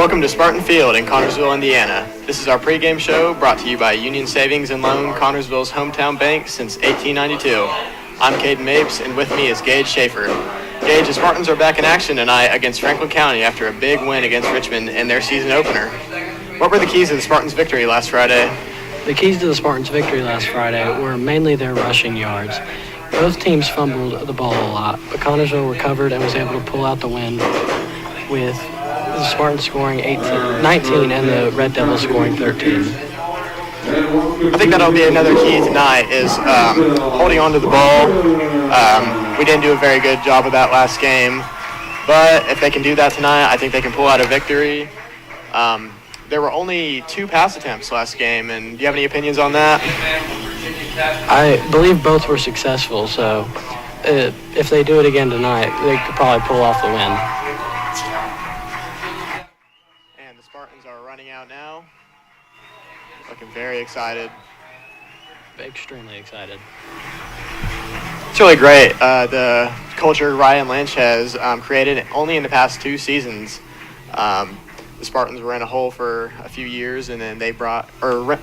Welcome to Spartan Field in Connersville, Indiana. This is our pregame show brought to you by Union Savings and Loan, Connersville's hometown bank since 1892. I'm Caden Mapes, and with me is Gage Schaefer. Gage, the Spartans are back in action tonight against Franklin County after a big win against Richmond in their season opener. What were the keys to the Spartans' victory last Friday? The keys to the Spartans' victory last Friday were mainly their rushing yards. Both teams fumbled the ball a lot, but Connersville recovered and was able to pull out the win with the Spartans scoring 19 and the Red Devils scoring 13. I think that'll be another key tonight is holding on to the ball. We didn't do a very good job of that last game, but if they can do that tonight, I think they can pull out a victory. There were only 2 pass attempts last game, and do you have any opinions on that? I believe both were successful, so if they do it again tonight, they could probably pull off the win. And the Spartans are running out now. Looking very excited. Extremely excited. It's really great. The culture Ryan Lynch has created only in the past 2 seasons. The Spartans were in a hole for a few years, and then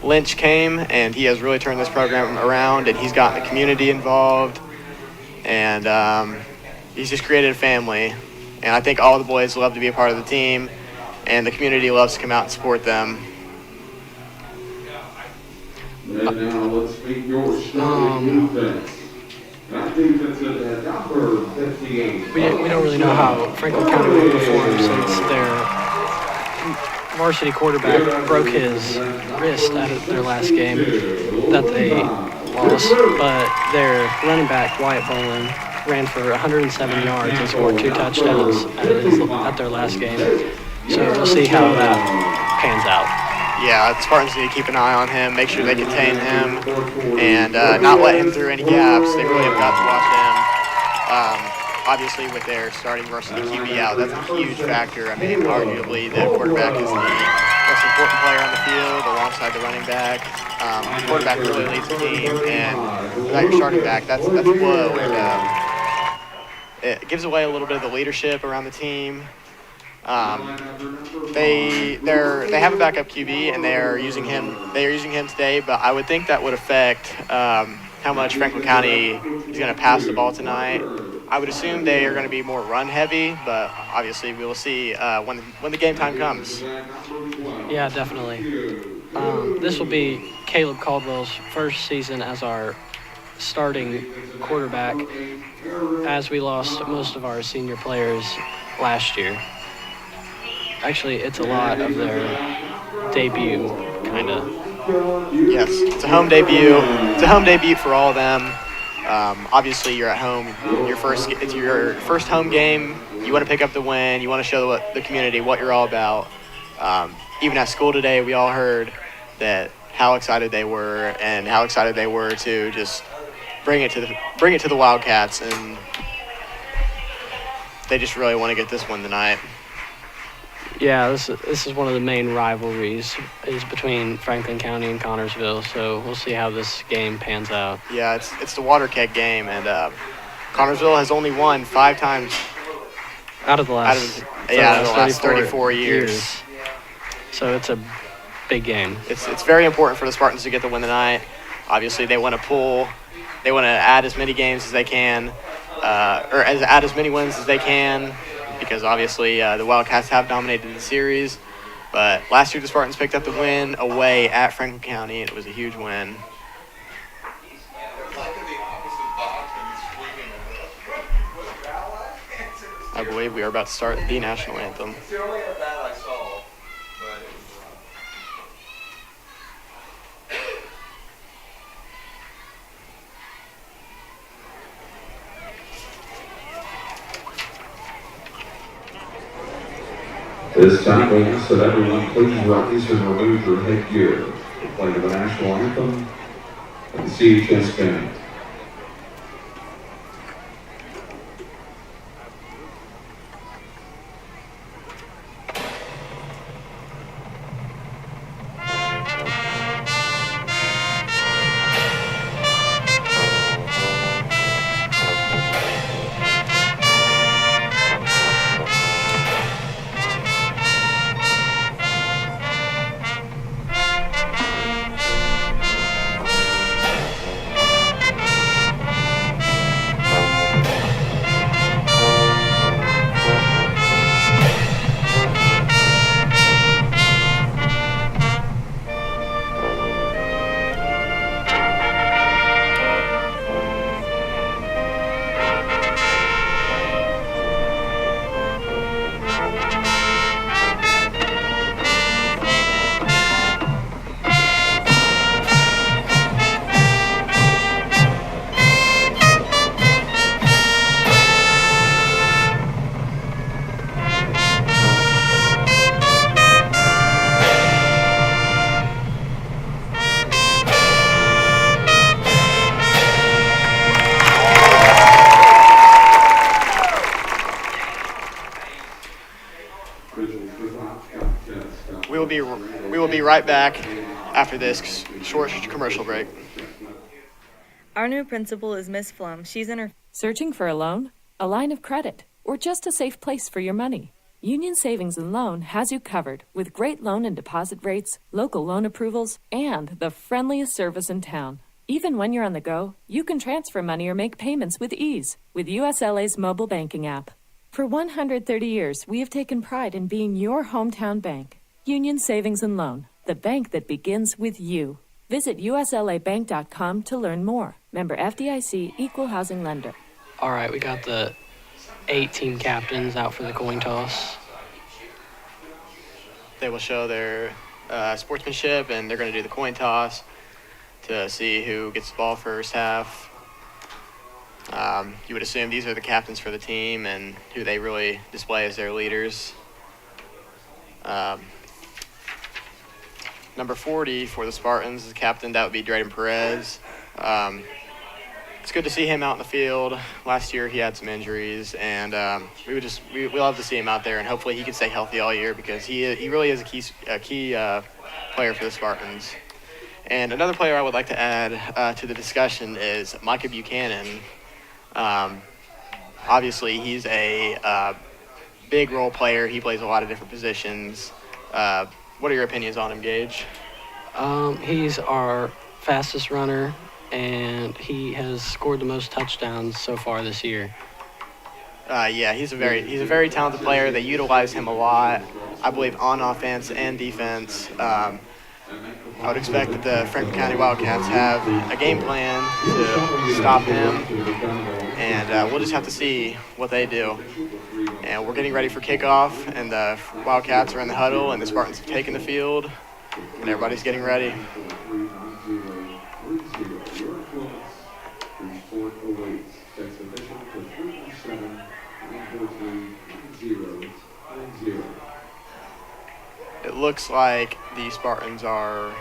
Lynch came, and he has really turned this program around, and he's gotten the community involved, and he's just created a family. And I think all the boys love to be a part of the team, and the community loves to come out and support them. And now let's meet your starting defense. That defense is at number 58. We don't really know how Franklin County will perform since their varsity quarterback broke his wrist at their last game that they lost, but their running back, Wyatt Bolin, ran for 107 yards and scored 2 touchdowns at their last game. So we'll see how that pans out. Yeah, the Spartans need to keep an eye on him, make sure they contain him, and not let him through any gaps. They really have got to watch him. Obviously, with their starting varsity QB out, that's a huge factor. I mean, arguably, the quarterback is the most important player on the field alongside the running back. The quarterback really leads the team, and without your starting back, that's a blow. And it gives away a little bit of the leadership around the team. They have a backup QB, and they are using him today, but I would think that would affect how much Franklin County is going to pass the ball tonight. I would assume they are going to be more run heavy, but obviously we will see when the game time comes. Yeah, definitely. This will be Caleb Caldwell's first season as our starting quarterback, as we lost most of our senior players last year. Actually, it's a lot of their debut, kind of. Yes, it's a home debut. It's a home debut for all of them. Obviously, you're at home. It's your first home game. You want to pick up the win. You want to show the community what you're all about. Even at school today, we all heard that how excited they were and how excited they were to just bring it to the Wildcats, and they just really want to get this one tonight. Yeah, this is one of the main rivalries is between Franklin County and Connersville, so we'll see how this game pans out. Yeah, it's the water keg game, and Connersville has only won 5 times out of the last 34 years. So it's a big game. It's very important for the Spartans to get the win tonight. Obviously, they want to add as many games as they can, add as many wins as they can, because obviously the Wildcats have dominated the series. But last year the Spartans picked up the win away at Franklin County, and it was a huge win. I believe we are about to start the national anthem. This time we ask that everyone please rise and remove your headgear. We play the national anthem at the CHS Band. We will be right back after this short commercial break. Our new principal is Miss Flum. She's in her... Searching for a loan, a line of credit, or just a safe place for your money? Union Savings and Loan has you covered with great loan and deposit rates, local loan approvals, and the friendliest service in town. Even when you're on the go, you can transfer money or make payments with ease with USLA's mobile banking app. For 130 years, we have taken pride in being your hometown bank. Union Savings and Loan, the bank that begins with you. Visit uslabank.com to learn more. Member FDIC, Equal Housing Lender. All right, we got the 8 team captains out for the coin toss. They will show their sportsmanship, and they're going to do the coin toss to see who gets the ball first half. You would assume these are the captains for the team and who they really display as their leaders. Number 40 for the Spartans is captain. That would be Drayden Perez. It's good to see him out in the field. Last year he had some injuries, and we love to see him out there, and hopefully he can stay healthy all year because he really is a key player for the Spartans. And another player I would like to add to the discussion is Micah Buchanan. Obviously, he's a big role player. He plays a lot of different positions. What are your opinions on him, Gage? He's our fastest runner, and he has scored the most touchdowns so far this year. Yeah, he's a very talented player. They utilize him a lot, I believe, on offense and defense. I would expect that the Franklin County Wildcats have a game plan to stop him, and we'll just have to see what they do. And we're getting ready for kickoff, and the Wildcats are in the huddle, and the Spartans have taken the field, and everybody's getting ready. It looks like the Spartans are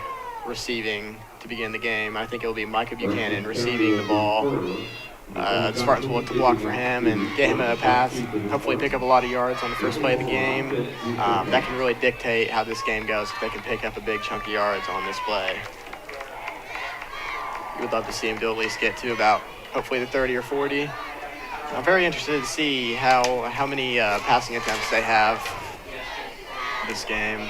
receiving to begin the game. I think it will be Micah Buchanan receiving the ball. The Spartans will look to block for him and get him a pass, hopefully pick up a lot of yards on the first play of the game. That can really dictate how this game goes if they can pick up a big chunk of yards on this play. We would love to see him do at least get to about hopefully the 30 or 40. I'm very interested to see how many passing attempts they have this game.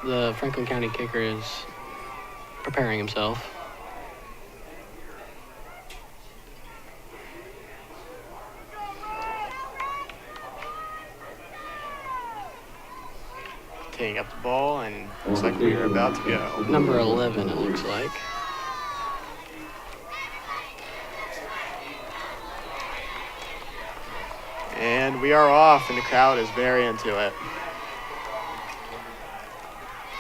The Franklin County kicker is preparing himself. Teeing up the ball, and looks like we are about to go. Number 11, it looks like. And we are off, and the crowd is very into it.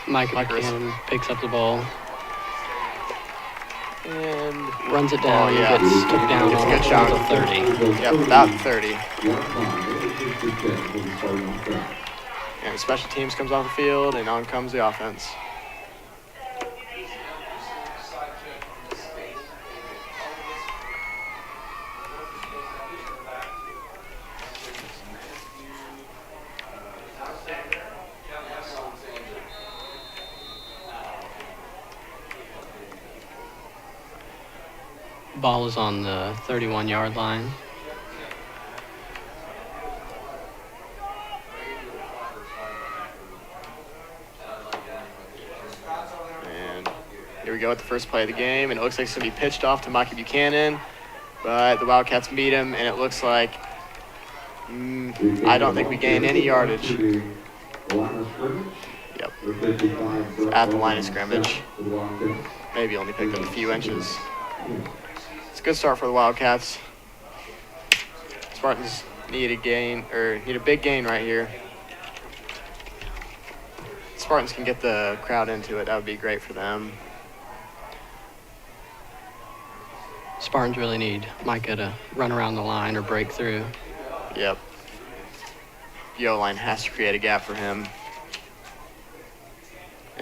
Micah Buchanan picks up the ball and runs it down. Yeah. Gets took down. It's a good shot. To 30. Yep, about 30. And special teams comes off the field, and on comes the offense. Ball is on the 31-yard line. And here we go at the first play of the game, and it looks like it's going to be pitched off to Micah Buchanan, but the Wildcats beat him, and it looks like I don't think we gained any yardage. Yep. At the line of scrimmage. Maybe only picked up a few inches. It's a good start for the Wildcats. Spartans need a big gain right here. Spartans can get the crowd into it. That would be great for them. Spartans really need Micah to run around the line or break through. Yep. The O-line has to create a gap for him.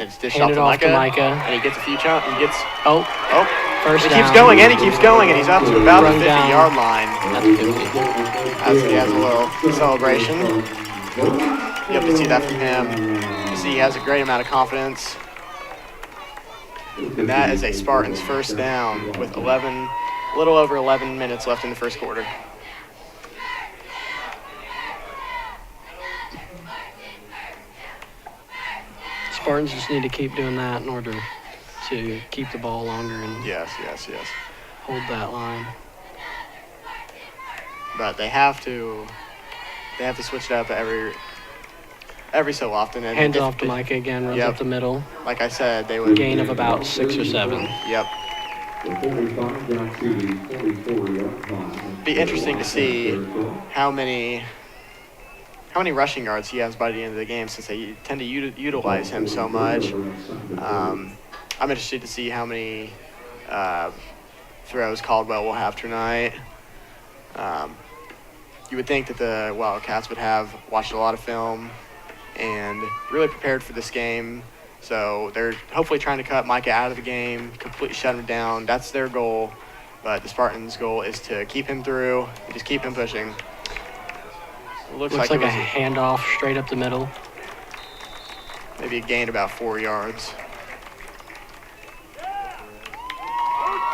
And it's dished Hand it off to Micah. And he gets a few chunks. He gets, Oh, oh, first he down. keeps going, and he keeps going, and he's up to about the Run down. 50-yard line. At the 50. As he has a little celebration. You have to see that from him. You see he has a great amount of confidence. And that is a Spartans first down with a little over 11 minutes left in the first quarter. Spartans just need to keep doing that in order to keep the ball longer and Yes. hold that line. But they have to switch it up every so often. And Hands off to Micah again, runs Yep. up the middle. Like I said, they would Gain of about 6 or 7. Yep. Be interesting to see how many rushing yards he has by the end of the game, since they tend to utilize him so much. I'm interested to see how many throws Caldwell will have tonight. You would think that the Wildcats would have watched a lot of film and really prepared for this game. So they're hopefully trying to cut Micah out of the game, completely shut him down. That's their goal. But the Spartans' goal is to keep him through and just keep him pushing. Looks like a handoff straight up the middle. Maybe a gain about 4 yards.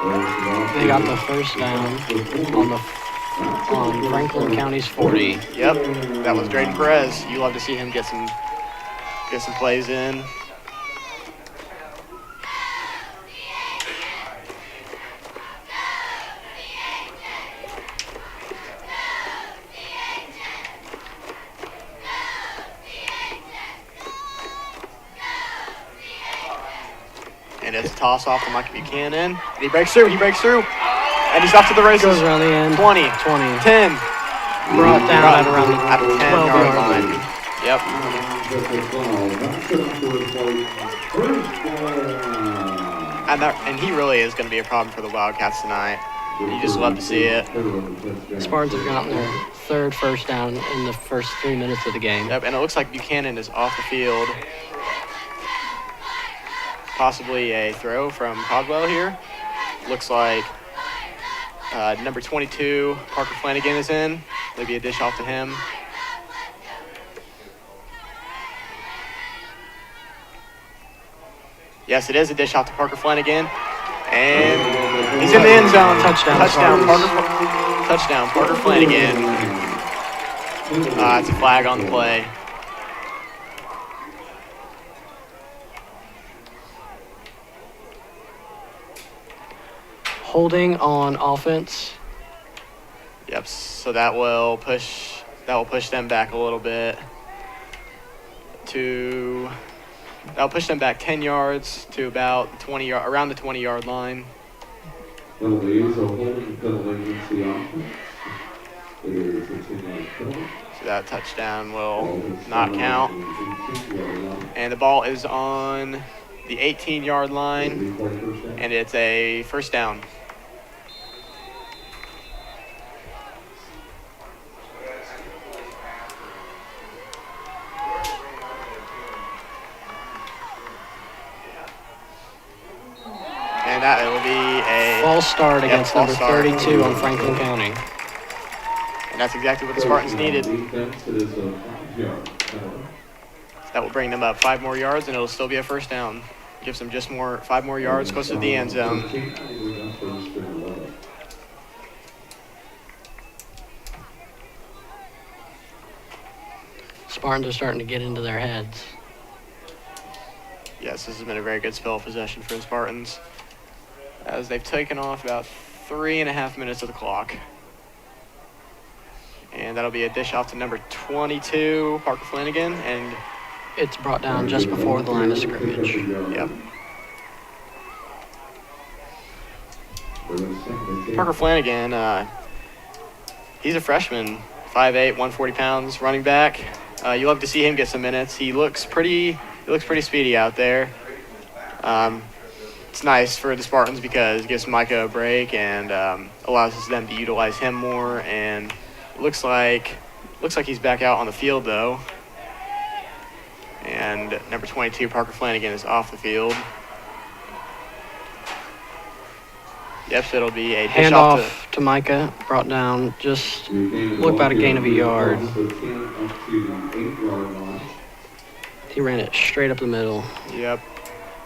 They got the first down on Franklin County's 40. Yep, that was Drayden Perez. You love to see him get some plays in. And it's a toss off to Micah Buchanan. And he breaks through. And he's off to the races. Goes around the end. 20. 20. 10. Brought down at around the at the 10-yard line. Yep. And he really is going to be a problem for the Wildcats tonight. You just love to see it. Spartans have gotten their third first down in the first 3 minutes of the game. Yep, and it looks like Buchanan is off the field. Possibly a throw from Caldwell here. Looks like number 22, Parker Flanagan, is in. Maybe a dish off to him. Yes, it is a dish off to Parker Flanagan. And he's in the end zone. Touchdown, Parker Flanagan. It's a flag on the play. Holding on offense. Yep, so that will push them back a little bit that'll push them back 10 yards to about around the 20-yard line. So that touchdown will not count. And the ball is on the 18-yard line, and it's a first down. And that will be a false start against false number start. 32 on Franklin County. And that's exactly what the Spartans needed. That will bring them up 5 more yards, and it'll still be a first down. Gives them just 5 more yards closer to the end zone. Spartans are starting to get into their heads. Yes, this has been a very good spell of possession for the Spartans, as they've taken off about 3.5 minutes of the clock. And that'll be a dish off to number 22, Parker Flanagan, and It's brought down just before the line of scrimmage. yep. Parker Flanagan, he's a freshman, 5'8", 140 pounds, running back. You love to see him get some minutes. He looks pretty speedy out there. It's nice for the Spartans because it gives Micah a break and allows them to utilize him more. And it looks like he's back out on the field though. And number 22, Parker Flanagan, is off the field. Yep, so it'll be a dish off Handoff to Micah, brought down, just look about a gain of a yard. He ran it straight up the middle. Yep.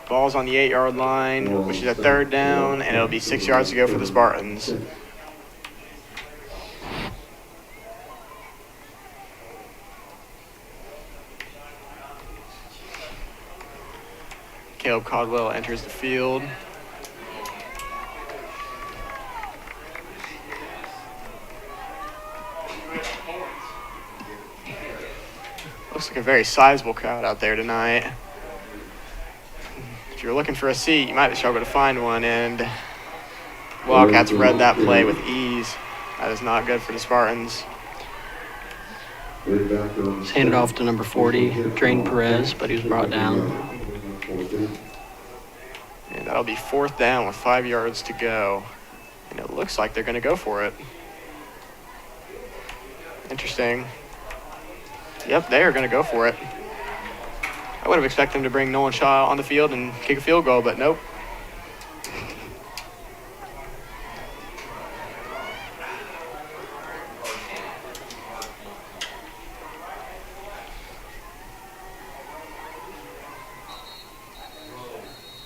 Ball's on the 8-yard line, which is a 3rd down, and it'll be 6 yards to go for the Spartans. Caleb Caldwell enters the field. Looks like a very sizable crowd out there tonight. If you're looking for a seat, you might struggle to find one, and Wildcats read that play with ease. That is not good for the Spartans. It's handed off to number 40, Drain Perez, but he was brought down. And that'll be 4th down with 5 yards to go. And it looks like they're going to go for it. Interesting. Yep, they are going to go for it. I would have expected them to bring Nolan Shaw on the field and kick a field goal, but nope.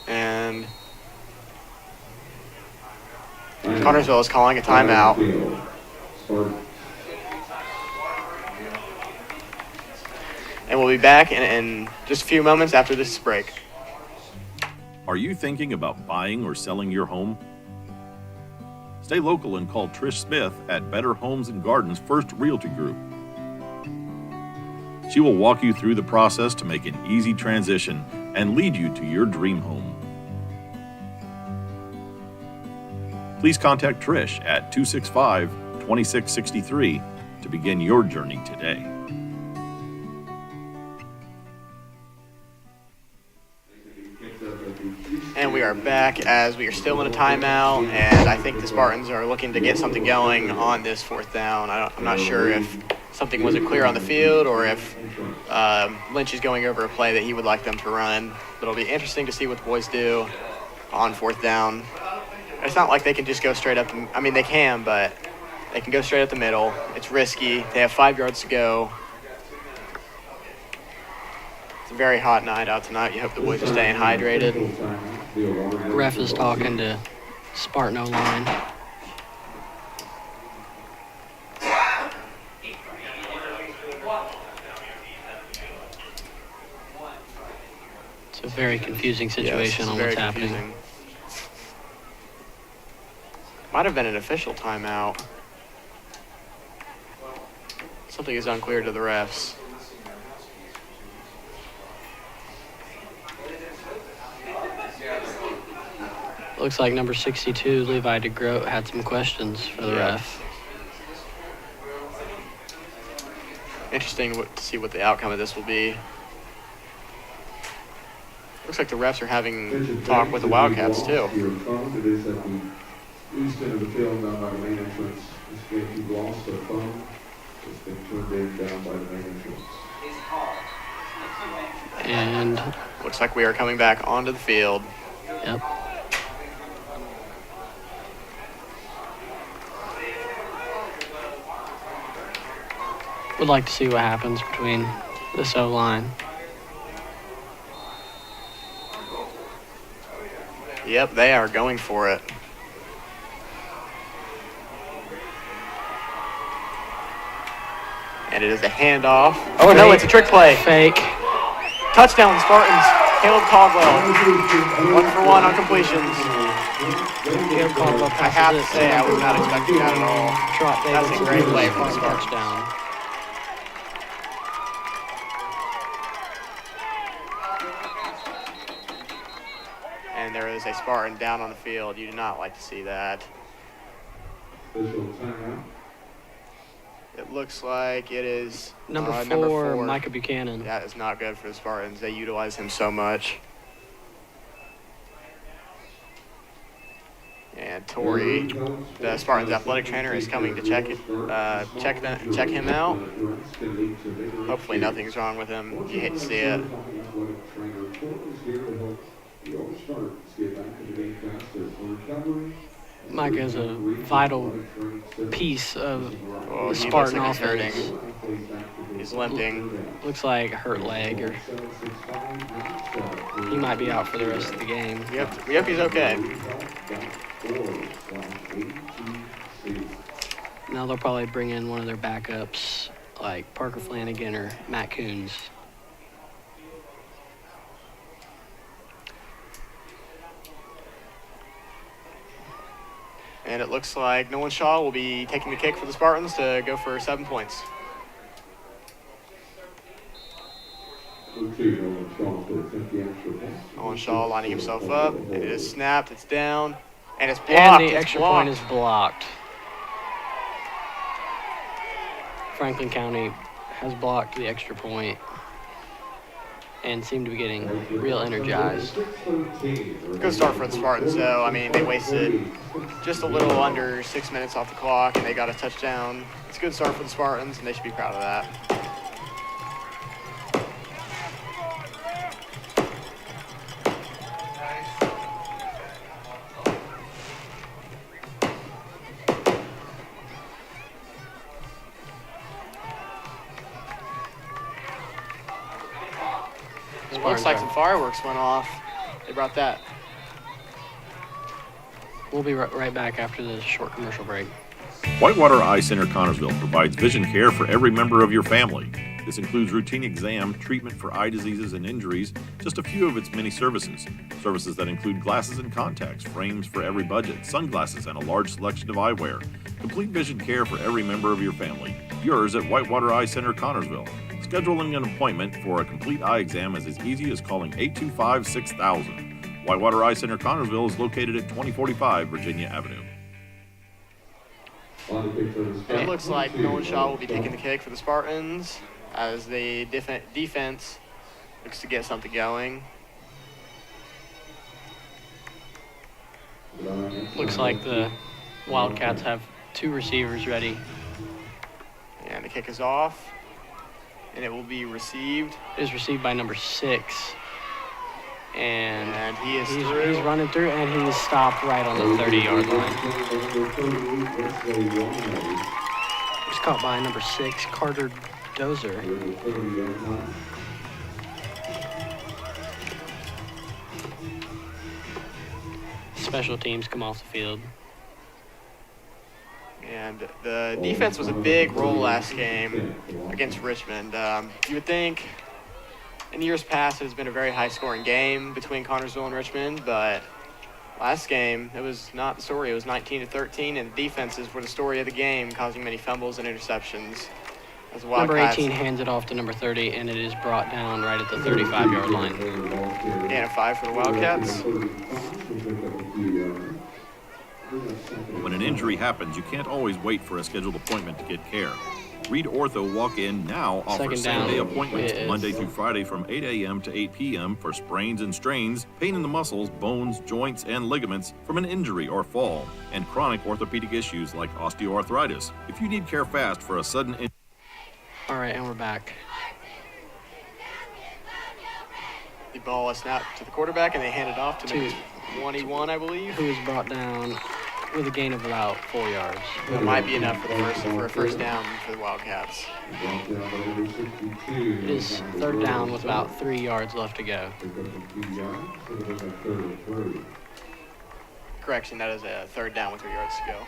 And Connorsville is calling a timeout. And we'll be back in just a few moments after this break. Are you thinking about buying or selling your home? Stay local and call Trish Smith at Better Homes and Gardens First Realty Group. She will walk you through the process to make an easy transition and lead you to your dream home. Please contact Trish at 265-2663 to begin your journey today. And we are back as we are still in a timeout, and I think the Spartans are looking to get something going on this 4th down. I'm not sure if something wasn't clear on the field or if Lynch is going over a play that he would like them to run. But it'll be interesting to see what the boys do on 4th down. It's not like they can just go straight up. I mean, they can, but they can go straight up the middle. It's risky. They have 5 yards to go. It's a very hot night out tonight. You hope the boys are staying hydrated. Ref is talking to Spartan O-line. It's a very confusing situation on what's happening. Confusing. Might have been an official timeout. Something is unclear to the refs. Looks like number 62, Levi DeGroat, had some questions for the ref. Interesting to see what the outcome of this will be. Looks like the refs are having talk with the Wildcats, too. East end of the field down by the main entrance. This game you've lost a phone. It's been turned in down by the main entrance. And looks like we are coming back onto the field. Yep. Would like to see what happens between this O-line. Yep, they are going for it. And it is a handoff. Oh, no, it's a trick play. Fake. Touchdown, Spartans. Caleb Caldwell. 1 for 1 on completions. Caleb Caldwell I have to say, I was not expecting that at all. Trot That's a great play from the Spartans. touchdown. And there is a Spartan down on the field. You do not like to see that. Official timeout. It looks like it is Number number 4, 4. Micah Buchanan. That is not good for the Spartans. They utilize him so much. And And Tori, the Spartans athletic trainer, is coming to check him out. Hopefully nothing's wrong with him. You hate to see it. Micah is a vital piece of Oh, the he Spartan looks like offense. he's hurting. He's limping. Looks like hurt leg, or he might be out for the rest of the game. We hope he's okay. Now they'll probably bring in one of their backups, like Parker Flanagan or Matt Coons. And it looks like Nolan Shaw will be taking the kick for the Spartans to go for 7 points. Nolan Shaw lining himself up. It is snapped. It's down. And it's blocked. And the It's extra blocked. point is blocked. Franklin County has blocked the extra point and seem to be getting real energized. Good start for the Spartans, though. I mean, they wasted just a little under 6 minutes off the clock, and they got a touchdown. It's a good start for the Spartans, and they should be proud of that. It looks like some fireworks went off. They brought that. We'll be right back after this short commercial break. Whitewater Eye Center Connorsville provides vision care for every member of your family. This includes routine exam, treatment for eye diseases and injuries, just a few of its many services. Services that include glasses and contacts, frames for every budget, sunglasses, and a large selection of eyewear. Complete vision care for every member of your family. Yours at Whitewater Eye Center Connorsville. Scheduling an appointment for a complete eye exam is as easy as calling 825-6000. Whitewater Eye Center Connorsville is located at 2045 Virginia Avenue. It looks like Nolan Shaw will be taking the kick for the Spartans as the defense looks to get something going. Looks like the Wildcats have two receivers ready. And the kick is off, and it will be received. It is received by number 6. And he is he's through. running through, and he is stopped right on the 30-yard line. He's caught by number 6, Carter Dozer. Special teams come off the field. And the defense was a big role last game against Richmond. You would think in years past it has been a very high-scoring game between Connorsville and Richmond, but last game it was not the story. It was 19-13, and the defenses were the story of the game, causing many fumbles and interceptions. As the Number Wildcats 18 hands it off to number 30, and it is brought down right at the 35-yard line. gain of 5 for the Wildcats. When an injury happens, you can't always wait for a scheduled appointment to get care. Reed Ortho Walk-In now offers Second down same-day appointments is- Monday through Friday from 8 a.m. to 8 p.m. for sprains and strains, pain in the muscles, bones, joints, and ligaments from an injury or fall, and chronic orthopedic issues like osteoarthritis. If you need care fast for a sudden injury, All right, and we're back. The ball is snapped to the quarterback, and they hand it off to number 21, I believe. Who is brought down with a gain of about 4 yards. That might be enough for a first down for the Wildcats. It is third down with about 3 yards left to go. Correction, that is a third down with 3 yards to go.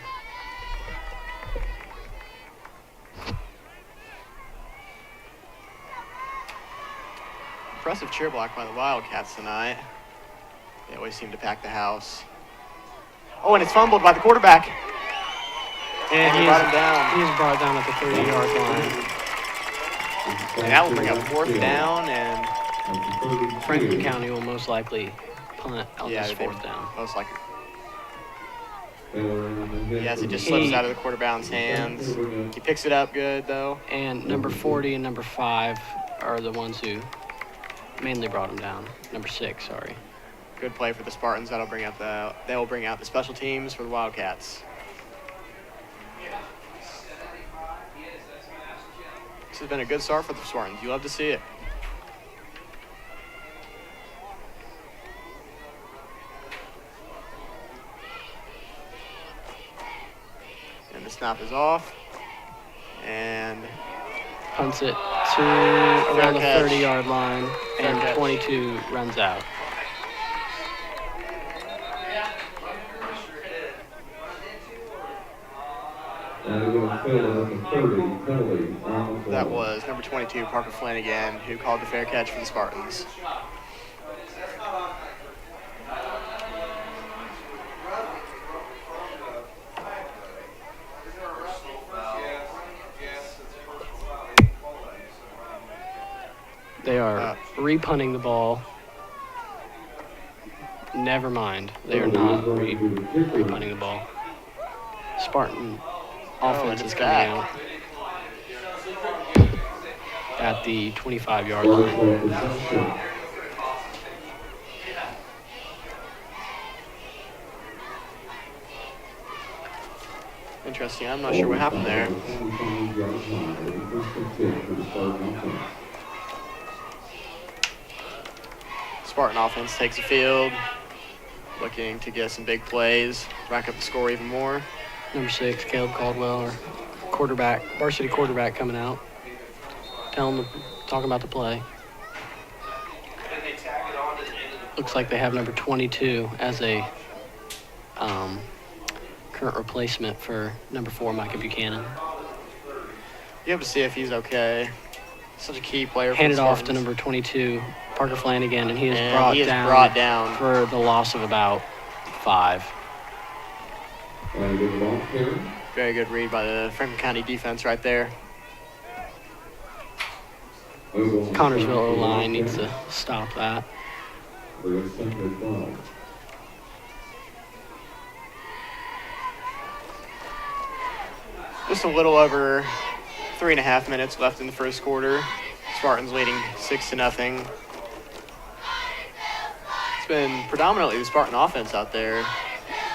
Impressive cheer block by the Wildcats tonight. They always seem to pack the house. Oh, and it's fumbled by the quarterback. And he brought him down. He is brought down at the 30-yard line. And that will bring up fourth down, and Franklin County will most likely punt on this they fourth down. most likely. Yes, it just slips out of the quarterback's hands. He picks it up good, though. And number 40 and number 5 are the ones who mainly brought him down. Number 6, sorry. Good play for the Spartans. They'll bring out the special teams for the Wildcats. This has been a good start for the Spartans. You love to see it. And the snap is off. And Punts it to around the catch. 30-yard line, and Fair catch. 22 runs out. And they're going to fill in the 30 penalty on the that play. was number 22, Parker Flanagan, who called the fair catch for the Spartans. They are repunting the ball. Never mind. They are not repunting the ball. Spartan offense and is it's coming back. out at the 25-yard line. Interesting. I'm not sure what happened there. Spartan offense takes the field, looking to get some big plays, rack up the score even more. Number 6, Caleb Caldwell, our quarterback, varsity quarterback, coming out, talking about the play. Looks like they have number 22 as a current replacement for number 4, Micah Buchanan. You have to see if he's okay. Such a key player. Handed for the off to Spartans. number 22, Parker Flanagan, and he is, And brought, he is down brought down. for the loss of about 5. And good ball carry. Very good read by the Franklin County defense right there. Connorsville O-line needs to stop that. They're simply 12. Just a little over 3.5 minutes left in the first quarter. Spartans leading 6-0. It's been predominantly the Spartan offense out there.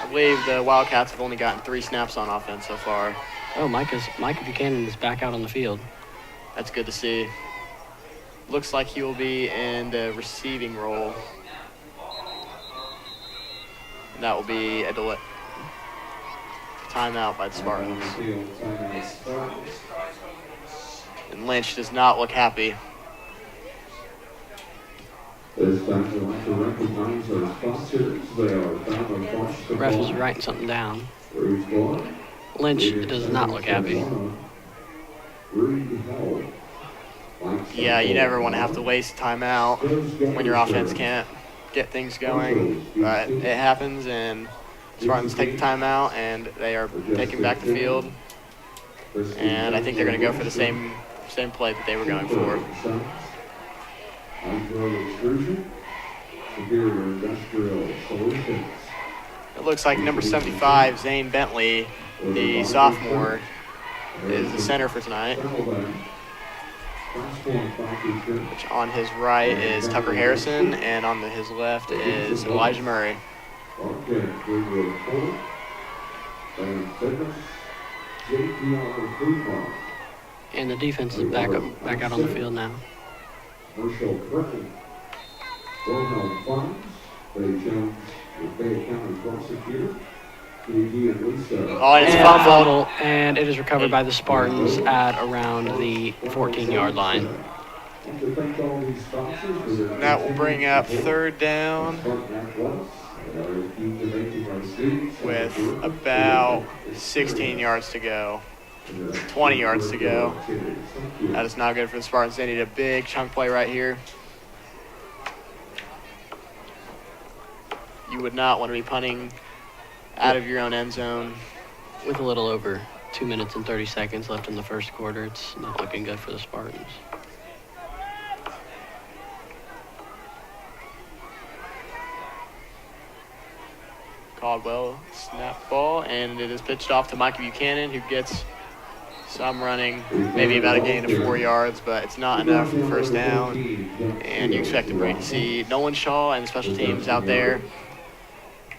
I believe the Wildcats have only gotten 3 snaps on offense so far. Oh, Micah Buchanan is back out on the field. That's good to see. Looks like he will be in the receiving role. And that will be a timeout by the Spartans. And Lynch does not look happy. It's time to recognize our sponsors. They are found across the Ref is ball. writing something down. For each ball. Lynch does not look happy. Yeah, you never want to have to waste timeout when your offense can't get things going. But it happens, and Spartans take the timeout, and they are taking back the field. And I think they're going to go for the same play that they were going for. It looks like number 75, Zane Bentley, the sophomore, is the center for tonight. Which on his right is Tucker Harrison, and on his left is Elijah Murray. And the defense is back out on the field now. Marshall Clinton, Wilhelm Fines, Ray Jones, the Fayette County prosecutor, J.D. and Lisa. Oh, and it's And fumbled. fumble, and it is recovered by the Spartans at around the 14-yard line. That will bring up third down with about 16 yards to go. 20 yards to go. That is not good for the Spartans. They need a big chunk play right here. You would not want to be punting out of your own end zone. With a little over 2 minutes and 30 seconds left in the first quarter, it's not looking good for the Spartans. Caldwell Snap ball, and it is pitched off to Micah Buchanan, who gets some running, maybe about a gain of 4 yards, but it's not enough for first down. And you expect to see Nolan Shaw and special teams out there.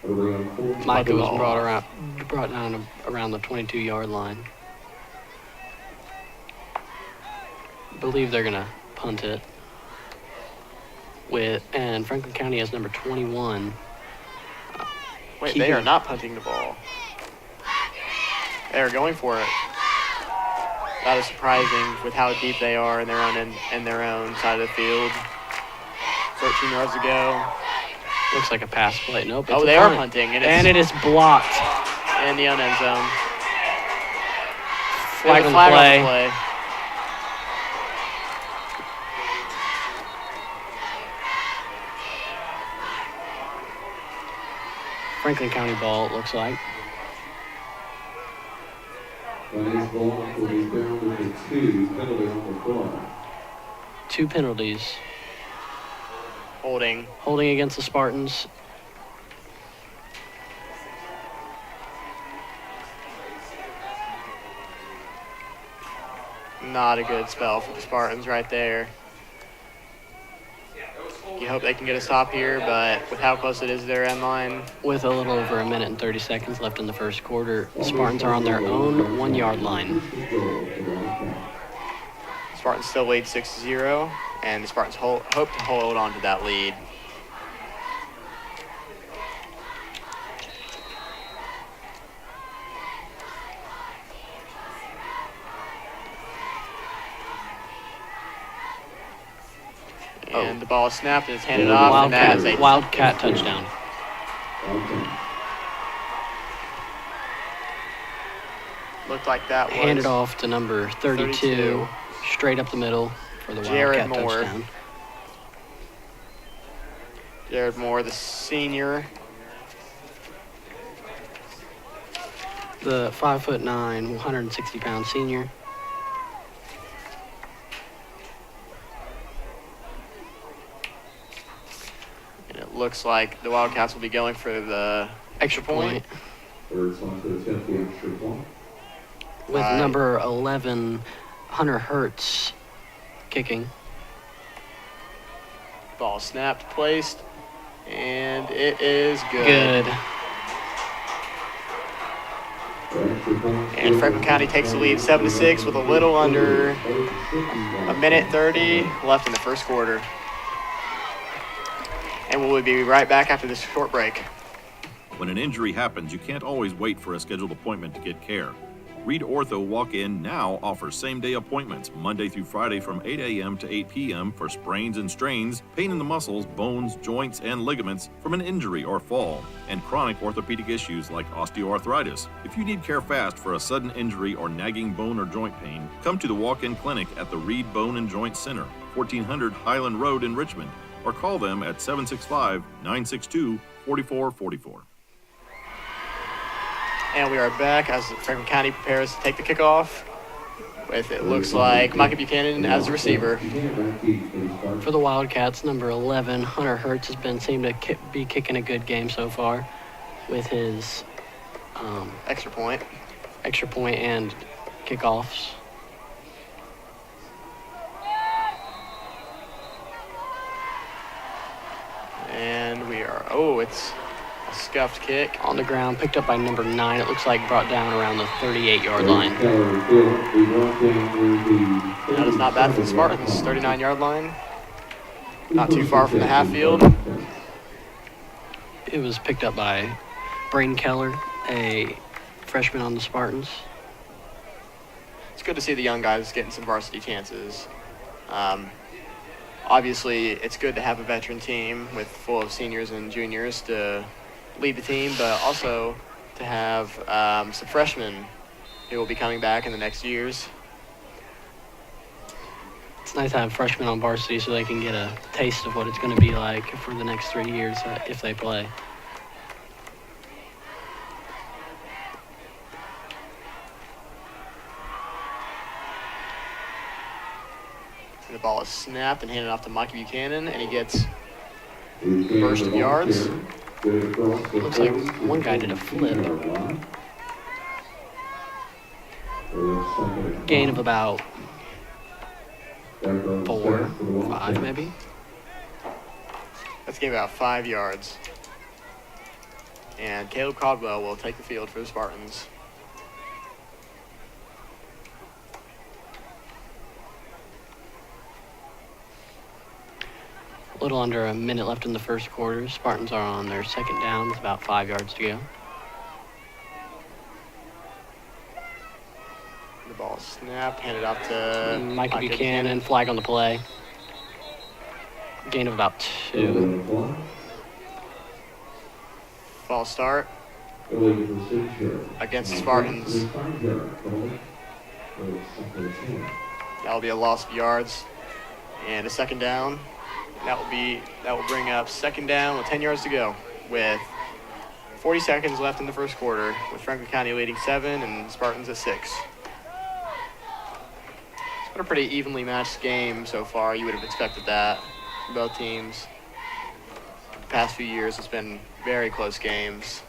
Micah was brought down around the 22-yard line. I believe they're gonna punt it. And Franklin County has number 21. Wait, they are not punting the ball. They are going for it. That is surprising with how deep they are in their own side of the field. 13 yards to go. Looks like a pass play. Nope. Oh, they are punting. And it is blocked. In the own end zone. Flag on the play. Franklin County ball, it looks like. Two penalties. Holding against the Spartans. Not a good spell for the Spartans right there. You hope they can get a stop here, but with how close it is to their end line. With a little over a minute and 30 seconds left in the first quarter, the Spartans are on their own 1 yard line. Spartans still lead 6-0, and the Spartans hope to hold on to that lead. And the ball is snapped and it's handed off, and that is a Wildcat touchdown. Looked like that was handed off to number 32, straight up the middle for the Jared Wildcat Moore. touchdown. Jared Moore, the senior. The 5'9", 160-pound senior. And it looks like the Wildcats will be going for the extra point. With Number 11, Hunter Hertz, kicking. Ball snapped, placed, and it is good. And Franklin County takes the lead 7-6 with a little under a minute 30 left in the first quarter. And we'll be right back after this short break. When an injury happens, you can't always wait for a scheduled appointment to get care. Reed Ortho Walk-In now offers same-day appointments Monday through Friday from 8 a.m. to 8 p.m. for sprains and strains, pain in the muscles, bones, joints, and ligaments from an injury or fall, and chronic orthopedic issues like osteoarthritis. If you need care fast for a sudden injury or nagging bone or joint pain, come to the walk-in clinic at the Reed Bone and Joint Center, 1400 Highland Road in Richmond, or call them at 765-962-4444. And we are back as Franklin County prepares to take the kickoff with, it looks like, Micah Buchanan as the receiver. For the Wildcats, number 11, Hunter Hertz has seemed to be kicking a good game so far with his extra point and kickoffs. And we are, it's a scuffed kick. On the ground, picked up by number 9. It looks like brought down around the 38-yard line. That is not bad for the Spartans. 39-yard line. Not too far from the half field. It was picked up by Braden Keller, a freshman on the Spartans. It's good to see the young guys getting some varsity chances. Obviously, it's good to have a veteran team full of seniors and juniors to lead the team, but also to have some freshmen who will be coming back in the next years. It's nice to have freshmen on varsity so they can get a taste of what it's going to be like for the next 3 years if they play. And the ball is snapped and handed off to Mikey Buchanan, and he gets first of yards. Looks like one guy did a flip. Gain of about 4, 5 maybe. That's gained about 5 yards. And Caleb Caldwell will take the field for the Spartans. A little under a minute left in the first quarter. Spartans are on their second down with about 5 yards to go. The ball snapped, handed off to Micah Buchanan, flag on the play. Gain of about 2. False start against the Spartans. That will be a loss of yards and a second down. That will bring up second down with 10 yards to go with 40 seconds left in the first quarter, with Franklin County leading 7 and Spartans at 6. It's been a pretty evenly matched game so far. You would have expected that from both teams. The past few years, it's been very close games.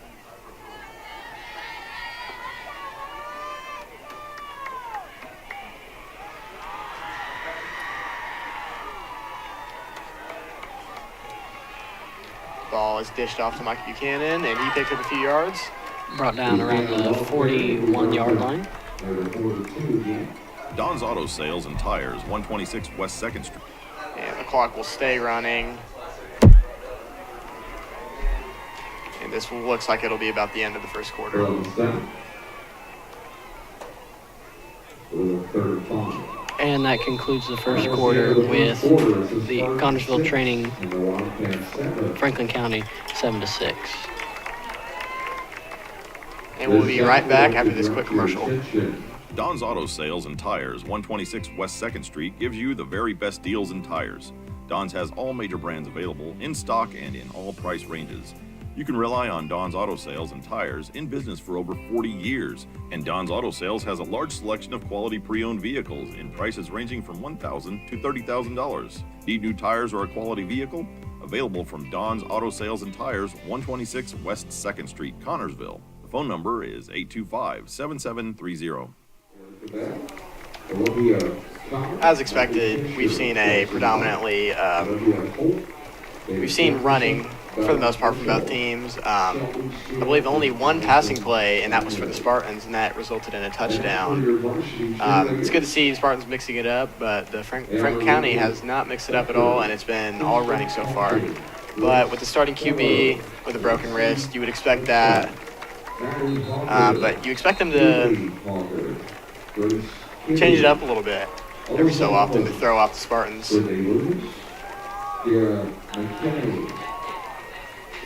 Ball is dished off to Mike Buchanan, and he picks up a few yards. Brought down around the 41-yard line. Don's Auto Sales and Tires, 126 West 2nd Street. And the clock will stay running. And this looks like it'll be about the end of the first quarter. And that concludes the first quarter with the Connersville training Franklin County 7-6. And we'll be right back after this quick commercial. Don's Auto Sales and Tires, 126 West 2nd Street, gives you the very best deals in tires. Don's has all major brands available, in stock and in all price ranges. You can rely on Don's Auto Sales and Tires, in business for over 40 years. And Don's Auto Sales has a large selection of quality pre-owned vehicles in prices ranging from $1,000 to $30,000. Need new tires or a quality vehicle? Available from Don's Auto Sales and Tires, 126 West 2nd Street, Connersville. The phone number is 825-7730. As expected, we've seen a predominantly, we've seen running for the most part from both teams. I believe only one passing play, and that was for the Spartans, and that resulted in a touchdown. It's good to see Spartans mixing it up, but the Franklin County has not mixed it up at all, and it's been all running so far. But with the starting QB with a broken wrist, you would expect that. But you expect them to change it up a little bit every so often to throw off the Spartans.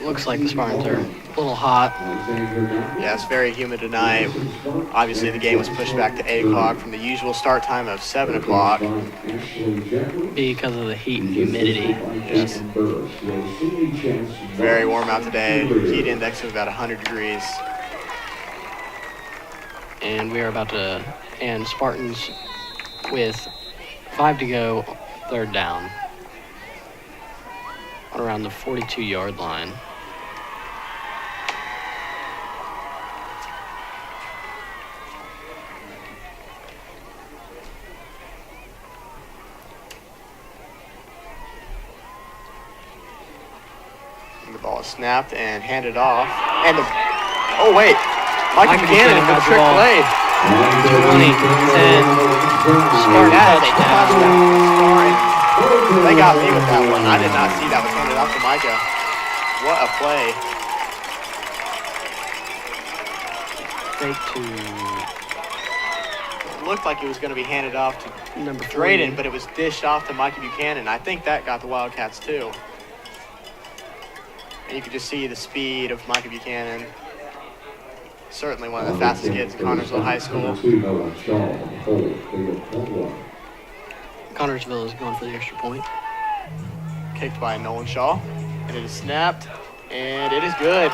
Looks like the Spartans are a little hot. Yeah, it's very humid tonight. Obviously, the game was pushed back to 8 o'clock from the usual start time of 7 o'clock. Because of the heat and humidity. Yes. Very warm out today. Heat index of about 100 degrees. And we are about to end Spartans with 5 to go, third down. On around the 42-yard line. And the ball is snapped and handed off. And oh wait, Mike Buchanan with a trick play. 20, 10, Spartans touchdown. They got me with that one. I did not see that was handed off to Micah. What a play. It looked like it was going to be handed off to number Drayden, but it was dished off to Micah Buchanan. I think that got the Wildcats too. And you could just see the speed of Micah Buchanan. Certainly one of the fastest kids in Connersville High School. Connersville is going for the extra point. Kicked by Nolan Shaw, and it is snapped, and it is good.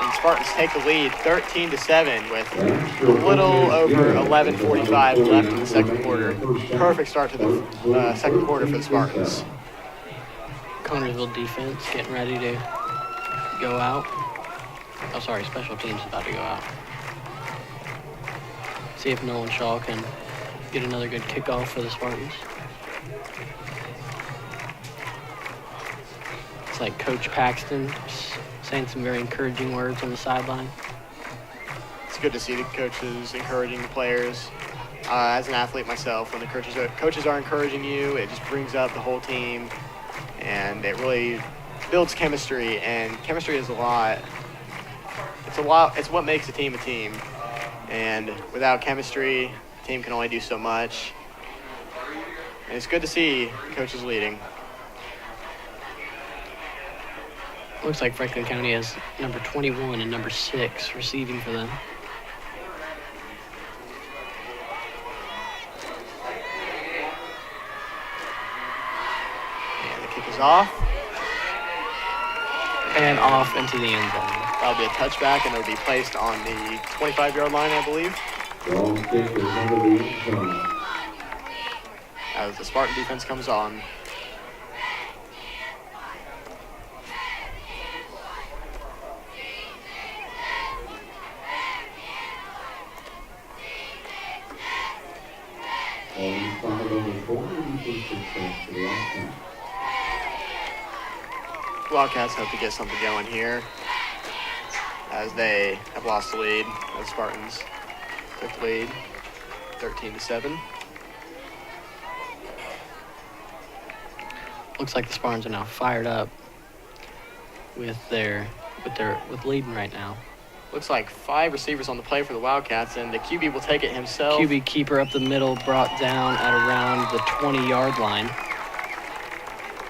And the Spartans take the lead 13-7 with a little over 11:45 left in the second quarter. Perfect start to the second quarter for the Spartans. Connersville defense getting ready to go out. Oh, sorry, special teams about to go out. See if Nolan Shaw can get another good kickoff for the Spartans. It's like Coach Paxton saying some very encouraging words on the sideline. It's good to see the coaches encouraging the players. As an athlete myself, when the coaches are encouraging you, it just brings up the whole team, and it really builds chemistry. And chemistry is a lot. It's what makes a team a team. And without chemistry, the team can only do so much. And it's good to see coaches leading. Looks like Franklin County has number 21 and number 6 receiving for them. And the kick is off. And off into the end zone. That'll be a touchback, and it'll be placed on the 25-yard line, I believe. Long kick is under the end zone. As the Spartan defense comes on. Wildcats hope to get something going here, as they have lost the lead. The Spartans took the lead, 13-7. Looks like the Spartans are now fired up with leading right now. Looks like 5 receivers on the play for the Wildcats, and the QB will take it himself. QB keeper up the middle, brought down at around the 20-yard line.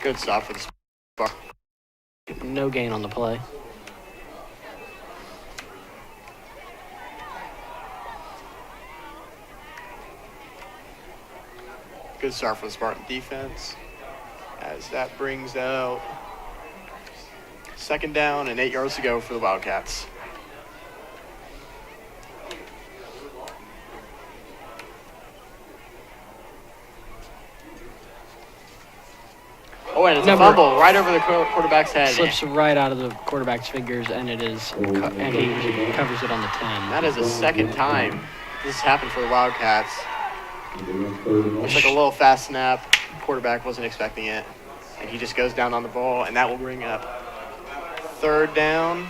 Good stop for the Spartans. No gain on the play. Good start for the Spartan defense, as that brings out 2nd down and 8 yards to go for the Wildcats. Oh, and it's a fumble right over the quarterback's head. Slips right out of the quarterback's fingers, and he covers it on the 10. That is the 2nd time this has happened for the Wildcats. Looks like a little fast snap. Quarterback wasn't expecting it, and he just goes down on the ball, and that will bring up 3rd down.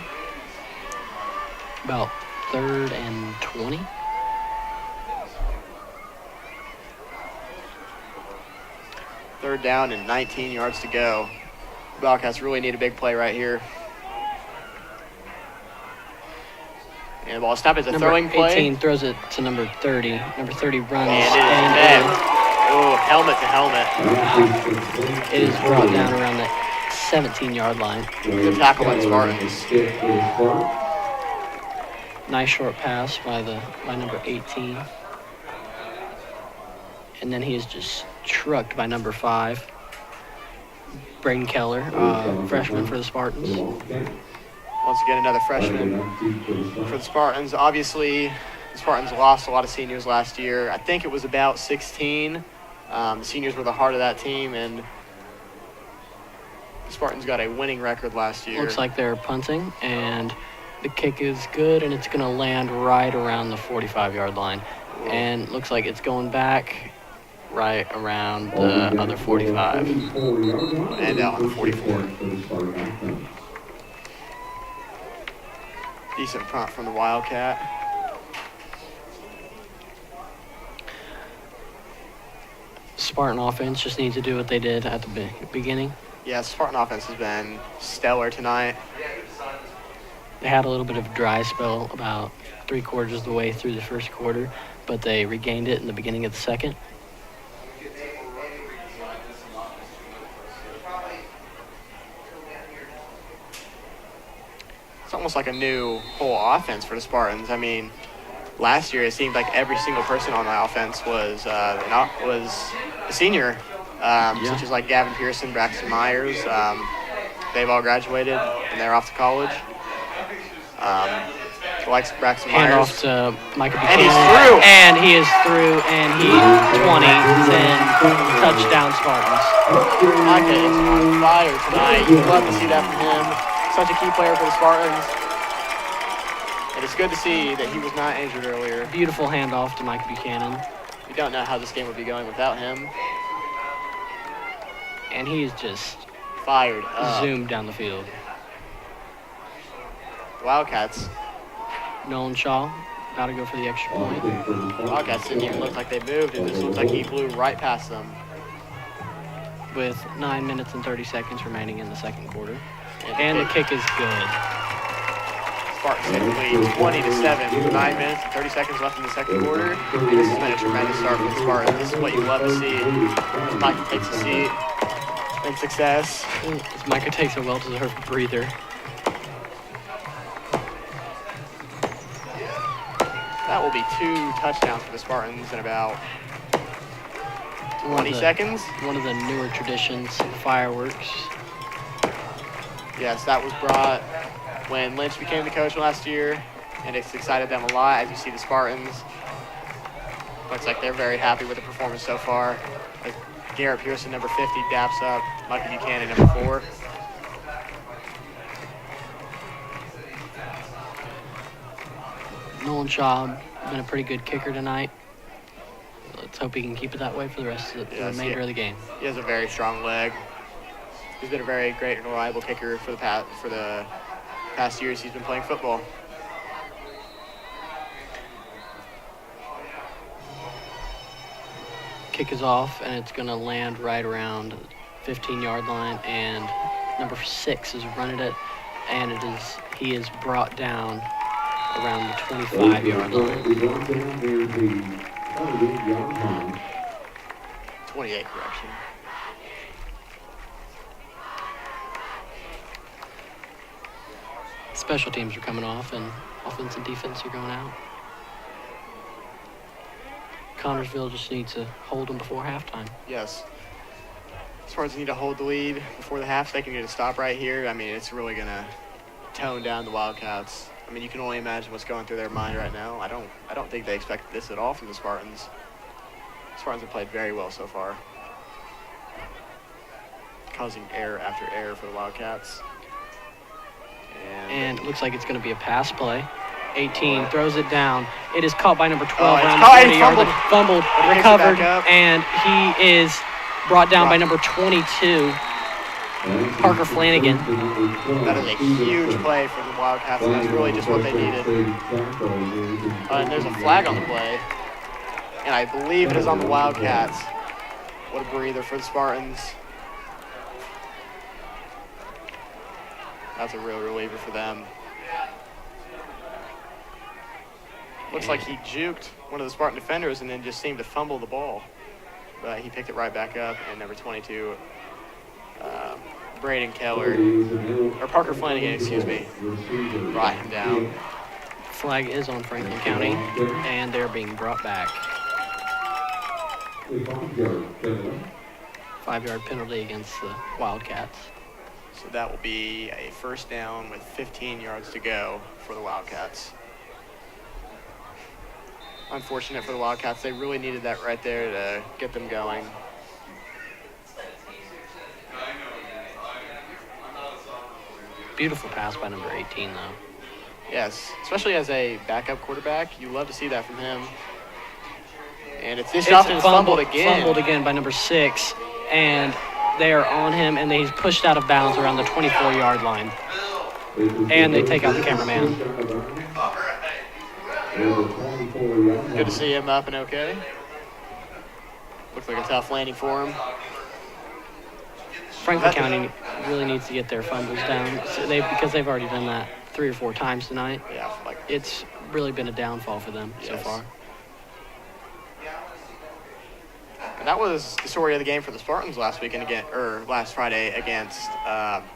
About 3rd and 20. Third down and 19 yards to go. Wildcats really need a big play right here. And the ball snapped. It's a throwing play. Number 18 throws it to number 30. Number 30 runs. And it is met. Oh, helmet to helmet. It is brought down around the 17-yard line. Good tackle by the Spartans. Nice short pass by number 18. And then he is just trucked by number 5, Braden Keller, freshman for the Spartans. Once again, another freshman for the Spartans. Obviously, the Spartans lost a lot of seniors last year. I think it was about 16. The seniors were the heart of that team, and the Spartans got a winning record last year. Looks like they're punting, and the kick is good, and it's going to land right around the 45-yard line. And looks like it's going back right around the other 45. And out on the 44. Decent punt from the Wildcat. Spartan offense just needs to do what they did at the beginning. Yeah, Spartan offense has been stellar tonight. They had a little bit of a dry spell about 3/4 of the way through the first quarter, but they regained it in the beginning of the second. It's almost like a new whole offense for the Spartans. I mean, last year it seemed like every single person on the offense was a senior, such as like Gavin Pearson, Braxton Myers. They've all graduated and they're off to college. Likes Braxton Hand Myers. off to Micah And he's Buchanan. through. And he is through, and he's 20. And touchdown Spartans. Micah is on fire tonight. You love to see that from him. Such a key player for the Spartans. And But it's good to see that he was not injured earlier. Beautiful handoff to Mike Buchanan. We don't know how this game would be going without him. And he is just Fired up. zoomed down the field. Wildcats. Nolan Shaw about to go for the extra point. Wildcats didn't even look like they moved. It just looked like he blew right past them. With 9 minutes and 30 seconds remaining in the second quarter. And And the kick is good. Spartans take the lead 20-7 with 9 minutes and 30 seconds left in the second quarter. And this has been a tremendous start for the Spartans. This is what you love to see. Micah takes a seat in success. As Micah takes a well-deserved breather. That will be 2 touchdowns for the Spartans in about 20 seconds. One of the newer traditions, fireworks. Yes, that was brought when Lynch became the coach last year, and it's excited them a lot as you see the Spartans. Looks like they're very happy with the performance so far. As Garrett Pearson, number 50, daps up Micah Buchanan, number 4. Nolan Shaw been a pretty good kicker tonight. Let's hope he can keep it that way for the rest of the remainder of the game. He has a very strong leg. He's been a very great and reliable kicker for the past years he's been playing football. Kick is off, and it's going to land right around 15-yard line, and number 6 is running it, and he is brought down around the 25-yard line. 28 correction. Special teams are coming off, and offense and defense are going out. Connorsville just needs to hold them before halftime. Yes. Spartans need to hold the lead before the half. They can get a stop right here. I mean, it's really going to tone down the Wildcats. I mean, you can only imagine what's going through their mind right now. I don't think they expected this at all from the Spartans. Spartans have played very well so far, causing error after error for the Wildcats. And it looks like it's going to be a pass play. 18 throws it down. It is caught by number 12 it's around caught, the 40 yard line. Fumbled, Brings it recovered, back up. and he is brought down by number 22, Parker Flanagan. That is a huge play for the Wildcats, and that's really just what they needed. And there's a flag on the play, and I believe it is on the Wildcats. What a breather for the Spartans. That's a real reliever for them. Looks like he juked one of the Spartan defenders and then just seemed to fumble the ball. But he picked it right back up, and number 22, Braden Keller, or Parker Flanagan, excuse me, brought him down. Flag is on Franklin County, and they're being brought back. 5-yard penalty against the Wildcats. So that will be a first down with 15 yards to go for the Wildcats. Unfortunate for the Wildcats. They really needed that right there to get them going. Beautiful pass by number 18, though. Yes, especially as a backup quarterback, you love to see that from him. And it's dished and fumbled again. Fumbled again by number 6, and they are on him, and he's pushed out of bounds around the 24-yard line. And they take out the cameraman. Good to see him up and okay. Looks like a tough landing for him. Franklin County really needs to get their fumbles down because they've already done that 3 or 4 times tonight. Yeah, It's really been a downfall for them so far. And that was the story of the game for the Spartans last Friday against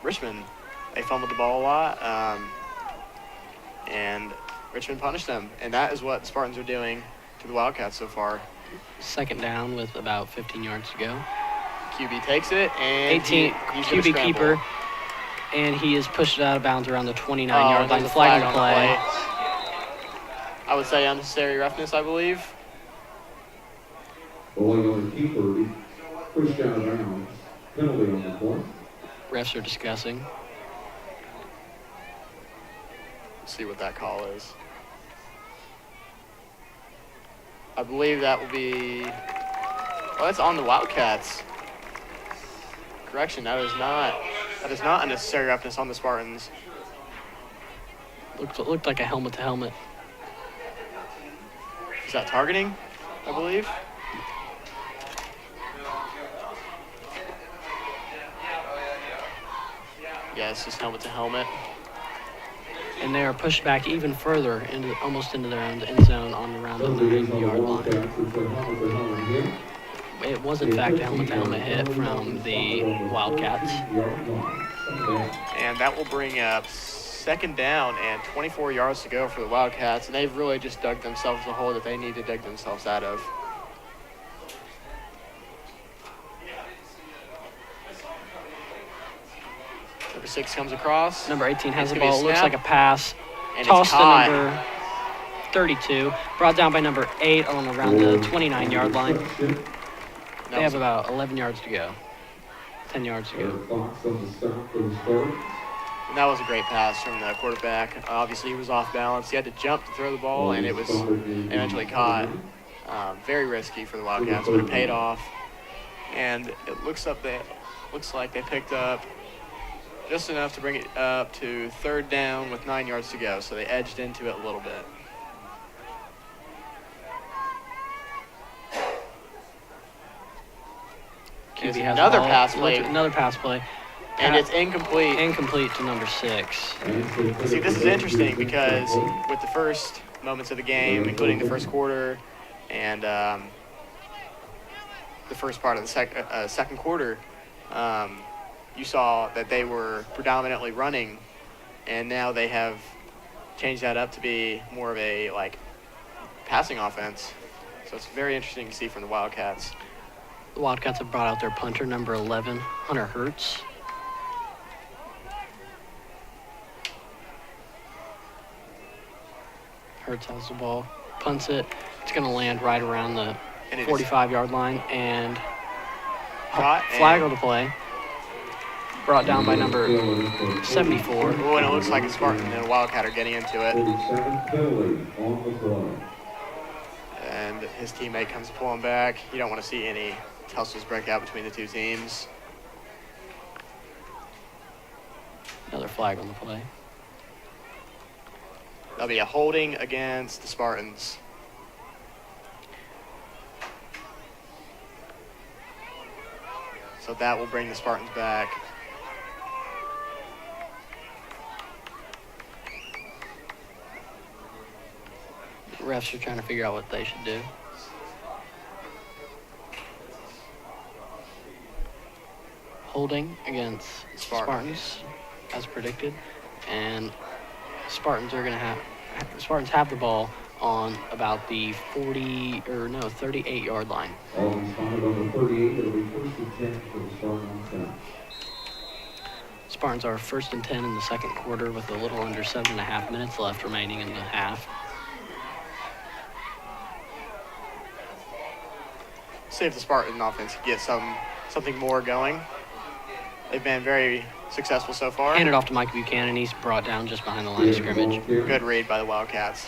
Richmond. They fumbled the ball a lot, and Richmond punished them. And that is what the Spartans are doing to the Wildcats so far. Second down with about 15 yards to go. QB takes it, and 18 he's QB gonna keeper, and he is pushed out of bounds around the 29-yard line. There's a Flag on the play. play. I would say unnecessary roughness, I believe. Bowling on the keeper, pushed out of bounds. Penalty on the play. Refs are discussing. Let's see what that call is. I believe that will be. Oh, that's on the Wildcats. Correction, that is not unnecessary roughness on the Spartans. Looked like a helmet to helmet. Is that targeting, I believe? Yeah, it's just helmet to helmet. And they are pushed back even further almost into their own end zone on around the 9-yard line. It was in fact a helmet-to-helmet hit from the Wildcats. And that will bring up second down and 24 yards to go for the Wildcats. And they've really just dug themselves a hole that they need to dig themselves out of. Number 6 comes across. Number 18 has It's the gonna be a ball. It looks snap. like a pass. And Tossed it's to caught. number 32. Brought down by number 8 on around the 29-yard line. They have about 11 yards to go. 10 yards to go. And that was a great pass from the quarterback. Obviously, he was off balance. He had to jump to throw the ball, and it was eventually caught. Very risky for the Wildcats, but it paid off. And it looks like they picked up just enough to bring it up to third down with 9 yards to go. So they edged into it a little bit. QB has Another the ball. pass play. Another pass play. And it's incomplete. Incomplete to number 6. See, this is interesting because with the first moments of the game, including the first quarter and the first part of the second quarter, you saw that they were predominantly running, and now they have changed that up to be more of a passing offense. So it's very interesting to see from the Wildcats. The Wildcats have brought out their punter, number 11, Hunter Hertz. Hertz has the ball, punts it. It's going to land right around the 45-yard line, and flag on the play. Brought down by number 74. Oh, and it looks like a Spartan and a Wildcat are getting into it. And his teammate comes pulling back. You don't want to see any tussles break out between the two teams. Another flag on the play. That'll be a holding against the Spartans. So that will bring the Spartans back. Refs are trying to figure out what they should do. Holding against Spartans, as predicted, and Spartans have the ball on about the 38-yard line. Spartans are 1st and 10 in the second quarter with a little under 7.5 minutes left remaining in the half. See if the Spartan offense can get something more going. They've been very successful so far. Handed off to Mike Buchanan. He's brought down just behind the line of scrimmage. Good read by the Wildcats.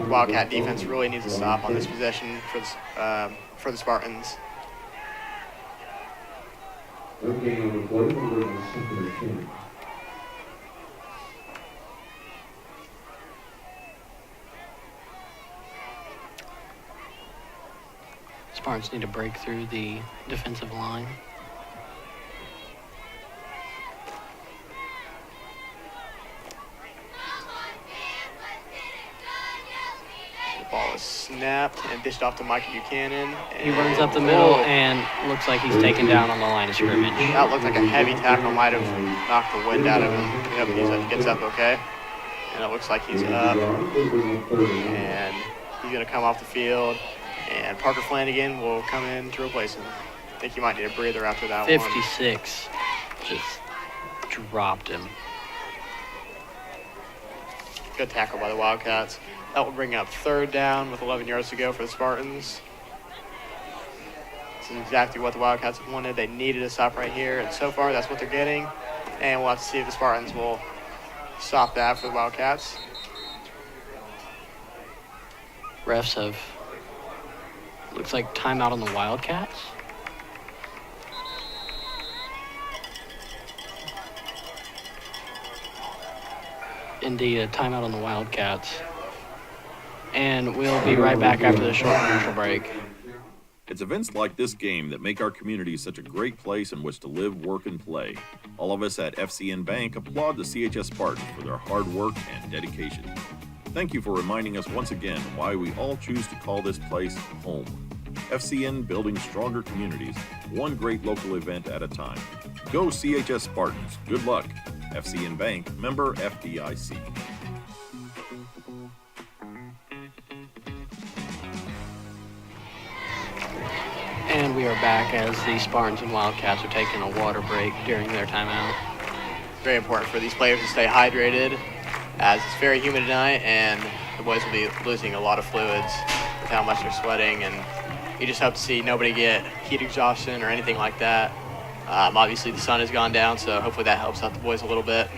Wildcat defense really needs to stop on this possession for the Spartans. Spartans need to break through the defensive line. The ball is snapped and dished off to Mike Buchanan. He runs up the middle and looks like he's taken down on the line of scrimmage. That looked like a heavy tackle, might have knocked the wind out of him. Yep, he gets up okay. And it looks like he's up. And he's going to come off the field. And Parker Flanagan will come in to replace him. I think he might need a breather after that 56 just dropped him. Good tackle by the Wildcats. That will bring up third down with 11 yards to go for the Spartans. This is exactly what the Wildcats have wanted. They needed a stop right here, and so far that's what they're getting. And we'll have to see if the Spartans will stop that for the Wildcats. refs have, looks like timeout on the Wildcats. Indeed, a timeout on the Wildcats. And we'll be right back after this short commercial break. It's events like this game that make our community such a great place in which to live, work, and play. All of us at FCN Bank applaud the CHS Spartans for their hard work and dedication. Thank you for reminding us once again why we all choose to call this place home. FCN, building stronger communities, one great local event at a time. Go CHS Spartans. Good luck. FCN Bank, member FDIC. And we are back as the Spartans and Wildcats are taking a water break during their timeout. Very important for these players to stay hydrated, as it's very humid tonight, and the boys will be losing a lot of fluids with how much they're sweating, and you just hope to see nobody get heat exhaustion or anything like that. Obviously, the sun has gone down, so hopefully that helps out the boys a little bit.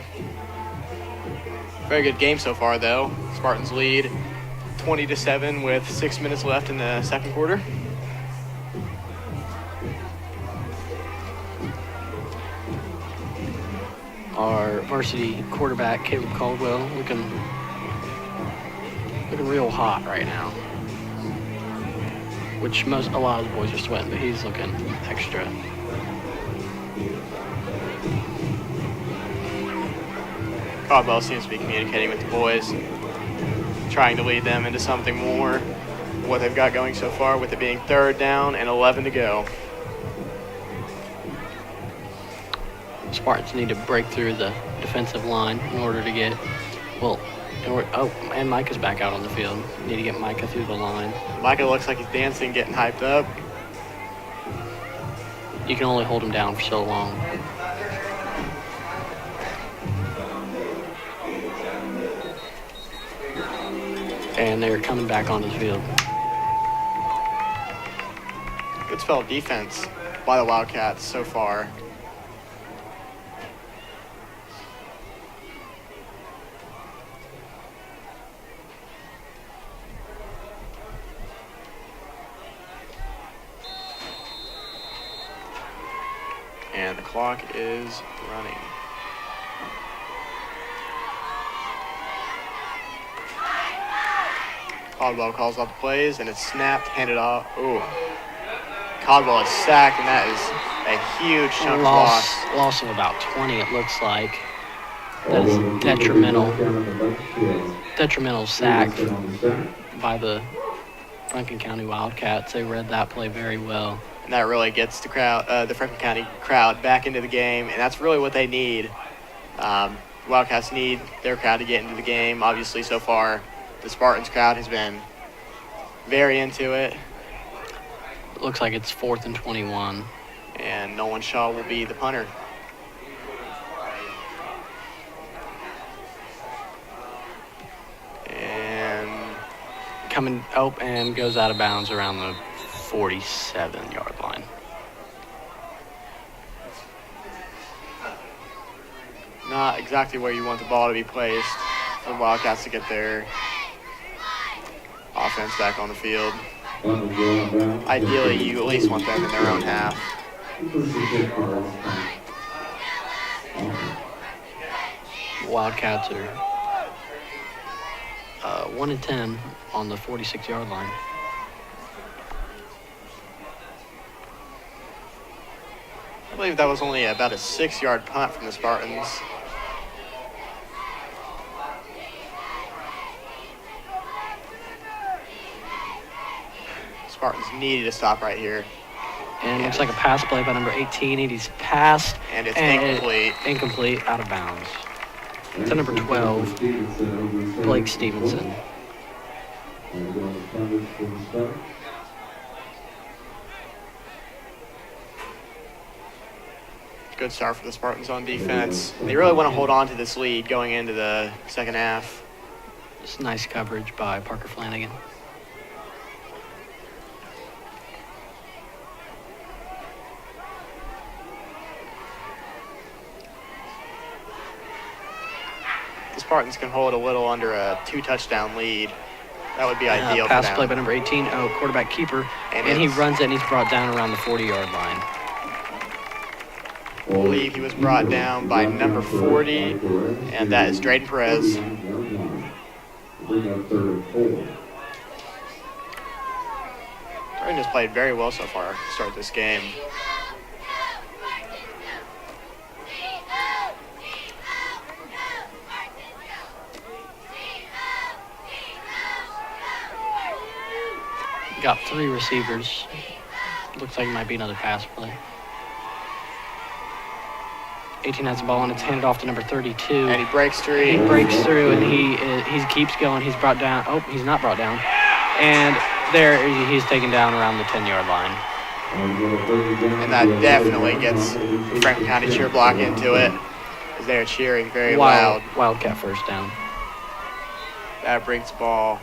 Very good game so far, though. Spartans lead 20-7 with 6 minutes left in the second quarter. Our varsity quarterback, Caleb Caldwell, looking real hot right now. Which a lot of the boys are sweating, but he's looking extra. Caldwell seems to be communicating with the boys, trying to lead them into something more. What they've got going so far, with it being 3rd down and 11 to go. Spartans need to break through the defensive line in order to get, and Micah's back out on the field. Need to get Micah through the line. Micah looks like he's dancing, getting hyped up. You can only hold him down for so long. And they're coming back onto the field. Good spell of defense by the Wildcats so far. And the clock is running. Caldwell calls out the plays, and it's snapped, handed off. Ooh. Caldwell is sacked, and that is a huge chunk of loss. Loss of about 20, it looks like. That is detrimental sack by the Franklin County Wildcats. They read that play very well. And that really gets the Franklin County crowd back into the game, and that's really what they need. Wildcats need their crowd to get into the game. Obviously, so far, the Spartans crowd has been very into it. It looks like it's 4th and 21. And Nolan Shaw will be the punter. And and goes out of bounds around the 47-yard line. Not exactly where you want the ball to be placed for the Wildcats to get their offense back on the field. Ideally, you at least want them in their own half. Wildcats are 1 and 10 on the 46-yard line. I believe that was only about a 6-yard punt from the Spartans. Spartans needed to stop right here. And it looks like a pass play by number 18. He's passed. And it's incomplete. Incomplete, out of bounds. To number 12, Blake Stevenson. Good start for the Spartans on defense. They really want to hold on to this lead going into the second half. It's nice coverage by Parker Flanagan. The Spartans can hold a little under a 2-touchdown lead That would be ideal for Pass them. play by number 18. Oh, quarterback keeper. And And he it's- runs it, and he's brought down around the 40-yard line. I believe he was brought down by number 40, and that is Drayden Perez. Drayden has played very well so far to start this game. Got 3 receivers. Looks like it might be another pass play. 18 has the ball, and it's handed off to number 32. And he breaks through. He breaks through, and he keeps going. He's brought down. Oh, he's not brought down. And there, he's taken down around the 10-yard line. And that definitely gets the Franklin County cheer block into it, as they're cheering very loud. Wildcat first down. That brings the ball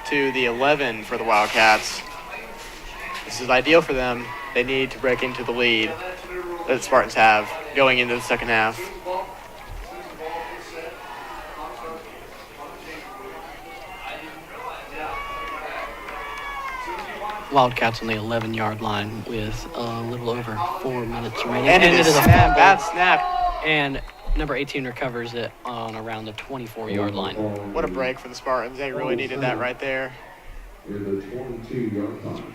to the 11 for the Wildcats. This is ideal for them. They need to break into the lead that the Spartans have going into the second half. Wildcats on the 11-yard line with a little over 4 minutes remaining. And it is a a snap, fumble. bad snap. And number 18 recovers it on around the 24-yard line. What a break for the Spartans. They really needed that right there. Near the 22-yard line.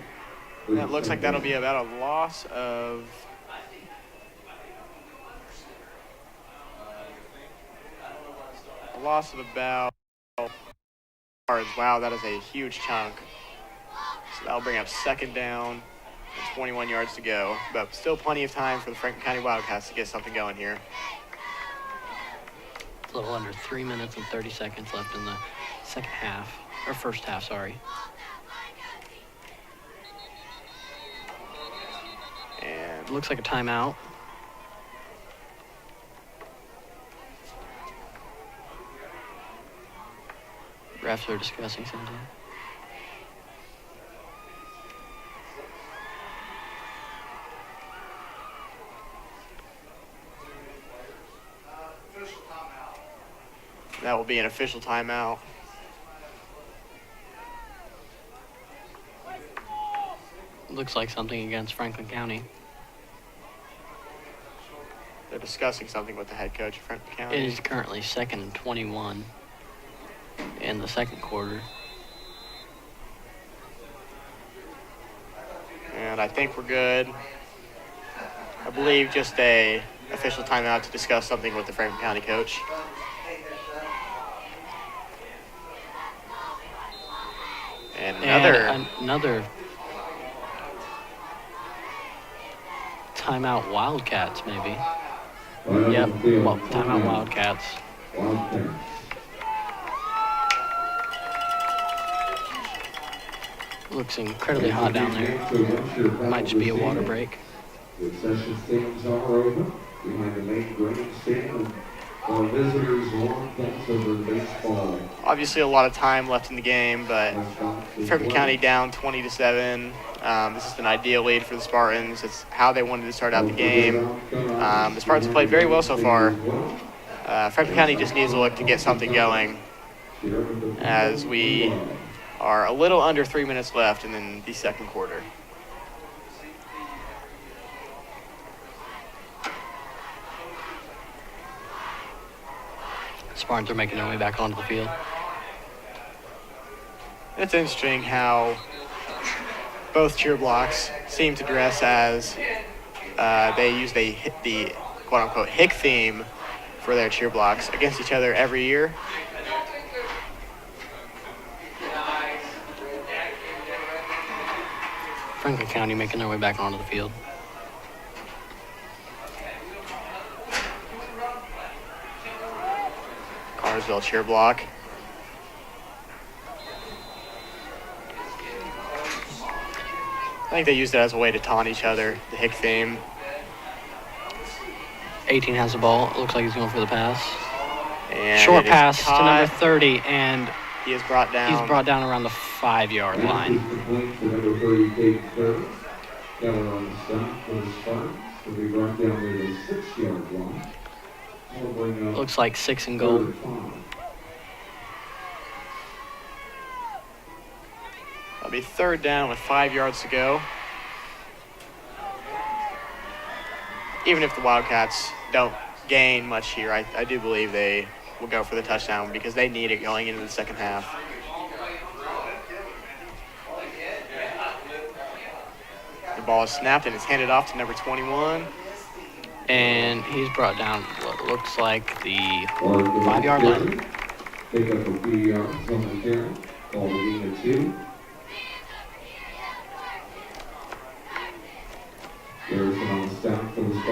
And it looks like that'll be about a loss of about yards. Wow, that is a huge chunk. So that'll bring up second down and 21 yards to go. But still plenty of time for the Franklin County Wildcats to get something going here. A little under 3 minutes and 30 seconds left in the second half, or first half, sorry. And Looks like a timeout. Refs are discussing something. that will be an official timeout. Looks like something against Franklin County. They're discussing something with the head coach of Franklin County. It is currently 2nd and 21 in the second quarter. And I think we're good. I believe just a official timeout to discuss something with the Franklin County coach. And another timeout Wildcats, maybe. Yep, well, timeout Wildcats. Looks incredibly hot down there. Might just be a water break. The session stands are open behind the main grandstand. While visitors long fence over baseball. Obviously a lot of time left in the game, but Franklin County down 20-7. This is an ideal lead for the Spartans. It's how they wanted to start out the game. The Spartans have played very well so far. Franklin County just needs to look to get something going, as we are a little under 3 minutes left in the second quarter. Spartans are making their way back onto the field. It's interesting how both cheer blocks seem to dress as they use the quote-unquote hick theme for their cheer blocks against each other every year. Franklin County making their way back onto the field. Cartersville cheer block. I think they used it as a way to taunt each other, the hick theme. 18 has the ball. It looks like he's going for the pass. And Short it is pass to caught. number 30, and He is brought down. he's brought down around the 5-yard line. Complete to number 30, Kate Curtis. Keller on the stop for the Spartans. Will be brought down to the 6-yard line. Will bring up Looks like 6 and goal. 3rd and 5. be 3rd down with 5 yards to go. Even if the Wildcats don't gain much here, I do believe they will go for the touchdown because they need it going into the second half. The ball is snapped and it's handed off to number 21. And he's brought down what looks like the 5-yard line. Pick up a few yards on the carry. Call the gain of 2.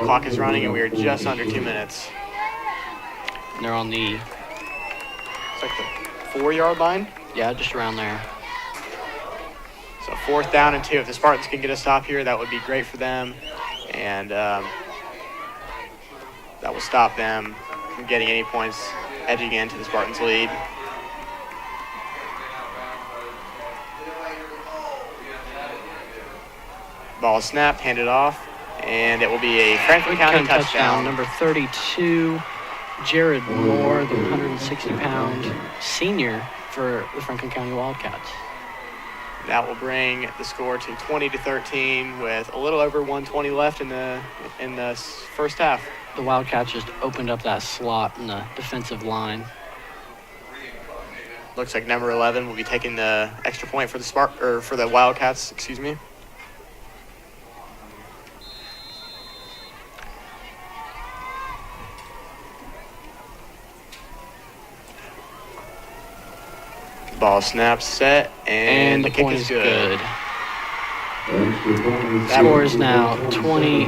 Clock is running and we are just under 2 minutes. And they're on the, It's like the 4-yard line. yeah, just around there. So 4th down and 2. If the Spartans can get a stop here, that would be great for them. And that will stop them from getting any points edging into the Spartans' lead. Ball is snapped, handed off, and it will be a Franklin County touchdown. Number 32, Jared Moore, the 160-pound senior for the Franklin County Wildcats. That will bring the score to 20-13 with a little over 120 left in the first half. The Wildcats just opened up that slot in the defensive line. Looks like number 11 will be taking the extra point for the Wildcats, excuse me. Ball snaps, set, and the kick point is good. Score is now 20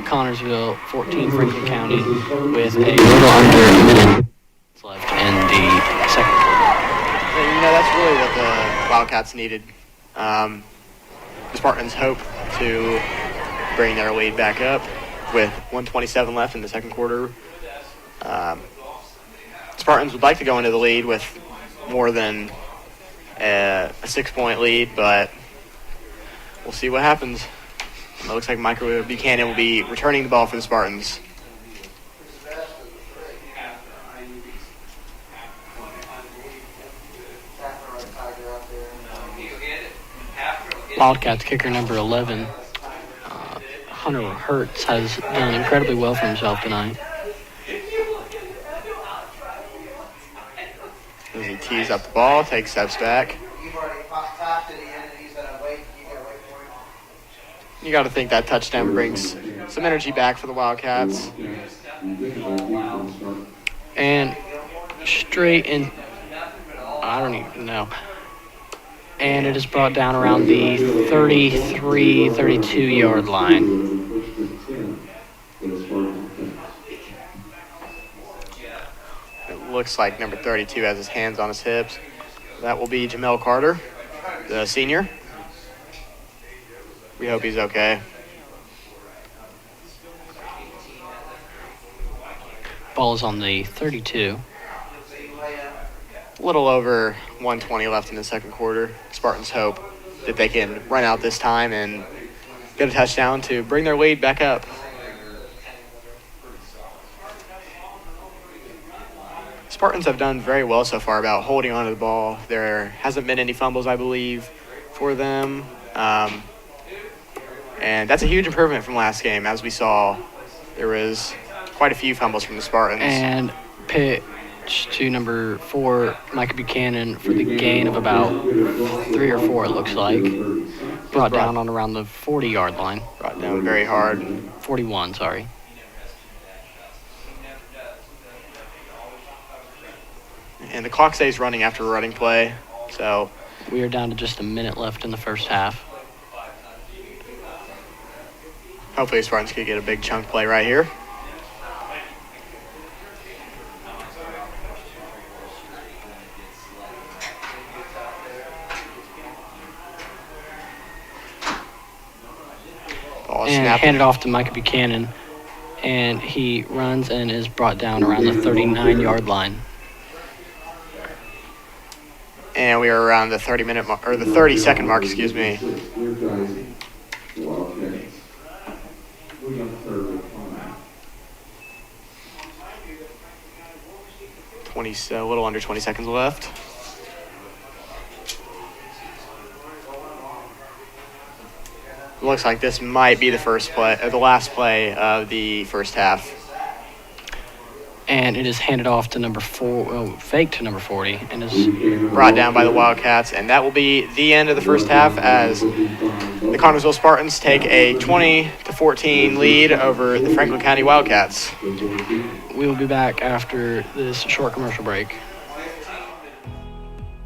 Connorsville, 14 Franklin County, with a little under a minute left in the second quarter. And, that's really what the Wildcats needed. The Spartans hope to bring their lead back up with 1:27 left in the second quarter. Spartans would like to go into the lead with more than a 6-point lead, but we'll see what happens. It looks like Michael Buchanan will be returning the ball for the Spartans. Wildcats kicker number 11, Hunter Hertz, has done incredibly well for himself tonight. As he tees up the ball, takes steps back. You got to think that touchdown brings some energy back for the Wildcats. And straight in, I don't even know. And it is brought down around the 33, 32-yard line. It looks like number 32 has his hands on his hips. That will be Jamel Carter, the senior. We hope he's okay. Ball is on the 32. A little over 120 left in the second quarter. Spartans hope that they can run out this time and get a touchdown to bring their lead back up. Spartans have done very well so far about holding onto the ball. There hasn't been any fumbles, I believe, for them. And that's a huge improvement from last game. As we saw, there was quite a few fumbles from the Spartans. And pitch to number 4, Micah Buchanan, for the gain of about 3 or 4, it looks like. Brought down on around the 40-yard line. Brought down very hard. 41, sorry. And the clock stays running after a running play. So we are down to just a minute left in the first half. hopefully the Spartans could get a big chunk play right here. And handed off to Micah Buchanan, and he runs and is brought down around the 39-yard line. And we are around the 30-minute mark, or the 30-second mark, excuse me. 20, a little under 20 seconds left. looks like this might be the first play, or the last play of the first half. And it is handed off to number 4, fake to number 40, and is Brought down by the Wildcats, and that will be the end of the first half as the Connersville Spartans take a 20-14 lead over the Franklin County Wildcats. we will be back after this short commercial break.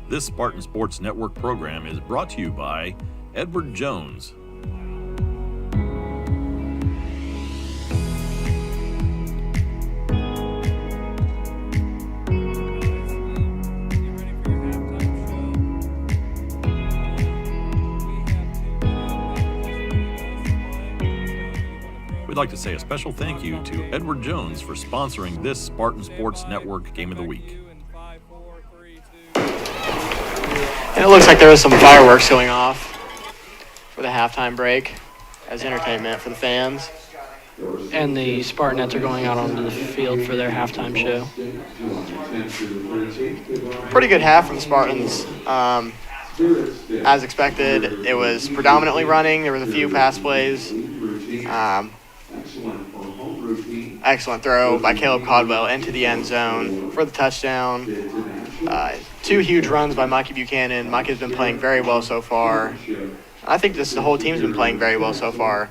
This Spartan Sports Network program is brought to you by Edward Jones. We'd like to say a special thank you to Edward Jones for sponsoring this Spartan Sports Network Game of the Week. And it looks like there was some fireworks going off for the halftime break as entertainment for the fans. And the Spartanettes are going out onto the field for their halftime show. Pretty good half from the Spartans. As expected, it was predominantly running. There was a few pass plays. Excellent throw by Caleb Caldwell into the end zone for the touchdown. 2 huge runs by Mikey Buchanan. Mike has been playing very well so far. I think the whole team's been playing very well so far.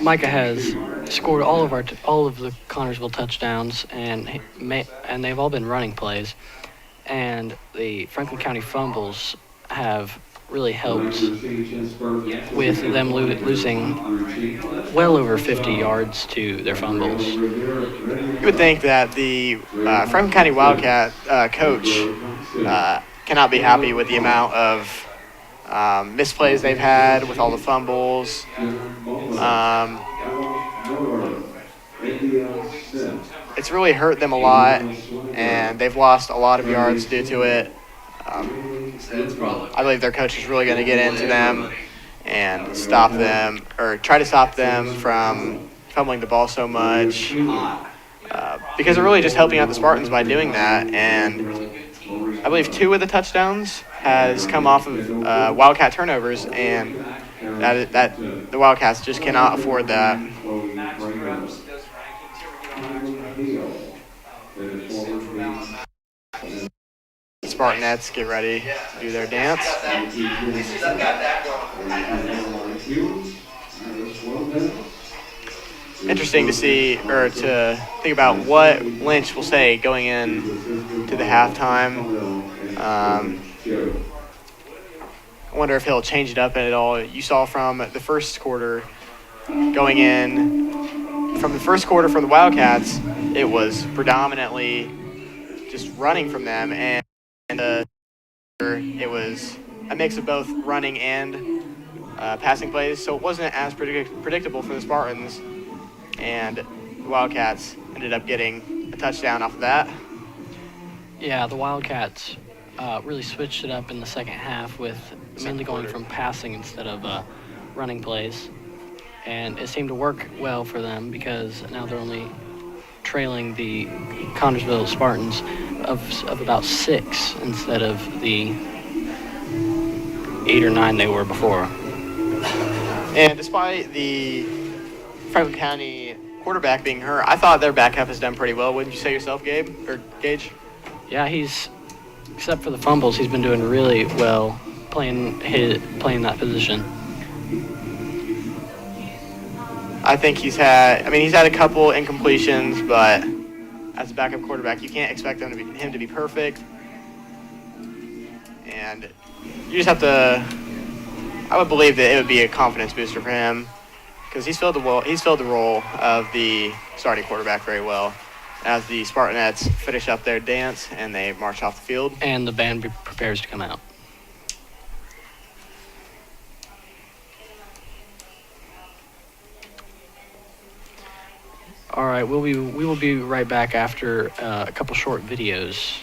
Micah has scored all of the Connersville touchdowns, and they've all been running plays. And the Franklin County fumbles have really helped with them losing well over 50 yards to their fumbles. You would think that the Franklin County Wildcat coach cannot be happy with the amount of misplays they've had with all the fumbles. It's really hurt them a lot, and they've lost a lot of yards due to it. I believe their coach is really going to get into them and stop them, or try to stop them from fumbling the ball so much, because they're really just helping out the Spartans by doing that. And I believe 2 of the touchdowns has come off of Wildcat turnovers, and that the Wildcats just cannot afford that. Spartanettes get ready to do their dance. Interesting to see, or to think about what Lynch will say going in to the halftime. I wonder if he'll change it up at all. You saw from the first quarter going in, from the first quarter from the Wildcats, it was predominantly just running from them, and it was a mix of both running and passing plays, so it wasn't as predictable for the Spartans, and the Wildcats ended up getting a touchdown off of that. Yeah, the Wildcats really switched it up in the second half with mainly going from passing instead of running plays, and it seemed to work well for them because now they're only trailing the Connersville Spartans of about 6 instead of the 8 or 9 they were before. And despite the Franklin County quarterback being hurt, I thought their backup has done pretty well. Wouldn't you say yourself, Gabe or Gage? Yeah, except for the fumbles, he's been doing really well playing that position. I think he's had a couple incompletions, but as a backup quarterback, you can't expect him to be perfect. And you just have to, I would believe that it would be a confidence booster for him because he's filled the role of the starting quarterback very well as the Spartanettes finish up their dance and they march off the field. And the band prepares to come out. All right, we will be right back after a couple short videos.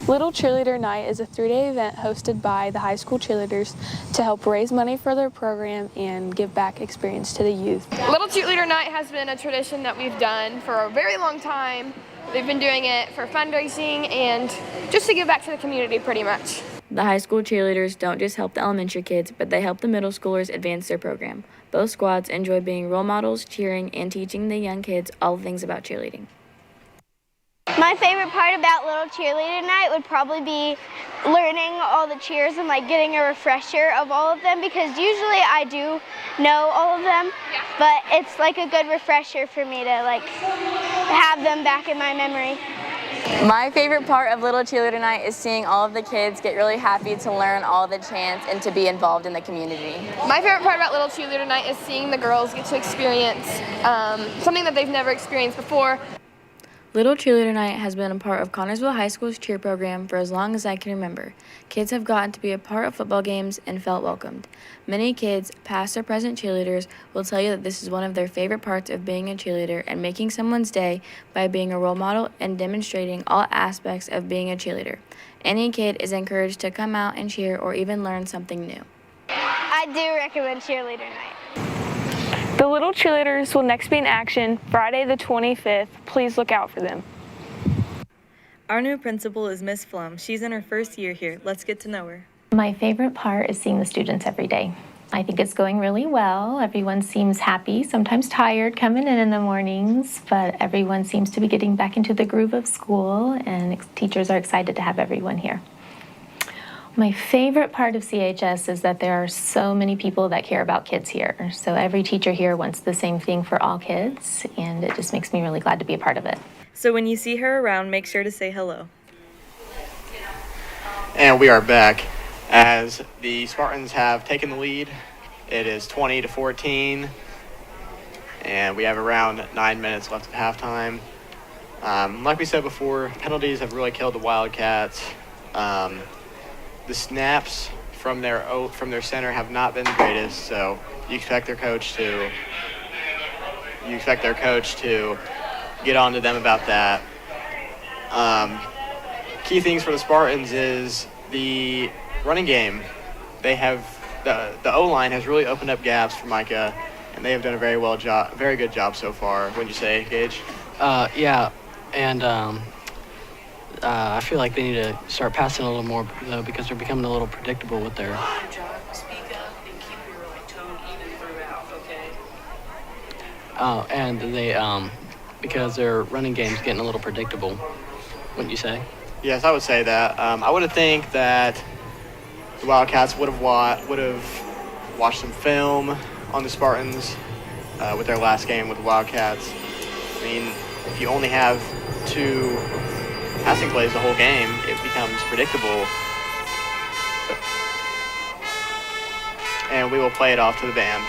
Little Cheerleader Night is a 3-day event hosted by the high school cheerleaders to help raise money for their program and give back experience to the youth. Little Cheerleader Night has been a tradition that we've done for a very long time. We've been doing it for fundraising and just to give back to the community pretty much. The high school cheerleaders don't just help the elementary kids, but they help the middle schoolers advance their program. Both squads enjoy being role models, cheering, and teaching the young kids all the things about cheerleading. My favorite part about Little Cheerleader Night would probably be learning all the cheers and like getting a refresher of all of them, because usually I do know all of them, but it's like a good refresher for me to like have them back in my memory. My favorite part of Little Cheerleader Night is seeing all of the kids get really happy to learn all the chants and to be involved in the community. My favorite part about Little Cheerleader Night is seeing the girls get to experience something that they've never experienced before. Little Cheerleader Night has been a part of Connersville High School's cheer program for as long as I can remember. Kids have gotten to be a part of football games and felt welcomed. Many kids, past or present cheerleaders, will tell you that this is one of their favorite parts of being a cheerleader and making someone's day by being a role model and demonstrating all aspects of being a cheerleader. Any kid is encouraged to come out and cheer or even learn something new. I do recommend Cheerleader Night. The Little Cheerleaders will next be in action Friday the 25th. Please look out for them. Our new principal is Miss Flum. She's in her first year here. Let's get to know her. My favorite part is seeing the students every day. I think it's going really well. Everyone seems happy, sometimes tired coming in the mornings, but everyone seems to be getting back into the groove of school, and teachers are excited to have everyone here. My favorite part of CHS is that there are so many people that care about kids here. So every teacher here wants the same thing for all kids, and it just makes me really glad to be a part of it. So when you see her around, make sure to say hello. And we are back as the Spartans have taken the lead. It is 20-14, and we have around 9 minutes left of halftime. Like we said before, penalties have really killed the Wildcats. The snaps from their center have not been the greatest, so you expect their coach to get on to them about that. Key things for the Spartans is the running game. They have the O-line has really opened up gaps for Micah, and they have done a very good job so far. Wouldn't you say, Gage? Yeah, and I feel like they need to start passing a little more, though, because they're becoming a little predictable with their... Speak up and keep your tone even throughout, okay? And they, because their running game's getting a little predictable, wouldn't you say? Yes, I would say that. I would think that the Wildcats would have watched some film on the Spartans with their last game with the Wildcats. I mean, if you only have 2 passing plays the whole game, it becomes predictable. And we will play it off to the band.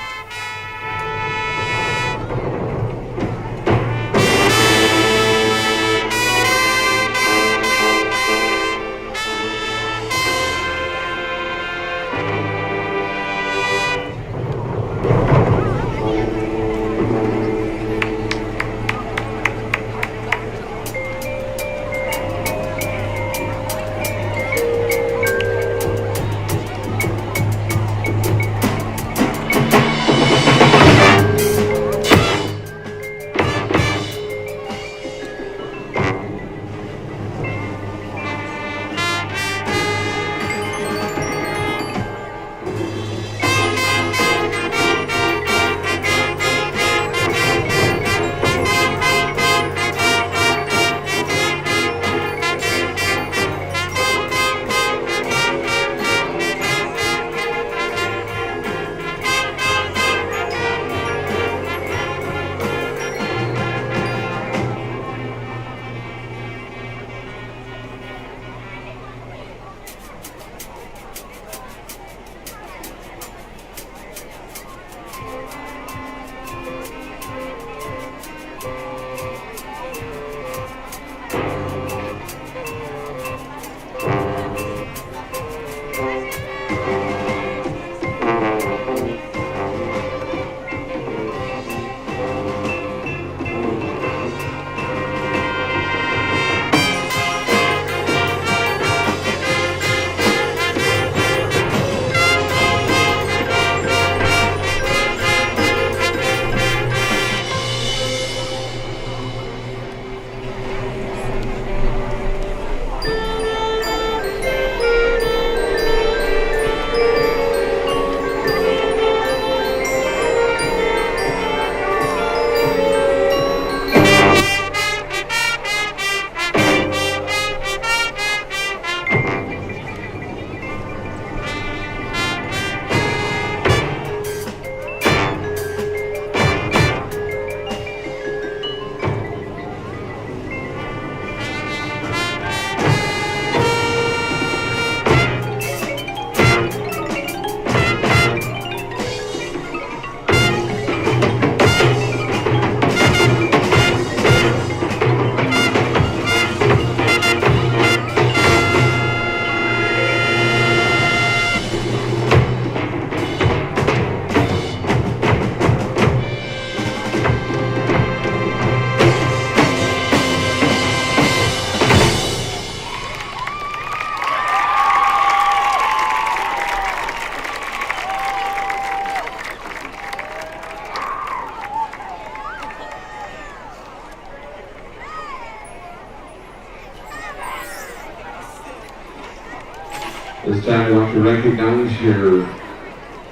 This time I'd like to recognize your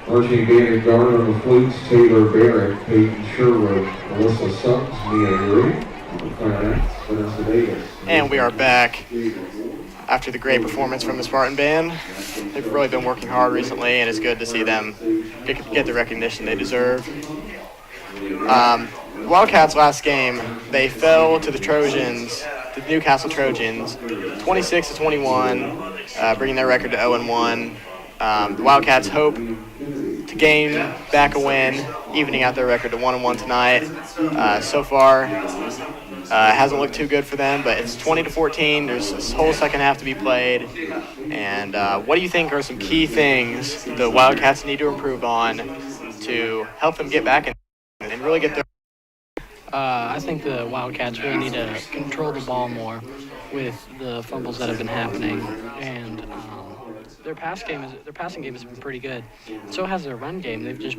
marching band and guard on the flutes, Taylor Barrett, Peyton Sherwood, Melissa Suggs, Mia Yuri, on the clarinets, Vanessa Davis. And we are back after the great performance from the Spartan Band. They've really been working hard recently, and it's good to see them get the recognition they deserve. The Wildcats last game, they fell to the Trojans, the Newcastle Trojans, 26-21, bringing their record to 0-1. The Wildcats hope to gain back a win, evening out their record to 1-1 tonight. So far, hasn't looked too good for them, but it's 20-14. There's this whole second half to be played. And what do you think are some key things the Wildcats need to improve on to help them get back and really get their... I think the Wildcats really need to control the ball more with the fumbles that have been happening, and their passing game has been pretty good. So has their run game. They've just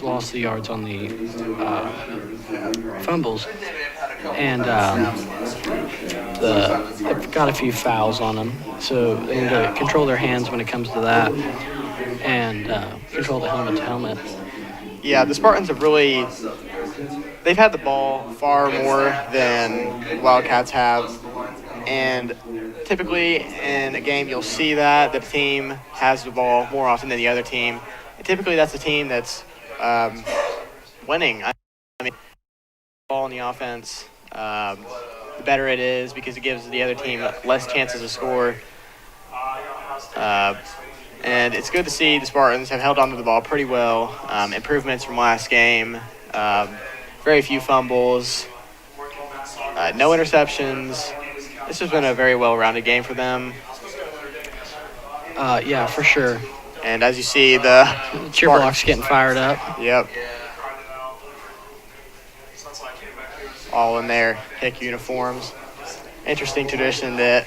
lost the yards on the fumbles, and they've got a few fouls on them. So they need to control their hands when it comes to that, and control the helmet to helmet. Yeah, the Spartans have really... They've had the ball far more than Wildcats have, and typically in a game you'll see that the team has the ball more often than the other team. And typically that's the team that's winning. I mean, ball in the offense, the better it is because it gives the other team less chances to score. And it's good to see the Spartans have held onto the ball pretty well. Improvements from last game. Very few fumbles, no interceptions. This has been a very well-rounded game for them. Yeah, for sure. And as you see, the cheer block's getting fired up. Yep. All in their hick uniforms. Interesting tradition that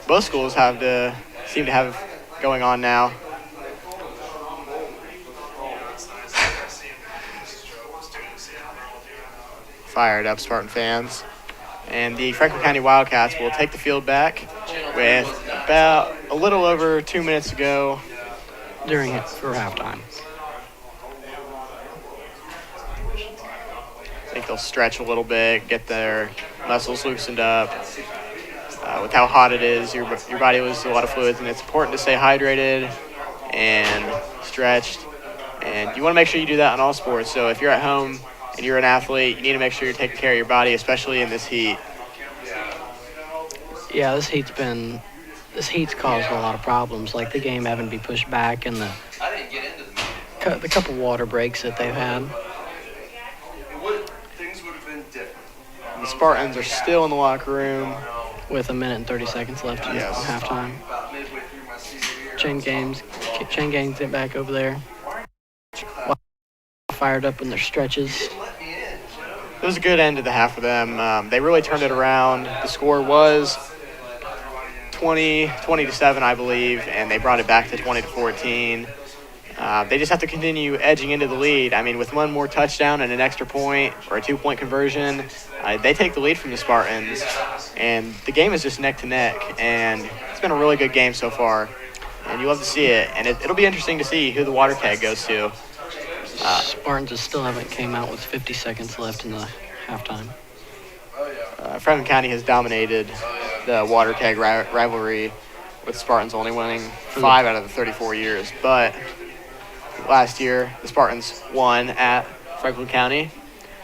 both schools seem to have going on now. Fired up Spartan fans. And the Franklin County Wildcats will take the field back with about a little over 2 minutes to go for halftime. I think they'll stretch a little bit, get their muscles loosened up. With how hot it is, your body loses a lot of fluids, and it's important to stay hydrated and stretched. And you want to make sure you do that in all sports. So if you're at home and you're an athlete, you need to make sure you're taking care of your body, especially in this heat. Yeah, this heat's caused a lot of problems, like the game having to be pushed back and the couple water breaks that they've had. The Spartans are still in the locker room with 1 minute and 30 seconds left in halftime. Chain Games get back over there. Fired up in their stretches. It was a good end to the half for them. They really turned it around. The score was 20-7, I believe, and they brought it back to 20-14. They just have to continue edging into the lead. I mean, with one more touchdown and an extra point or a 2-point conversion, they take the lead from the Spartans, and the game is just neck to neck, and it's been a really good game so far, and you love to see it, and it'll be interesting to see who the water keg goes to. Spartans still haven't came out with 50 seconds left in the halftime. Franklin County has dominated the water keg rivalry, with Spartans only winning 5 out of the 34 years. But last year, the Spartans won at Franklin County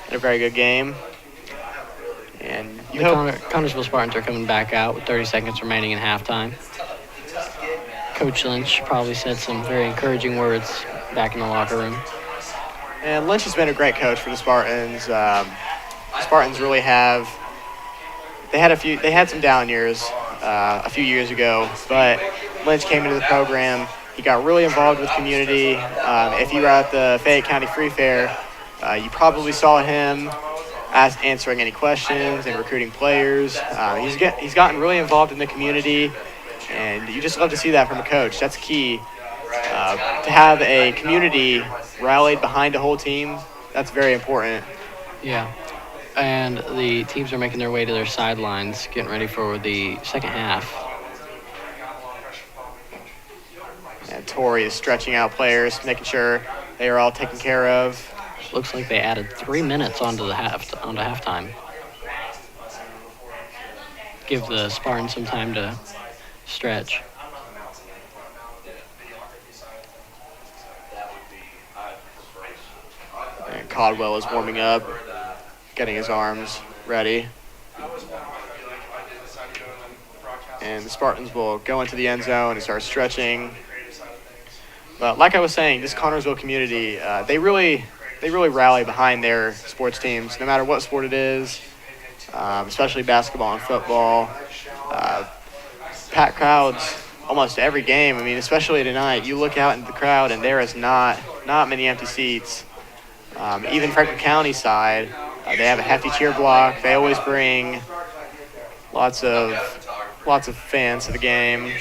in a very good game. And Connersville Spartans are coming back out with 30 seconds remaining in halftime. Coach Lynch probably said some very encouraging words back in the locker room. And Lynch has been a great coach for the Spartans. The Spartans really have. They had some down years a few years ago, but Lynch came into the program. He got really involved with community. If you were at the Fayette County Free Fair, you probably saw him answering any questions and recruiting players. He's gotten really involved in the community, and you just love to see that from a coach. That's key. To have a community rallied behind a whole team, that's very important. Yeah, and the teams are making their way to their sidelines, getting ready for the second half. Tori is stretching out players, making sure they are all taken care of. Looks like they added 3 minutes onto halftime. Give the Spartans some time to stretch. And Caldwell is warming up, getting his arms ready. And the Spartans will go into the end zone and start stretching. But like I was saying, this Connersville community, they really rally behind their sports teams, no matter what sport it is, especially basketball and football. Packed crowds almost every game. I mean, especially tonight, you look out into the crowd and there is not many empty seats. Even Franklin County side, they have a hefty cheer block. They always bring lots of fans to the game.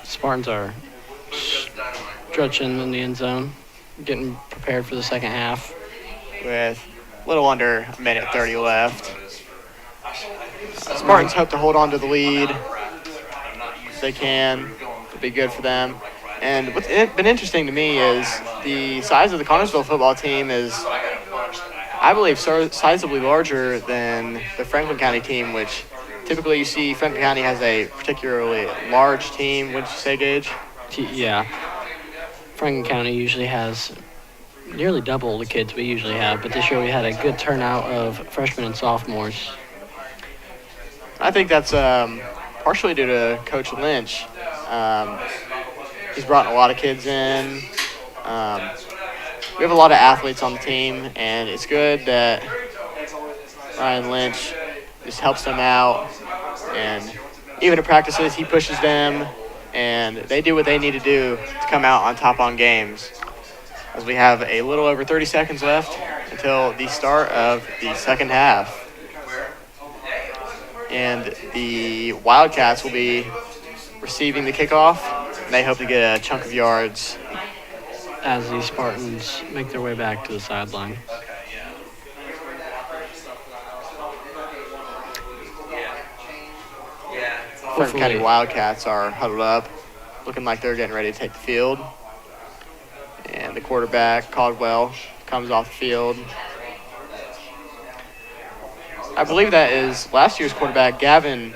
Spartans are stretching in the end zone, getting prepared for the second half. With a little under a minute 30 left. Spartans hope to hold on to the lead if they can. It'll be good for them. And what's been interesting to me is the size of the Connersville football team is, I believe, sizably larger than the Franklin County team, which typically you see Franklin County has a particularly large team. Would you say, Gage? Yeah. Franklin County usually has nearly double the kids we usually have, but this year we had a good turnout of freshmen and sophomores. I think that's partially due to Coach Lynch. He's brought a lot of kids in. We have a lot of athletes on the team, and it's good that Ryan Lynch just helps them out. And even at practices, he pushes them, and they do what they need to do to come out on top on games. As we have a little over 30 seconds left until the start of the second half. And the Wildcats will be receiving the kickoff. And they hope to get a chunk of yards as the Spartans make their way back to the sideline. Franklin County Wildcats are huddled up, looking like they're getting ready to take the field. And the quarterback, Caldwell, comes off the field. I believe that is last year's quarterback, Gavin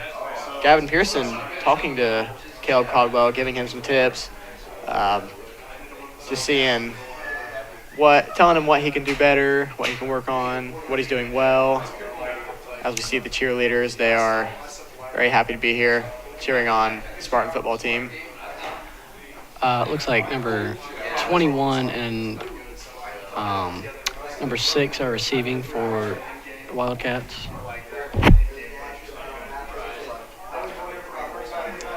Pearson, talking to Caleb Caldwell, giving him some tips, just telling him what he can do better, what he can work on, what he's doing well. As we see the cheerleaders, they are very happy to be here, cheering on the Spartan football team. Looks like number 21 and number 6 are receiving for Wildcats.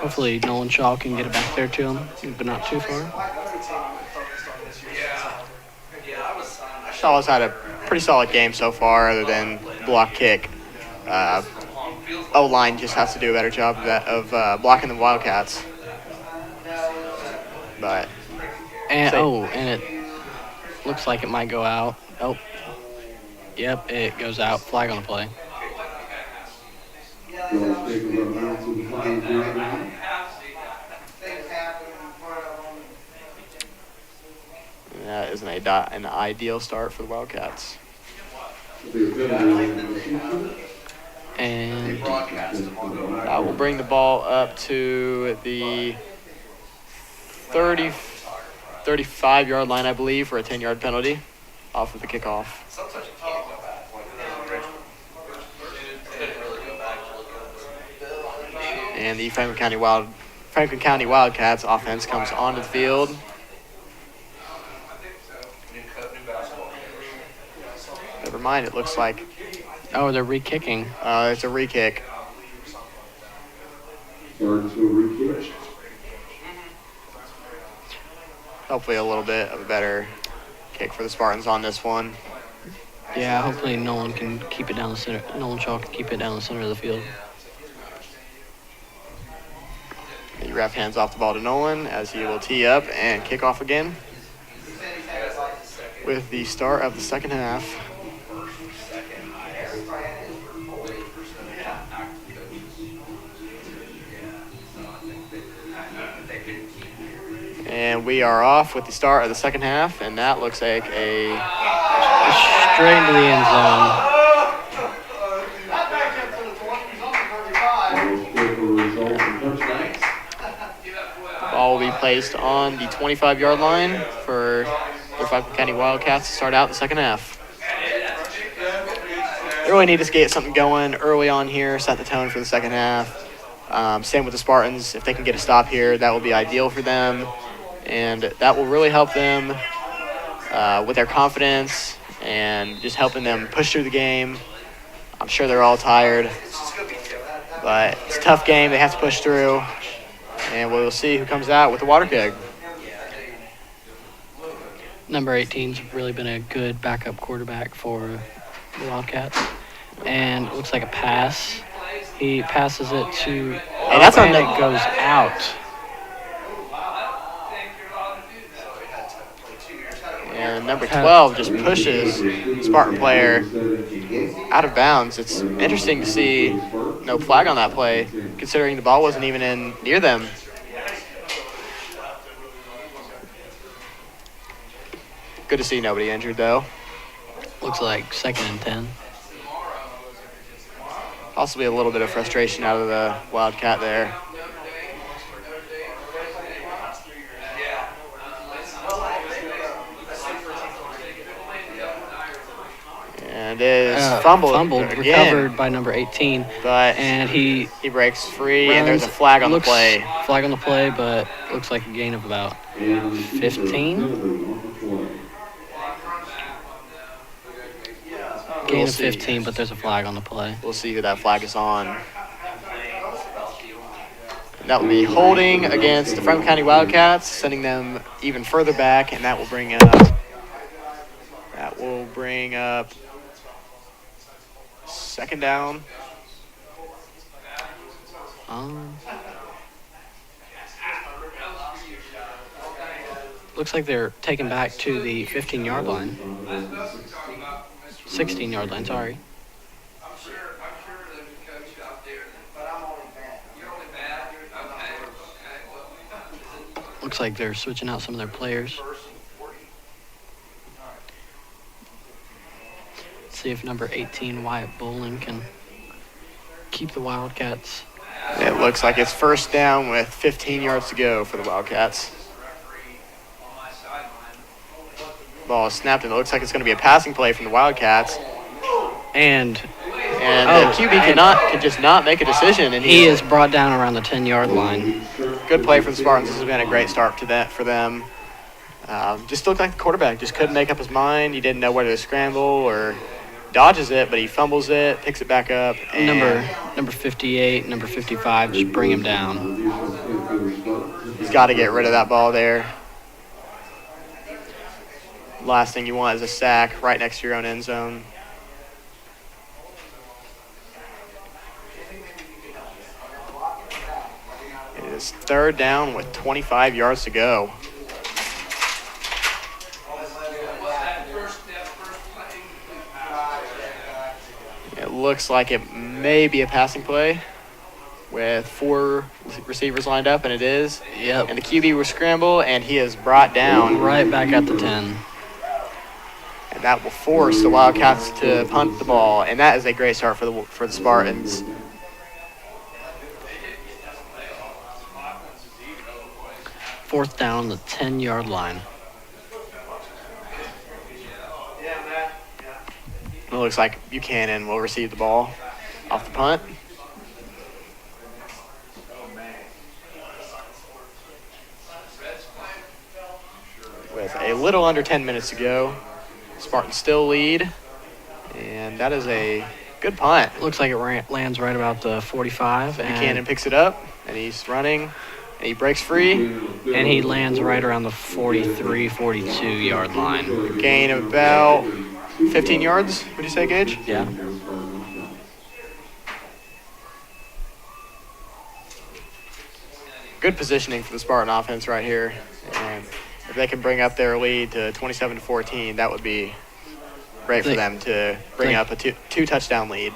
Hopefully Nolan Shaw can get it back there to him, but not too far. Shaw's had a pretty solid game so far, other than block kick. O-line just has to do a better job of blocking the Wildcats. But and it looks like it might go out. Oh, yep, it goes out. Flag on the play. That isn't an ideal start for the Wildcats. And that will bring the ball up to the 35-yard line, I believe, for a 10-yard penalty off of the kickoff. And the Franklin County Wildcats offense comes onto the field. Never mind, it looks like. Oh, they're re-kicking. It's a re-kick. Hopefully a little bit of a better kick for the Spartans on this one. Yeah, hopefully Nolan can keep it down the center. Nolan Shaw can keep it down the center of the field. The ref hands off the ball to Nolan as he will tee up and kick off again with the start of the second half. And we are off with the start of the second half, and that looks like a Straight into the end zone. Ball will be placed on the 25-yard line for the Franklin County Wildcats to start out the second half. They really need to get something going early on here, set the tone for the second half. Same with the Spartans. If they can get a stop here, that will be ideal for them. And that will really help them with their confidence and just helping them push through the game. I'm sure they're all tired, but it's a tough game. They have to push through, and we'll see who comes out with the water keg. Number 18's really been a good backup quarterback for the Wildcats. And it looks like a pass. He passes it to, and that's on and the, it goes out. And number 12 just pushes the Spartan player out of bounds. It's interesting to see no flag on that play, considering the ball wasn't even in near them. Good to see nobody injured, though. Looks like 2nd and 10. Possibly a little bit of frustration out of the Wildcat there. And is fumbled again. Recovered by number 18. But and he breaks free, and there's a flag on the play. Flag on the play, but looks like a gain of about 15. Gain of 15, but there's a flag on the play. We'll see who that flag is on. And that will be holding against the Franklin County Wildcats, sending them even further back, and that will bring up second down. Looks like they're taken back to the 15-yard line. 16-yard line, sorry. Looks like they're switching out some of their players. Let's see if number 18, Wyatt Bowling, can keep the Wildcats. It looks like it's first down with 15 yards to go for the Wildcats. Ball is snapped, and it looks like it's going to be a passing play from the Wildcats. And the QB can just not make a decision, and he is brought down around the 10-yard line. Good play for the Spartans. This has been a great start for them. Just looked like the quarterback just couldn't make up his mind. He didn't know whether to scramble or dodges it, but he fumbles it, picks it back up. And number 58, number 55, just bring him down. He's got to get rid of that ball there. Last thing you want is a sack right next to your own end zone. It is third down with 25 yards to go. It looks like it may be a passing play with 4 receivers lined up, and it is. Yep. And the QB will scramble, and he is brought down. Right back at the 10. And that will force the Wildcats to punt the ball, and that is a great start for the Spartans. Fourth down, the 10-yard line. It looks like Buchanan will receive the ball off the punt. With a little under 10 minutes to go, Spartans still lead, and that is a good punt. Looks like it lands right about the 45. Buchanan picks it up, and he's running, and he breaks free. And he lands right around the 43, 42-yard line. Gain of about 15 yards, would you say, Gage? Yeah. good positioning for the Spartan offense right here. And if they can bring up their lead to 27-14, that would be great for them to bring up a two-touchdown lead.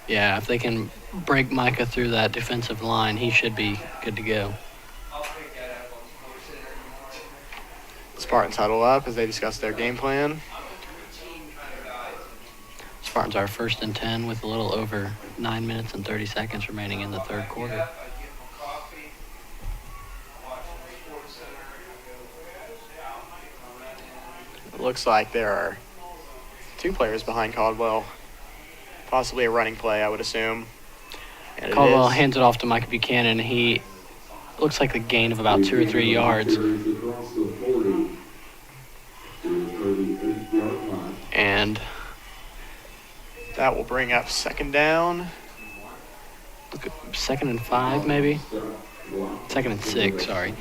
Yeah, if they can break Micah through that defensive line, he should be good to go. The Spartans huddle up as they discuss their game plan. Spartans are 1st and 10 with a little over 9 minutes and 30 seconds remaining in the third quarter. It looks like there are 2 players behind Caldwell. Possibly a running play, I would assume. And Caldwell hands it off to Micah Buchanan. He looks like a gain of about 2 or 3 yards. And that will bring up 2nd down. 2nd and 5, maybe? 2nd and 6, sorry.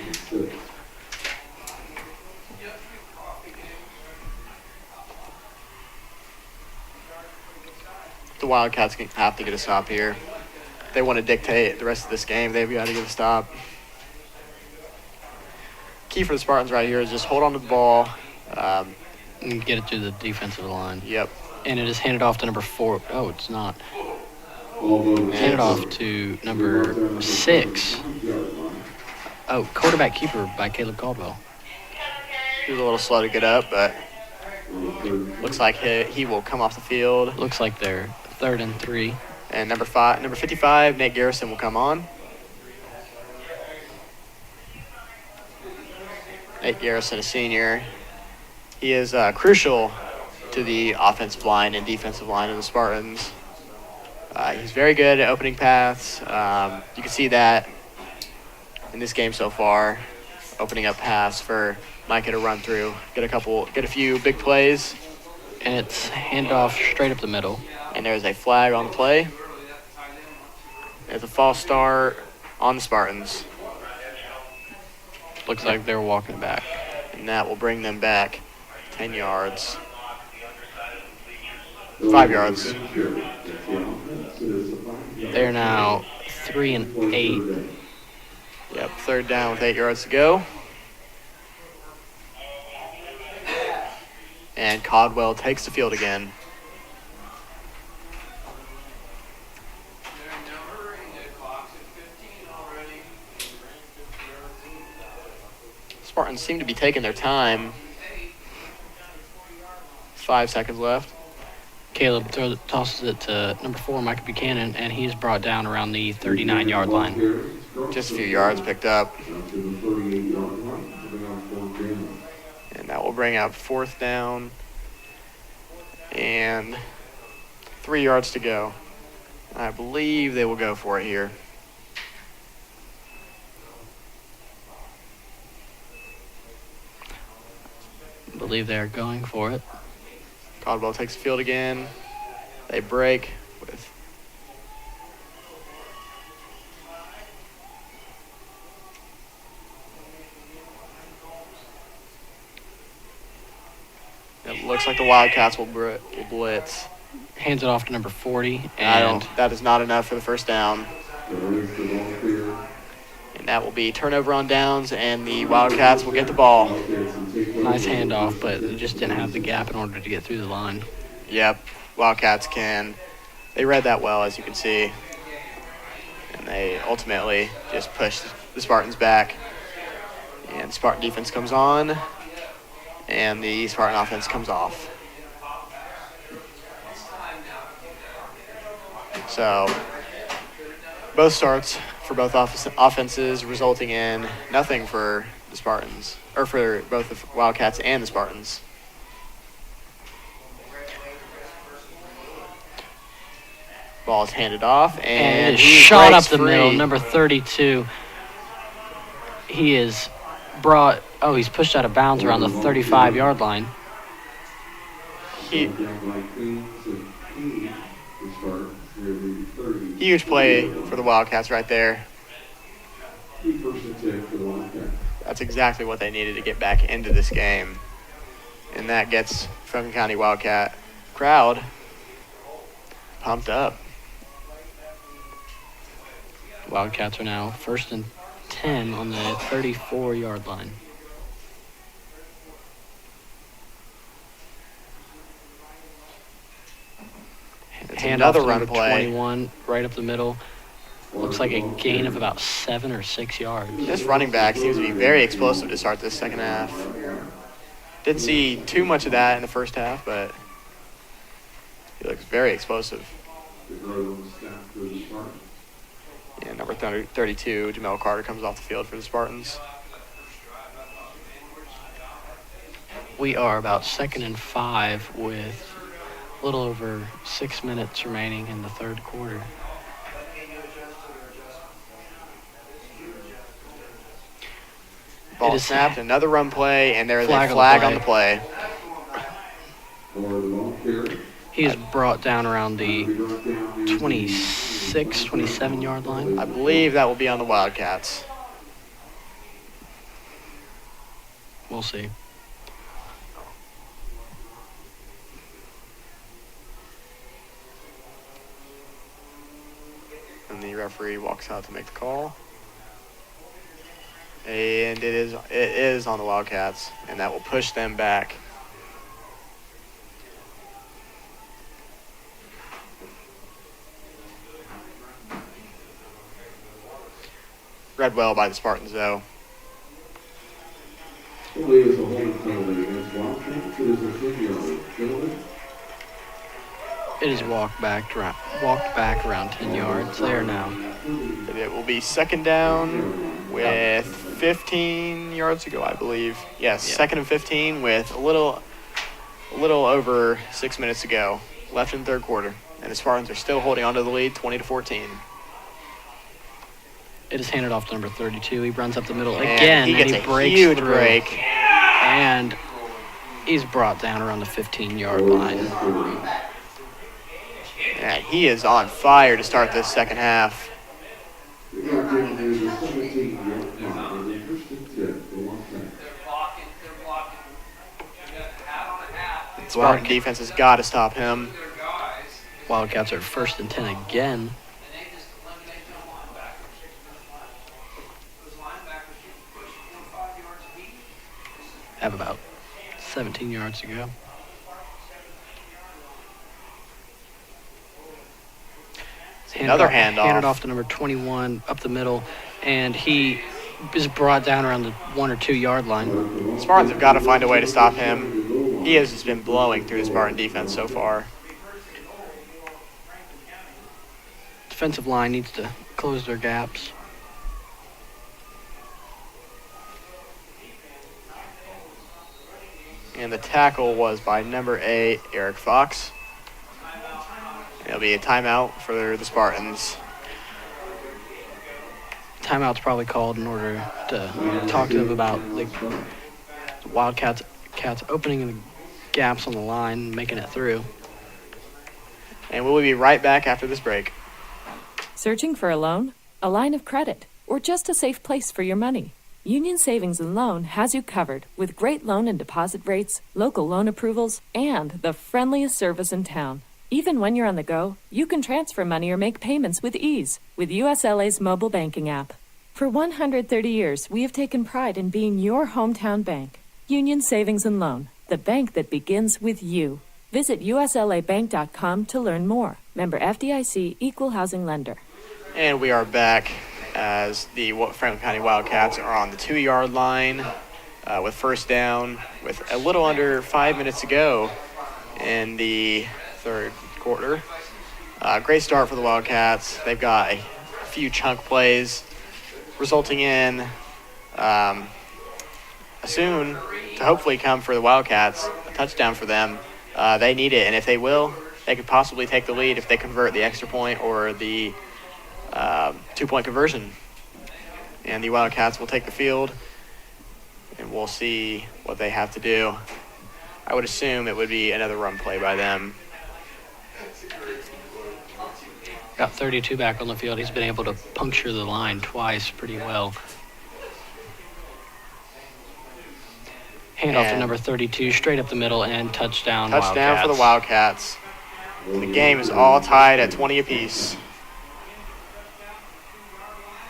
The Wildcats have to get a stop here. If they want to dictate the rest of this game, they've got to get a stop. Key for the Spartans right here is just hold on to the ball. And get it to the defensive line. Yep. And it is handed off to number 4. Oh, it's not. Handed off to number 6. Oh, quarterback keeper by Caleb Caldwell. He was a little slow to get up, but looks like he will come off the field. Looks like they're 3rd and 3. And number 55, Nate Garrison will come on. Nate Garrison, a senior. He is crucial to the offensive line and defensive line of the Spartans. He's very good at opening paths. You can see that in this game so far, opening up paths for Micah to run through, get a few big plays. And it's handed off straight up the middle. And there's a flag on the play. There's a false start on the Spartans. Looks like they're walking back. And that will bring them back 10 yards. 5 yards. They're now 3 and 8. Yep, 3rd down with 8 yards to go. And Caldwell takes the field again. Spartans seem to be taking their time. 5 seconds left. Caleb tosses it to number 4, Micah Buchanan, and he's brought down around the 39-yard line. Just a few yards picked up. And that will bring up 4th down. And 3 yards to go. I believe they will go for it here. I believe they're going for it. Caldwell takes the field again. They break with it looks like the Wildcats will blitz. Hands it off to number 40. And that is not enough for the 1st down. And that will be turnover on downs, and the Wildcats will get the ball. Nice handoff, but they just didn't have the gap in order to get through the line. Yep, Wildcats they read that well, as you can see. And they ultimately just pushed the Spartans back. And the Spartan defense comes on, and the Spartan offense comes off. So both starts for both offenses resulting in nothing for the Spartans, or for both the Wildcats and the Spartans. Ball is handed off, and he shot up breaks the free. middle, number 32. He is he's pushed out of bounds around the 35-yard line. Huge play for the Wildcats right there. That's exactly what they needed to get back into this game. And that gets Franklin County Wildcat crowd pumped up. Wildcats are now 1st and 10 on the 34-yard line. It's Hand another off to run number play. 21, right up the middle. Looks like a gain of about 7 or 6 yards. This running back seems to be very explosive to start this second half. Didn't see too much of that in the first half, but he looks very explosive. Yeah, number 32, Jamel Carter, comes off the field for the Spartans. We are about 2nd and 5 with a little over 6 minutes remaining in the third quarter. Ball snapped, another run play, and there is a flag on the play. He is brought down around the 26, 27-yard line. I believe that will be on the Wildcats. We'll see. And the referee walks out to make the call. And it is on the Wildcats, and that will push them back. Read well by the Spartans, though. It is walked back around 10 yards there now. It will be second down with 15 yards to go, I believe. Yes, Yeah. 2nd and 15 with a little over 6 minutes to go left in the third quarter. And the Spartans are still holding on to the lead, 20-14. It is handed off to number 32. He runs up the middle And again, he gets and he a breaks huge through. break. And he's brought down around the 15-yard line. And he is on fire to start this second half. Spartan defense has got to stop him. Wildcats are 1st and 10 again. Have about 17 yards to go. Another handoff. Handed off to number 21 up the middle, and he is brought down around the 1 or 2 yard line. Spartans have got to find a way to stop him. He has just been blowing through the Spartan defense so far. Defensive line needs to close their gaps. And the tackle was by number 8, Eric Fox. It'll be a timeout for the Spartans. Timeout's probably called in order to talk to them about the Wildcats opening the gaps on the line, making it through. And we'll be right back after this break. Searching for a loan, a line of credit, or just a safe place for your money? Union Savings and Loan has you covered with great loan and deposit rates, local loan approvals, and the friendliest service in town. Even when you're on the go, you can transfer money or make payments with ease with USLA's mobile banking app. For 130 years, we have taken pride in being your hometown bank. Union Savings and Loan, the bank that begins with you. Visit uslabank.com to learn more. Member FDIC, Equal Housing Lender. And we are back as the Franklin County Wildcats are on the 2 yard line with first down with a little under 5 minutes to go in the third quarter. Great start for the Wildcats. They've got a few chunk plays resulting in soon to hopefully come for the Wildcats, a touchdown for them. They need it, and if they will, they could possibly take the lead if they convert the extra point or the 2-point conversion. And the Wildcats will take the field, and we'll see what they have to do. I would assume it would be another run play by them. Got 32 back on the field. He's been able to puncture the line twice pretty well. Handoff to number 32, straight up the middle, and touchdown. Touchdown for the Wildcats. The game is all tied at 20 apiece.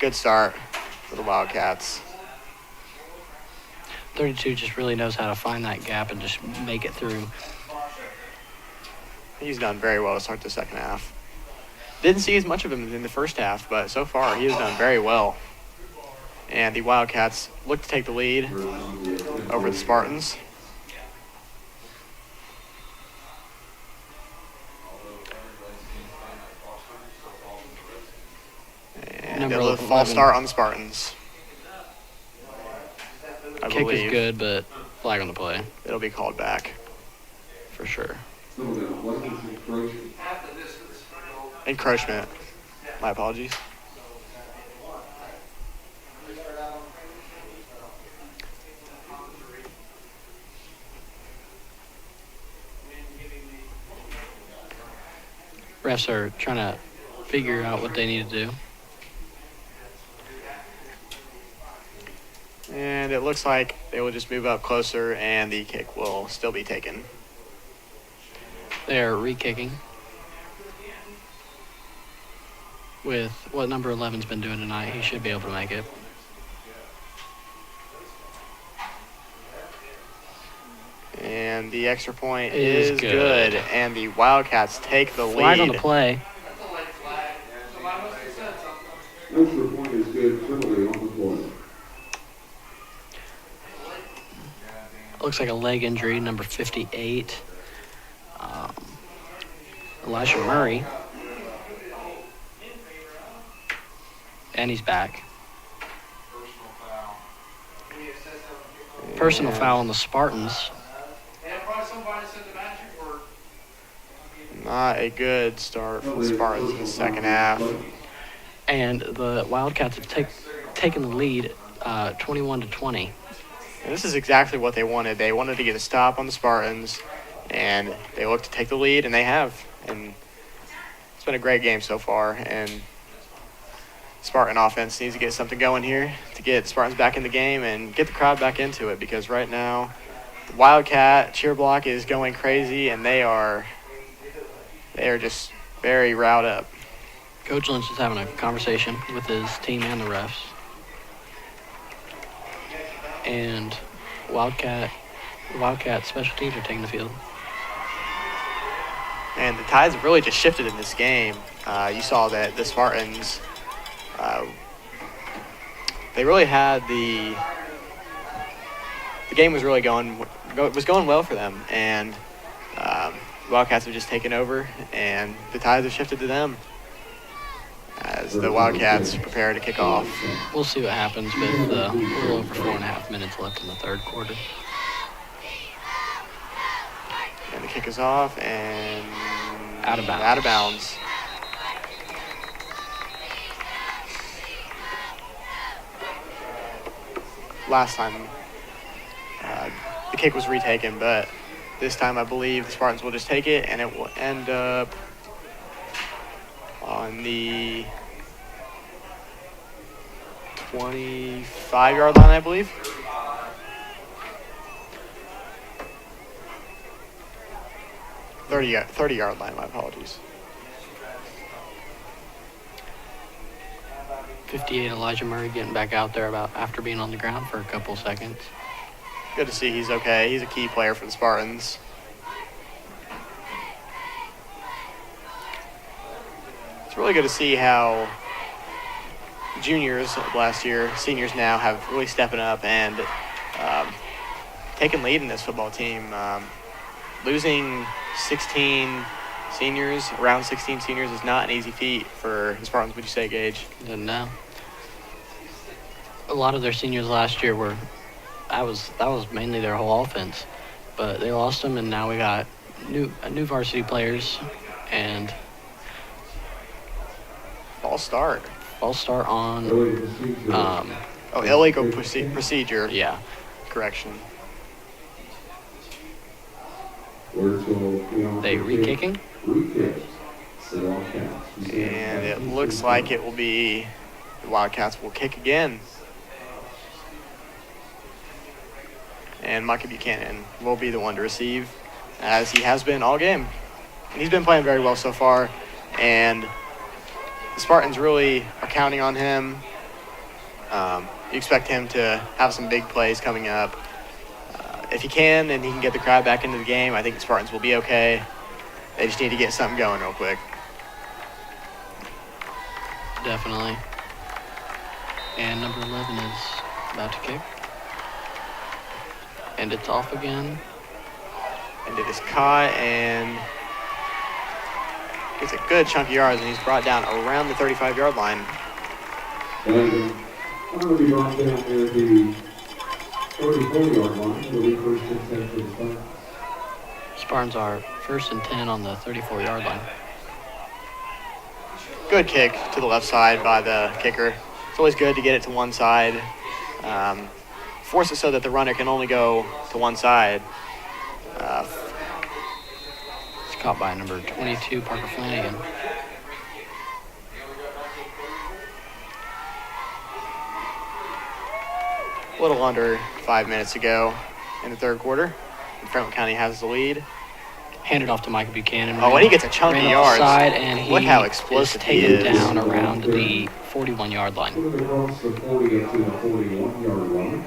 Good start. for the Wildcats. 32 just really knows how to find that gap and just make it through. He's done very well to start the second half. Didn't see as much of him in the first half, but so far he has done very well. And the Wildcats look to take the lead over the Spartans. And Number a false 11. start on the Spartans. I Kick believe is good, but flag on the play it'll be called back. for sure. Encroachment. My apologies. Refs are trying to figure out what they need to do. And it looks like they will just move up closer and the kick will still be taken. They're re-kicking with what number 11's been doing tonight. He should be able to make it. And the extra point Is is good. good. And the Wildcats take the Flag lead. on the play. Extra point is good, penalty on the play. Looks like a leg injury, number 58. Elijah Murray. And he's back. Personal foul on the Spartans. Not a good start for the Spartans in the second half. And the Wildcats have taken the lead 21-20. And this is exactly what they wanted. They wanted to get a stop on the Spartans, and they look to take the lead, and they have. And it's been a great game so far. And Spartan offense needs to get something going here to get Spartans back in the game and get the crowd back into it, because right now the Wildcat cheer block is going crazy, and they are just very riled up. Coach Lynch is having a conversation with his team and the refs. And Wildcat special teams are taking the field. And the tides have really just shifted in this game. You saw that the Spartans, they really had the game was really going well for them, and the Wildcats have just taken over, and the tides have shifted to them as the Wildcats prepare to kick off. We'll see what happens with a little over 4.5 minutes left in the third quarter. And the kick is off and Out of bounds. Out of bounds. Last time the kick was retaken, but this time I believe the Spartans will just take it, and it will end up on the 25-yard line, I believe. Thirty-yard line, my apologies. 58 Elijah Murray getting back out there after being on the ground for a couple seconds. Good to see he's okay. He's a key player for the Spartans. It's really good to see how juniors of last year, seniors now, have really stepping up and taken lead in this football team. Losing 16 seniors, around 16 seniors, is not an easy feat for the Spartans, would you say, Gage? No. A lot of their seniors last year that was mainly their whole offense, but they lost them, and now we got new varsity players and False start on illegal procedure. Yeah. Correction. They re-kicking? And it looks like it will be the Wildcats will kick again. And Micah Buchanan will be the one to receive, as he has been all game. And he's been playing very well so far, and the Spartans really are counting on him. You expect him to have some big plays coming up. If he can and he can get the crowd back into the game, I think the Spartans will be okay. They just need to get something going real quick. Definitely. And number 11 is about to kick. And it's off again. And it is caught and gets a good chunk of yards, and he's brought down around the 35-yard line. And going to be brought down near the 34-yard line. It'll be first and 10 for the Spartans. Spartans are 1st and 10 on the 34-yard line. Good kick to the left side by the kicker. It's always good to get it to one side. Force it so that the runner can only go to one side. It's caught by number 22, Parker Flanagan. A little under 5 minutes to go in the third quarter. And Franklin County has the lead. Handed off to Mike Buchanan. Oh, and he gets a chunk of yards. Side, and look how explosive he taken is. Down around the 41-yard line. Across the 40 up to the 41-yard line.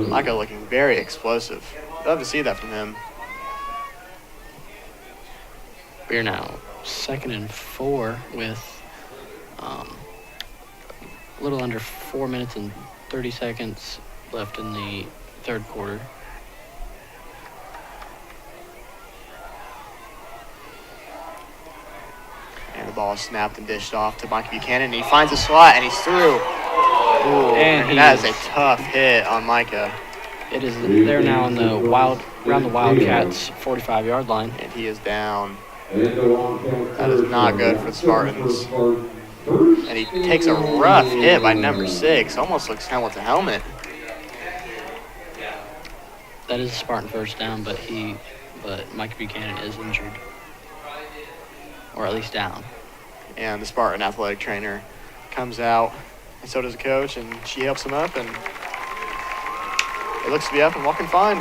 Micah looking very explosive. Love to see that from him. We're now 2nd and 4 with a little under 4 minutes and 30 seconds left in the third quarter. And the ball is snapped and dished off to Mike Buchanan. And he finds a slot and he's through. Ooh, and that is a tough hit on Micah. It is. They're now in the around the Wildcats 45-yard line, and he is down. That is not good for the Spartans. And he takes a rough hit by number 6. Almost looks down with a helmet. That is a Spartan first down, but Mike Buchanan is injured, or at least down. And the Spartan athletic trainer comes out, and so does the coach, and she helps him up, and it looks to be up and walking fine.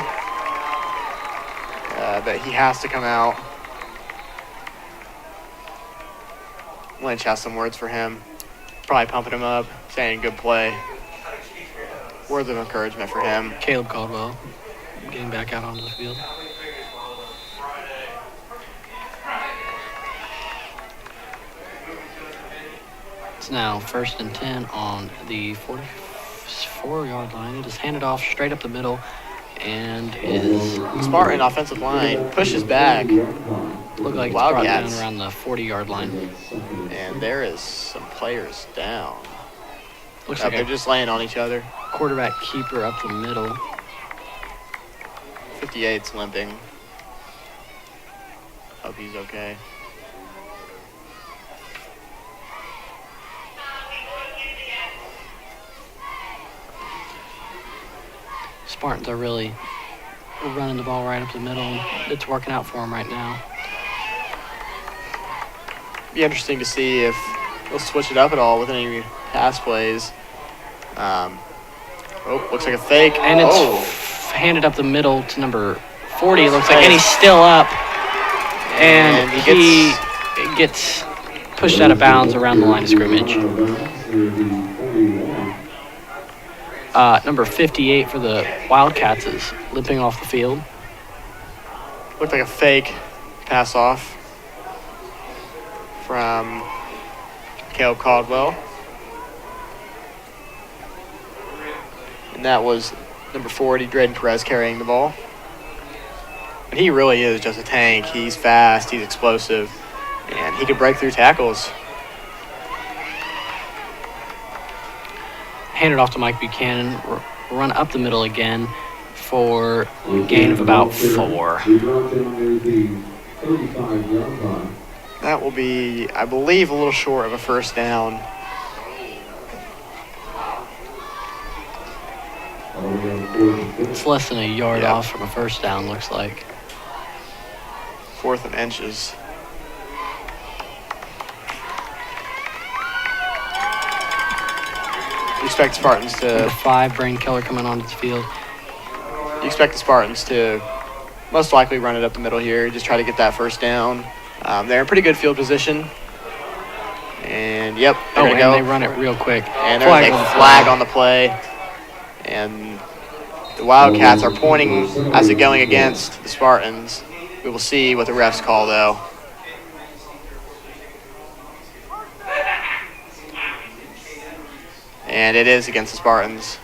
But he has to come out. Lynch has some words for him, probably pumping him up, saying good play. Words of encouragement for him. Caleb Caldwell getting back out onto the field. It's now 1st and 10 on the 44-yard line. It is handed off straight up the middle, and is Spartan offensive line pushes back. Look like it's brought down around the 40-yard line. And there is some players down. Looks like they're just laying on each other. Quarterback keeper up the middle. 58's limping. Hope he's okay. Spartans are really running the ball right up the middle, and it's working out for them right now. Be interesting to see if they'll switch it up at all with any pass plays. Looks like a fake. And it's handed up the middle to number 40, it looks like, and he's still up. And he gets pushed out of bounds around the line of scrimmage. Number 58 for the Wildcats is limping off the field. Looked like a fake pass off from Caleb Caldwell. And that was number 40, Drayden Perez, carrying the ball. But he really is just a tank. He's fast, he's explosive, and he can break through tackles. Handed off to Mike Buchanan, run up the middle again for a gain of about 4. That will be, I believe, a little short of a first down. It's less than a yard off from a first down, looks like. 4th and inches. You expect Spartans to... Number 5, Brain Keller coming onto the field. You expect the Spartans to most likely run it up the middle here, just try to get that first down. They're in pretty good field position. And yep, Oh, they're and gonna they go. run it real quick. And there's Flag a on the flag play. on the play. And the Wildcats are pointing as it going against the Spartans. We will see what the refs call, though. And it is against the Spartans.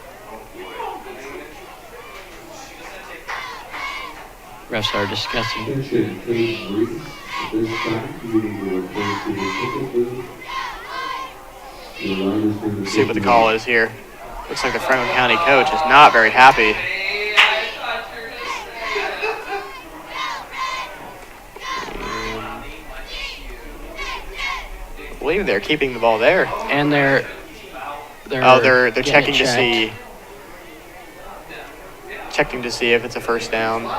Refs are discussing. Attention, Cage Reese. At this time, you need to report to the ticket booth. Your line has been See what the call is here. Looks like the Franklin County coach is not very happy. I believe they're keeping the ball there. And they're checking checked. checking to see if it's a first down.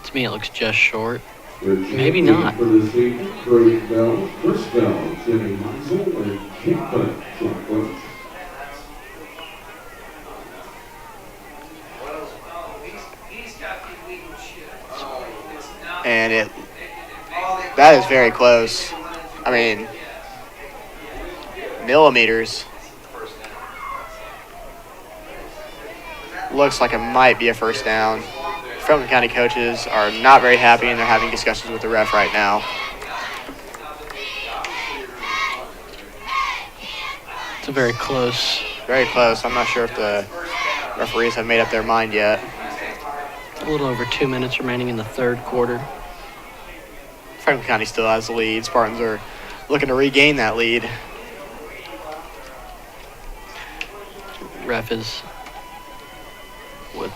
To me, it looks just short. Maybe not. For this evening, Brody Bell, Chris Bell, Jimmy Meisel, and Kim Butt, John Butt. And that is very close. I mean, millimeters. Looks like it might be a first down. Franklin County coaches are not very happy, and they're having discussions with the ref right now. It's a very close. Very close. I'm not sure if the referees have made up their mind yet. A little over 2 minutes remaining in the third quarter. Franklin County still has the lead. Spartans are looking to regain that lead. Ref is with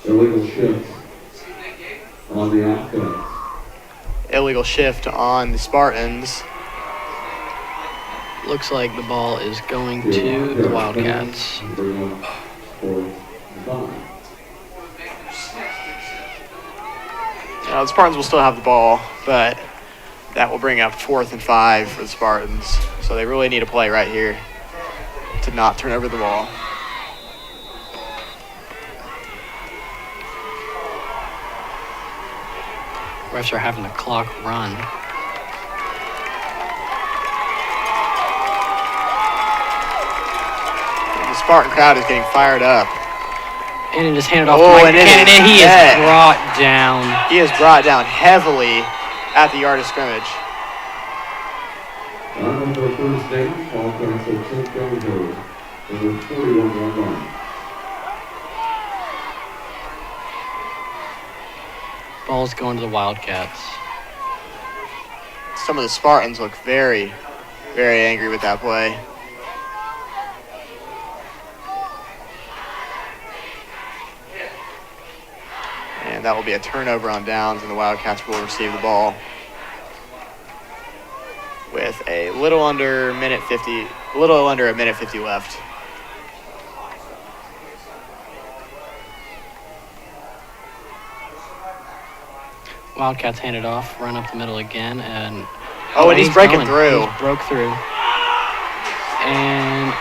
Illegal shift on the offense. Illegal shift on the Spartans. looks like the ball is going to the Wildcats. The Spartans will still have the ball, but that will bring up 4th and 5 for the Spartans. So they really need a play right here to not turn over the ball. Refs are having the clock run. The Spartan crowd is getting fired up. And it is handed off Oh, to Mike and it is Kennedy. He is dead. brought down. He is brought down heavily at the yard of scrimmage. On the first down, Wildcats will check over. Number 41 on line. Ball's going to the Wildcats. Some of the Spartans look very, very angry with that play. And that will be a turnover on downs, and the Wildcats will receive the ball with a little under a minute 50 left. Wildcats hand it off, run up the middle again, and and he's breaking through. He broke through. And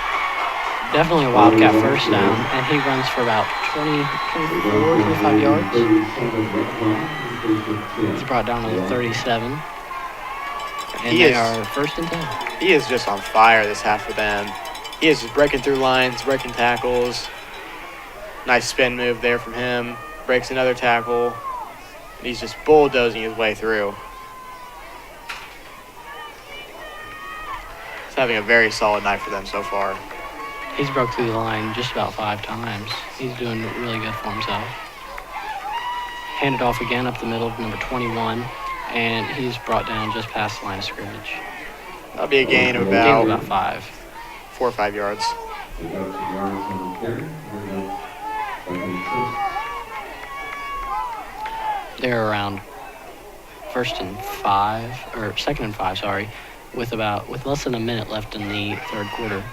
definitely a Wildcat first down, and he runs for about 25 yards. He's brought down to the 37. And they are 1st and 10. He is just on fire this half for them. He is just breaking through lines, breaking tackles. Nice spin move there from him. Breaks another tackle. And he's just bulldozing his way through. He's having a very solid night for them so far. He's broke through the line just about 5 times. He's doing really good for himself. Handed off again up the middle, number 21, and he's brought down just past the line of scrimmage. That'll be a gain of about 5. 4 or 5 yards. They're around 2nd and 5, sorry, with less than a minute left in the third quarter.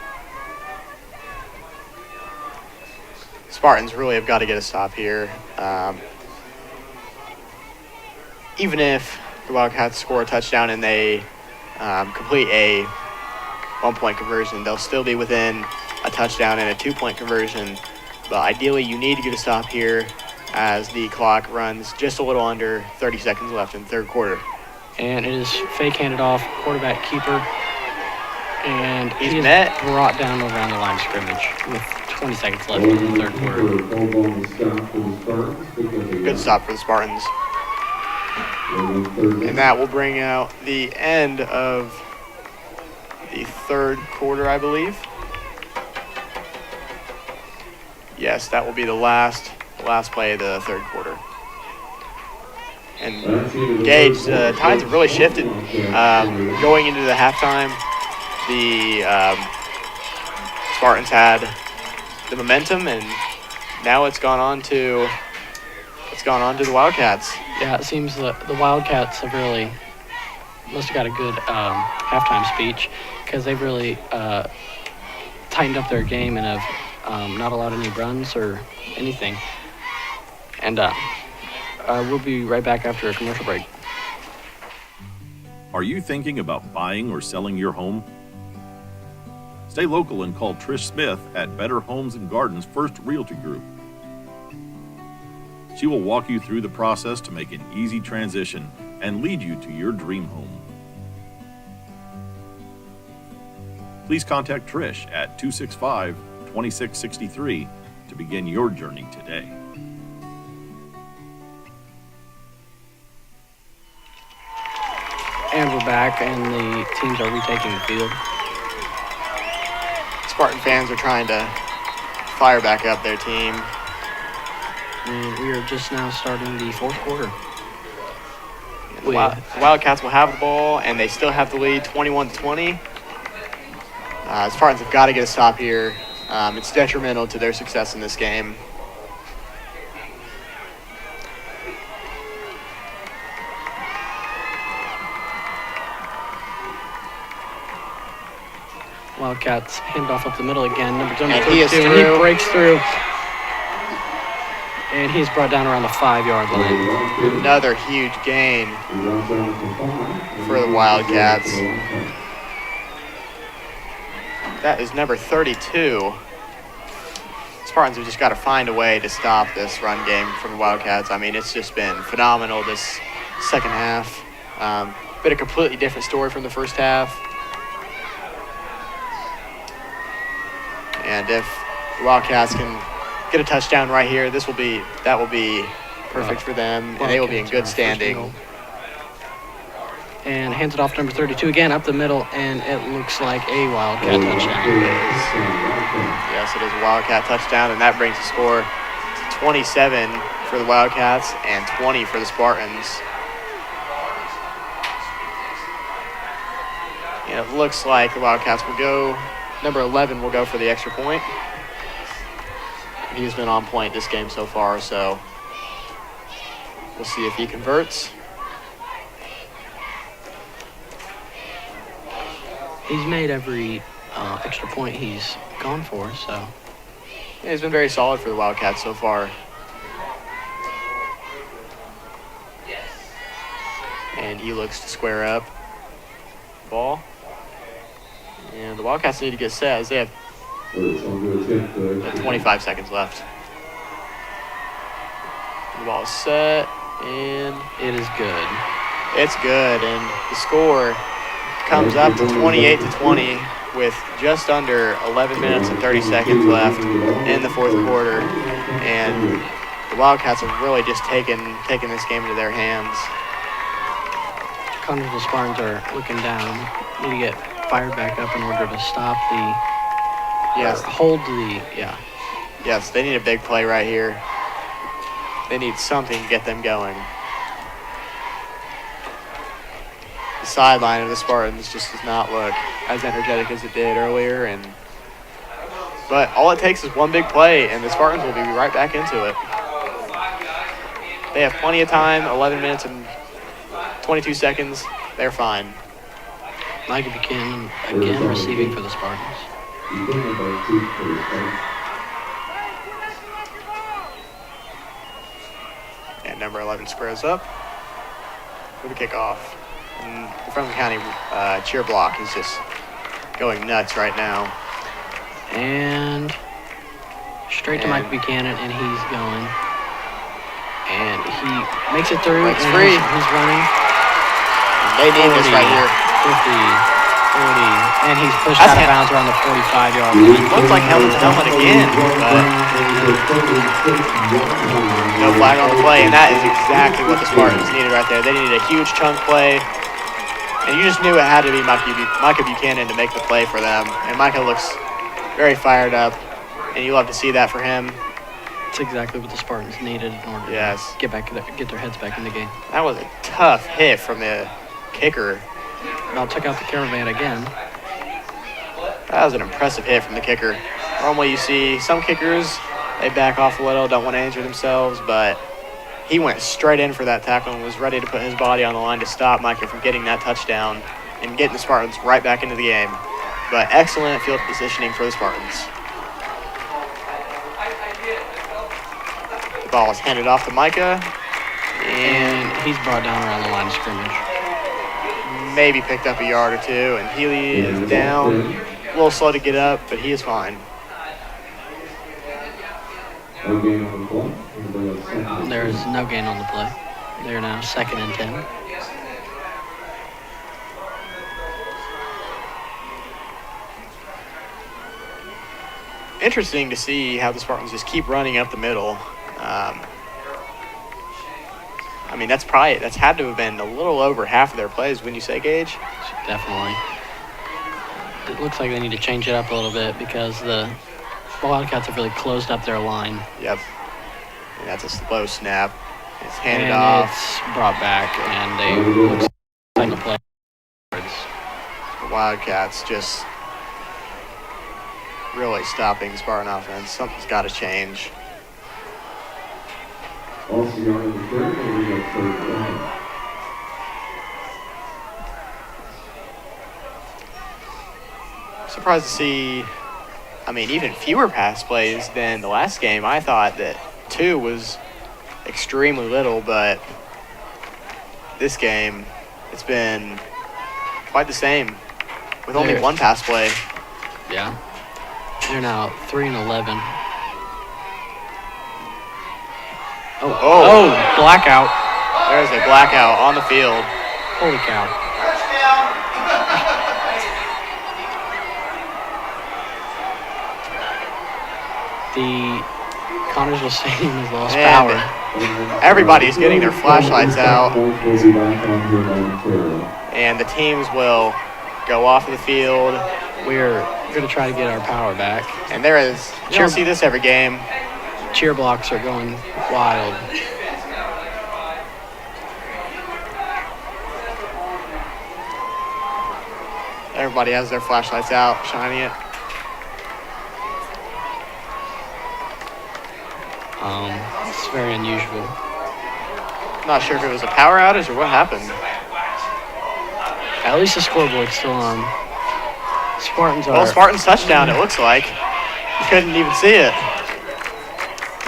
Spartans really have got to get a stop here. Even if the Wildcats score a touchdown and they complete a 1-point conversion. They'll still be within a touchdown and a 2-point conversion, but ideally you need to get a stop here as the clock runs just a little under 30 seconds left in the third quarter. And it is fake handed off, quarterback keeper, and He's he is met. brought down around the line of scrimmage with 20 seconds left in the third quarter. Good stop for the Spartans. And that will bring out the end of the third quarter, I believe. Yes, that will be the last play of the third quarter. And Gage, the tides have really shifted. Going into the halftime, the Spartans had the momentum, and now it's gone on to the Wildcats. Yeah, it seems the Wildcats have really must have got a good halftime speech, because they've really tightened up their game and have not allowed any runs or anything. And we'll be right back after a commercial break. Are you thinking about buying or selling your home? Stay local and call Trish Smith at Better Homes and Gardens First Realty Group. She will walk you through the process to make an easy transition and lead you to your dream home. Please contact Trish at 265-2663 to begin your journey today. And we're back, and the teams are retaking the field. Spartan fans are trying to fire back up their team. And we are just now starting the fourth quarter. The Wildcats will have the ball, and they still have the lead, 21-20. Spartans have got to get a stop here. It's detrimental to their success in this game. Wildcats hand off up the middle again. Number And he is 32, through. he breaks through. And he's brought down around the 5-yard line. Another huge gain for the Wildcats. That is number 32. Spartans have just got to find a way to stop this run game from the Wildcats. I mean, it's just been phenomenal this second half. Been a completely different story from the first half. And if the Wildcats can get a touchdown right here, that will be perfect for them, and they will be in good standing. And hands it off to number 32 again up the middle, and it looks like a Wildcat touchdown. Yes, it is a Wildcat touchdown, and that brings the score to 27 for the Wildcats and 20 for the Spartans. And it looks like the Wildcats will go, number 11 will go for the extra point. He's been on point this game so far, so we'll see if he converts. He's made every extra point he's gone for, so. Yeah, he's been very solid for the Wildcats so far. And he looks to square up ball. And the Wildcats need to get set as they have 25 seconds left. The ball is set, and it is good. It's good, and the score comes up to 28-20 with just under 11 minutes and 30 seconds left in the fourth quarter. And the Wildcats have really just taken this game into their hands. Connersville Spartans are looking down. Need to get fired back up in order to stop the Yes, they need a big play right here. They need something to get them going. The sideline of the Spartans just does not look as energetic as it did earlier, but all it takes is one big play, and the Spartans will be right back into it. They have plenty of time, 11 minutes and 22 seconds. They're fine. Micah Buchanan again receiving for the Spartans. And number 11 squares up for the kickoff. And the Franklin County cheer block is just going nuts right now. And straight to Mike Buchanan, and he's going. And he makes it through. Breaks free. He's running. They need this right here. 50. 40, and he's pushed out of bounds around the 45-yard line. Looks like helmet to helmet again, but no flag on the play, and that is exactly what the Spartans needed right there. They needed a huge chunk play, and you just knew it had to be Micah Buchanan to make the play for them. And Micah looks very fired up, and you love to see that for him. It's exactly what the Spartans needed in order to get their heads back in the game. That was a tough hit from the kicker. About took out the caravan again. That was an impressive hit from the kicker. Normally you see some kickers, they back off a little, don't want to injure themselves, but he went straight in for that tackle and was ready to put his body on the line to stop Micah from getting that touchdown and getting the Spartans right back into the game. But excellent field positioning for the Spartans. The ball is handed off to Micah, and he's brought down around the line of scrimmage. Maybe picked up a yard or two, and Healy is down. A little slow to get up, but he is fine. There's no gain on the play. They're now 2nd and 10. Interesting to see how the Spartans just keep running up the middle. I mean, that's had to have been a little over half of their plays, wouldn't you say, Gage? Definitely. It looks like they need to change it up a little bit because the Wildcats have really closed up their line. Yep. And that's a slow snap. It's handed off. It's brought back, and they look like a play. The Wildcats just really stopping the Spartan offense. Something's got to change. Surprised to see, I mean, even fewer pass plays than the last game. I thought that 2 was extremely little, but this game, it's been quite the same with only 1 pass play. Yeah. They're now 3 and 11. Oh, blackout. There's a blackout on the field. Holy cow. The Connersville Stadium has lost power. Everybody's getting their flashlights out. And the teams will go off of the field. We're going to try to get our power back. And there is, you'll see this every game. Cheer blocks are going wild. Everybody has their flashlights out, shining it. It's very unusual. Not sure if it was a power outage or what happened. At least the scoreboard's still on. Spartans are... Well, Spartans touchdown, it looks like. You couldn't even see it.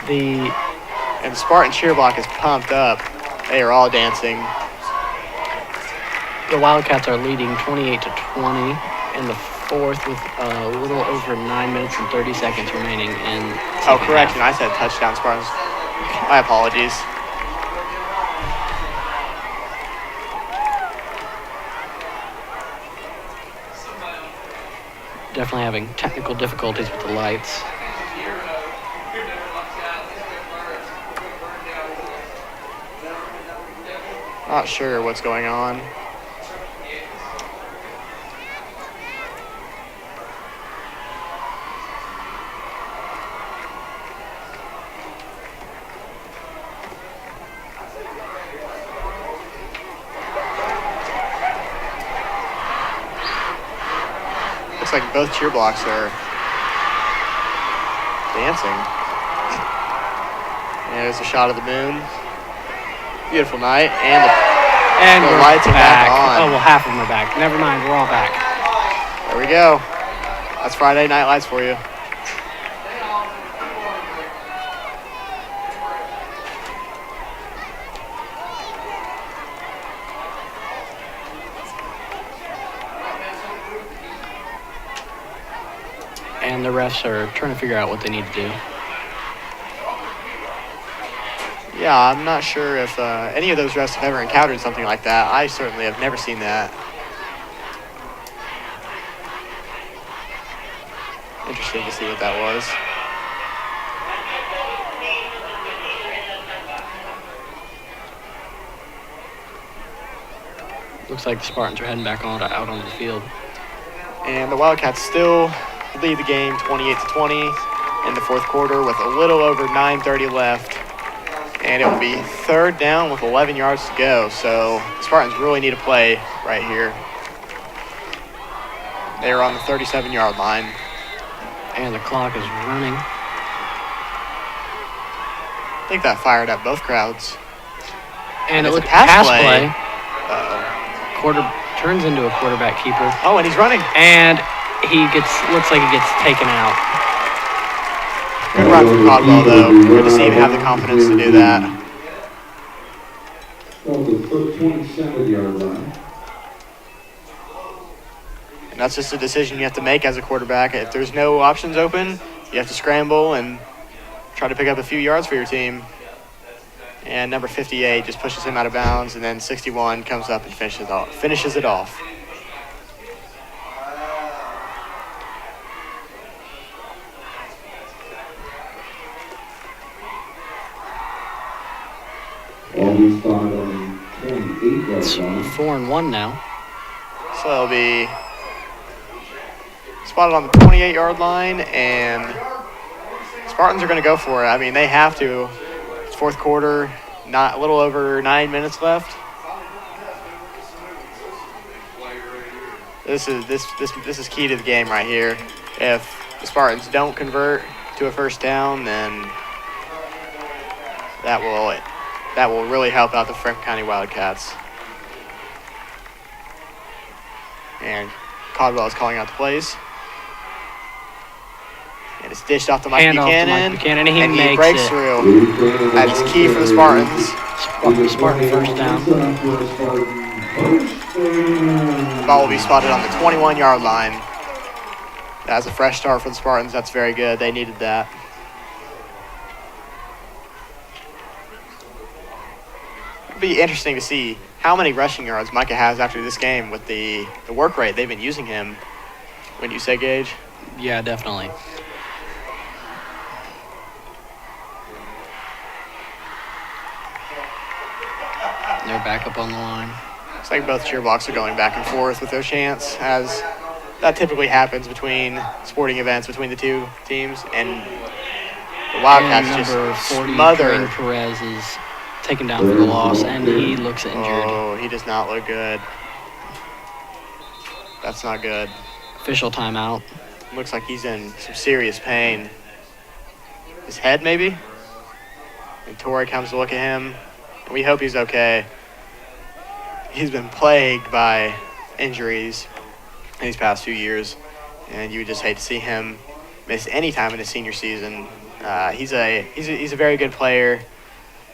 And the Spartan cheer block is pumped up. They are all dancing. The Wildcats are leading 28-20 in the 4th with a little over 9 minutes and 30 seconds remaining in Oh, correction. I said touchdown Spartans. My apologies. Definitely having technical difficulties with the lights. Not sure what's going on. Looks like both cheer blocks are dancing. And there's a shot of the moon. Beautiful night, and the lights are back on. Oh, well, half of them are back. Never mind, we're all back. There we go. That's Friday Night Lights for you. and the refs are trying to figure out what they need to do. Yeah, I'm not sure if any of those refs have ever encountered something like that. I certainly have never seen that. Interesting to see what that was. Looks like the Spartans are heading back out onto the field. And the Wildcats still lead the game 28-20 in the fourth quarter with a little over 9:30 left. And it will be third down with 11 yards to go. So the Spartans really need a play right here. They are on the 37-yard line. And the clock is running. I think that fired up both crowds. And it it's a looks pass play. Turns into a quarterback keeper. Oh, and he's running. And looks like he gets taken out. Good run from Caldwell, though. Good to see him have the confidence to do that. Off the 27-yard line. And that's just a decision you have to make as a quarterback. If there's no options open, you have to scramble and try to pick up a few yards for your team. And number 58 just pushes him out of bounds, and then 61 comes up and finishes it off. Always spotted on 28-yard It's line. 4-1 now. So they'll be spotted on the 28-yard line, and Spartans are going to go for it. I mean, they have to. It's fourth quarter, not a little over 9 minutes left. This is key to the game right here. If the Spartans don't convert to a first down, then that will really help out the Franklin County Wildcats. And Caldwell is calling out the plays. And it's dished off to Mike Buchanan. And he and makes he breaks it. through. That is key for the Spartans. Spartan first down. The ball will be spotted on the 21-yard line. That's a fresh start for the Spartans. That's very good. They needed that. It'll be interesting to see how many rushing yards Micah has after this game with the work rate they've been using him. Wouldn't you say, Gage? Yeah, definitely. They're back up on the line. It's like both cheer blocks are going back and forth with their chants, as that typically happens between sporting events between the two teams. And the Wildcats And just number 40, smother. Kareem Perez is taken down for the loss, and he looks injured. Oh, he does not look good. That's not good. Official timeout. Looks like he's in some serious pain. His head, maybe? And Torrey comes to look at him. We hope he's okay. He's been plagued by injuries in these past few years, and you would just hate to see him miss any time in his senior season. He's a very good player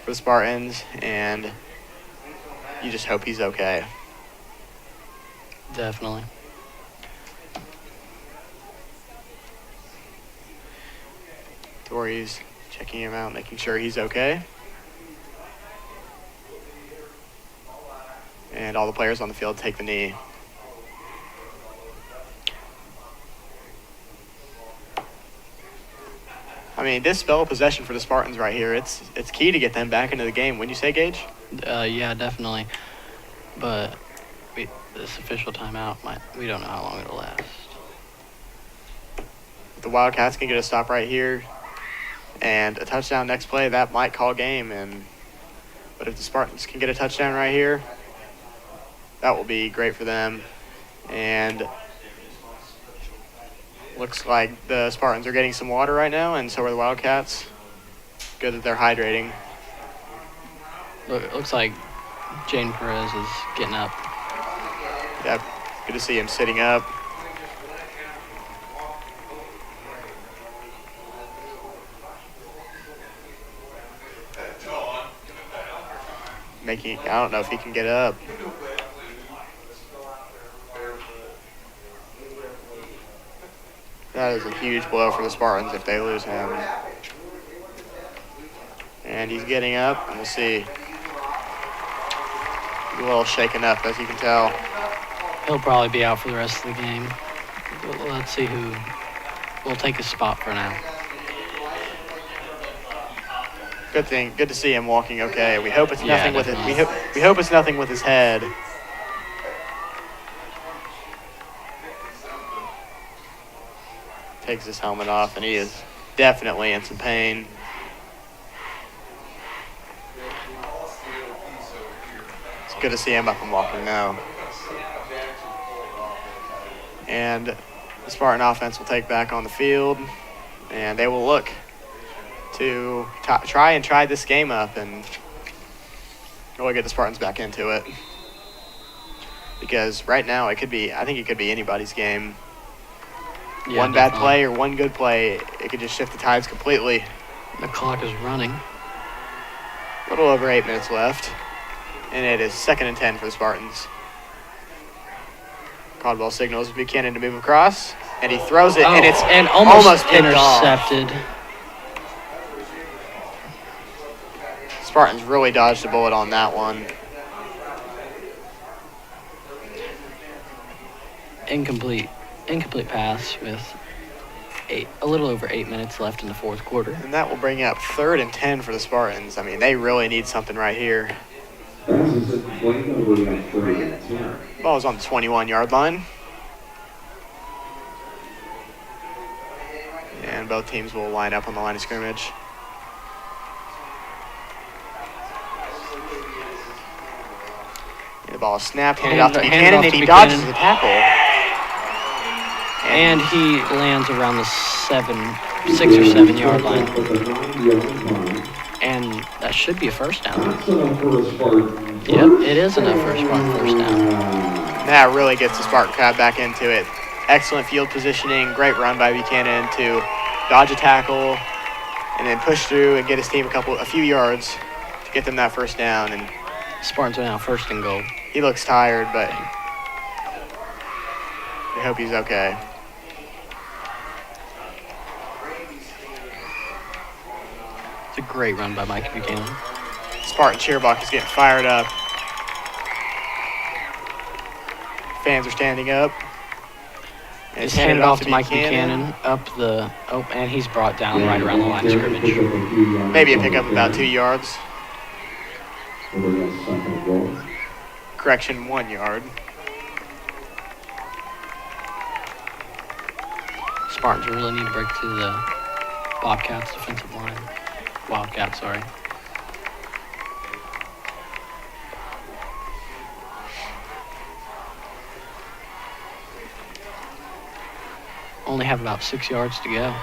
for the Spartans, and you just hope he's okay. Definitely. Torrey's checking him out, making sure he's okay. And all the players on the field take the knee. I mean, this spell of possession for the Spartans right here, it's key to get them back into the game. Wouldn't you say, Gage? Yeah, definitely. But this official timeout, we don't know how long it'll last. The Wildcats can get a stop right here and a touchdown next play, that might call game. But if the Spartans can get a touchdown right here, that will be great for them. And looks like the Spartans are getting some water right now, and so are the Wildcats. Good that they're hydrating. It looks like Jaden Perez is getting up. Yep, good to see him sitting up. I don't know if he can get up. That is a huge blow for the Spartans if they lose him. And he's getting up, and we'll see. He's a little shaken up, as you can tell. He'll probably be out for the rest of the game. Let's see who will take his spot for now. Good to see him walking okay. We hope it's Yeah, nothing with it. definitely. We hope it's nothing with his head. Takes his helmet off, and he is definitely in some pain. It's good to see him up and walking now. And the Spartan offense will take back on the field, and they will look to try this game up and really get the Spartans back into it. Because right now I think it could be anybody's game. Yeah, One bad definitely. play or one good play, it could just shift the tides completely. The clock is running. A little over 8 minutes left, and it is 2nd and 10 for the Spartans. Caldwell signals Buchanan to move across, and he throws it, and it's almost picked off. intercepted. Spartans really dodged a bullet on that one. Incomplete pass with a little over 8 minutes left in the fourth quarter. And that will bring up 3rd and 10 for the Spartans. I mean, they really need something right here. Ball is on the 21-yard line. And both teams will line up on the line of scrimmage. And the ball is snapped, handed off to Buchanan, and he dodges the tackle. And he lands around the 6 or 7 yard line. And that should be a first down. Yep, it is enough for a Spartan first down. That really gets the Spartan crowd back into it. Excellent field positioning, great run by Buchanan to dodge a tackle and then push through and get his team a few yards to get them that first down. And Spartans are now 1st and goal. he looks tired, but we hope he's okay. It's a great run by Mike Buchanan. Spartan cheerbox is getting fired up. Fans are standing up. And It's handed off to Mike Buchanan and he's brought down right around the line of scrimmage. Maybe a pickup about 2 yards. Correction, 1 yard. Spartans really need to break through the Bobcats defensive line. Wildcats, sorry. Only have about 6 yards to go.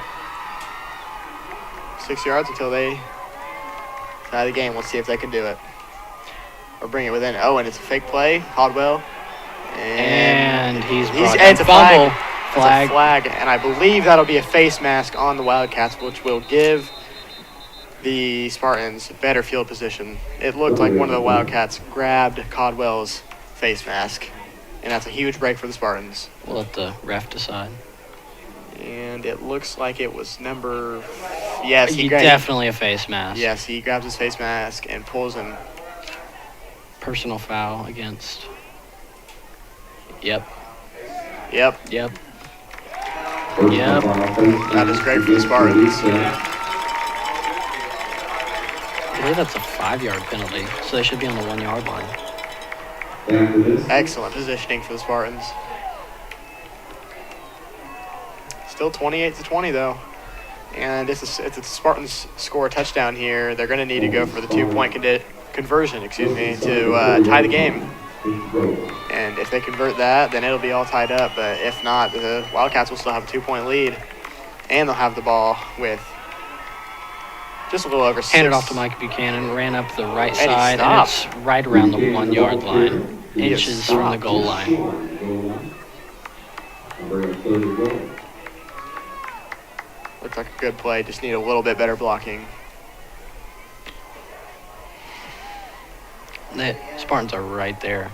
6 yards until they tie the game. Let's see if they can do it. Or bring it within. Oh, and it's a fake play. Caldwell. And he's it's a fumble. Flag. It's a flag. And I believe that'll be a face mask on the Wildcats, which will give the Spartans better field position. It looked like one of the Wildcats grabbed Caldwell's face mask. And that's a huge break for the Spartans. We'll let the ref decide. And it looks like it was number... Yes, definitely a face mask. Yes, he grabs his face mask and pulls him. Personal foul against... Yep. Yep. That is great for the Spartans. I believe that's a 5-yard penalty, so they should be on the 1 yard line. Excellent positioning for the Spartans. Still 28-20 though. And if the Spartans score a touchdown here, they're going to need to go for the 2-point conversion, to tie the game. And if they convert that, then it'll be all tied up. But if not, the Wildcats will still have a 2-point lead. And they'll have the ball with just a little over 6. Handed off to Mike Buchanan, ran up the right side, and it's right around the 1 yard line, inches from the goal line. Looks like a good play, just need a little bit better blocking. The Spartans are right there.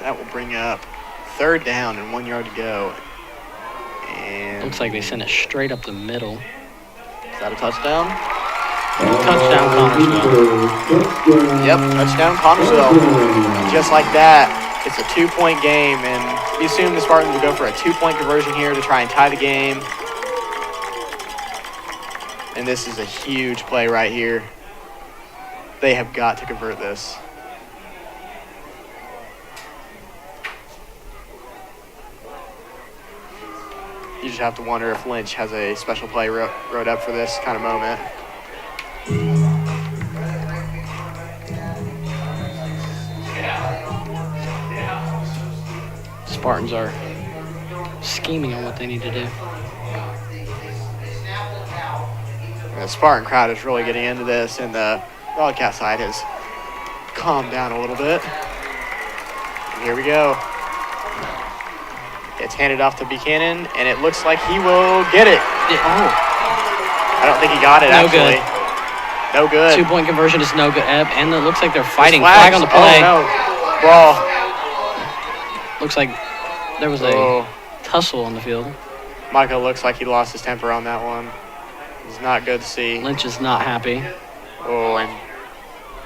That will bring up 3rd down and 1 yard to go. And Looks like they sent it straight up the middle. is that a touchdown? Touchdown, Connersville. Yep, touchdown Connersville. Just like that, it's a 2-point game, and we assume the Spartans will go for a 2-point conversion here to try and tie the game. And this is a huge play right here. They have got to convert this. You just have to wonder if Lynch has a special play wrote up for this kind of moment. Spartans are scheming on what they need to do. And the Spartan crowd is really getting into this, and the Wildcat side has calmed down a little bit. And here we go. It's handed off to Buchanan, and it looks like he will get it. Oh. I don't think he got it, No actually. No good. 2-point conversion is no good. And it looks like they're fighting. Flags. Flag on the play. Oh, no. Ball. Looks like there was a tussle on the field. Michael looks like he lost his temper on that one. It's not good to see. Lynch is not happy. Oh, and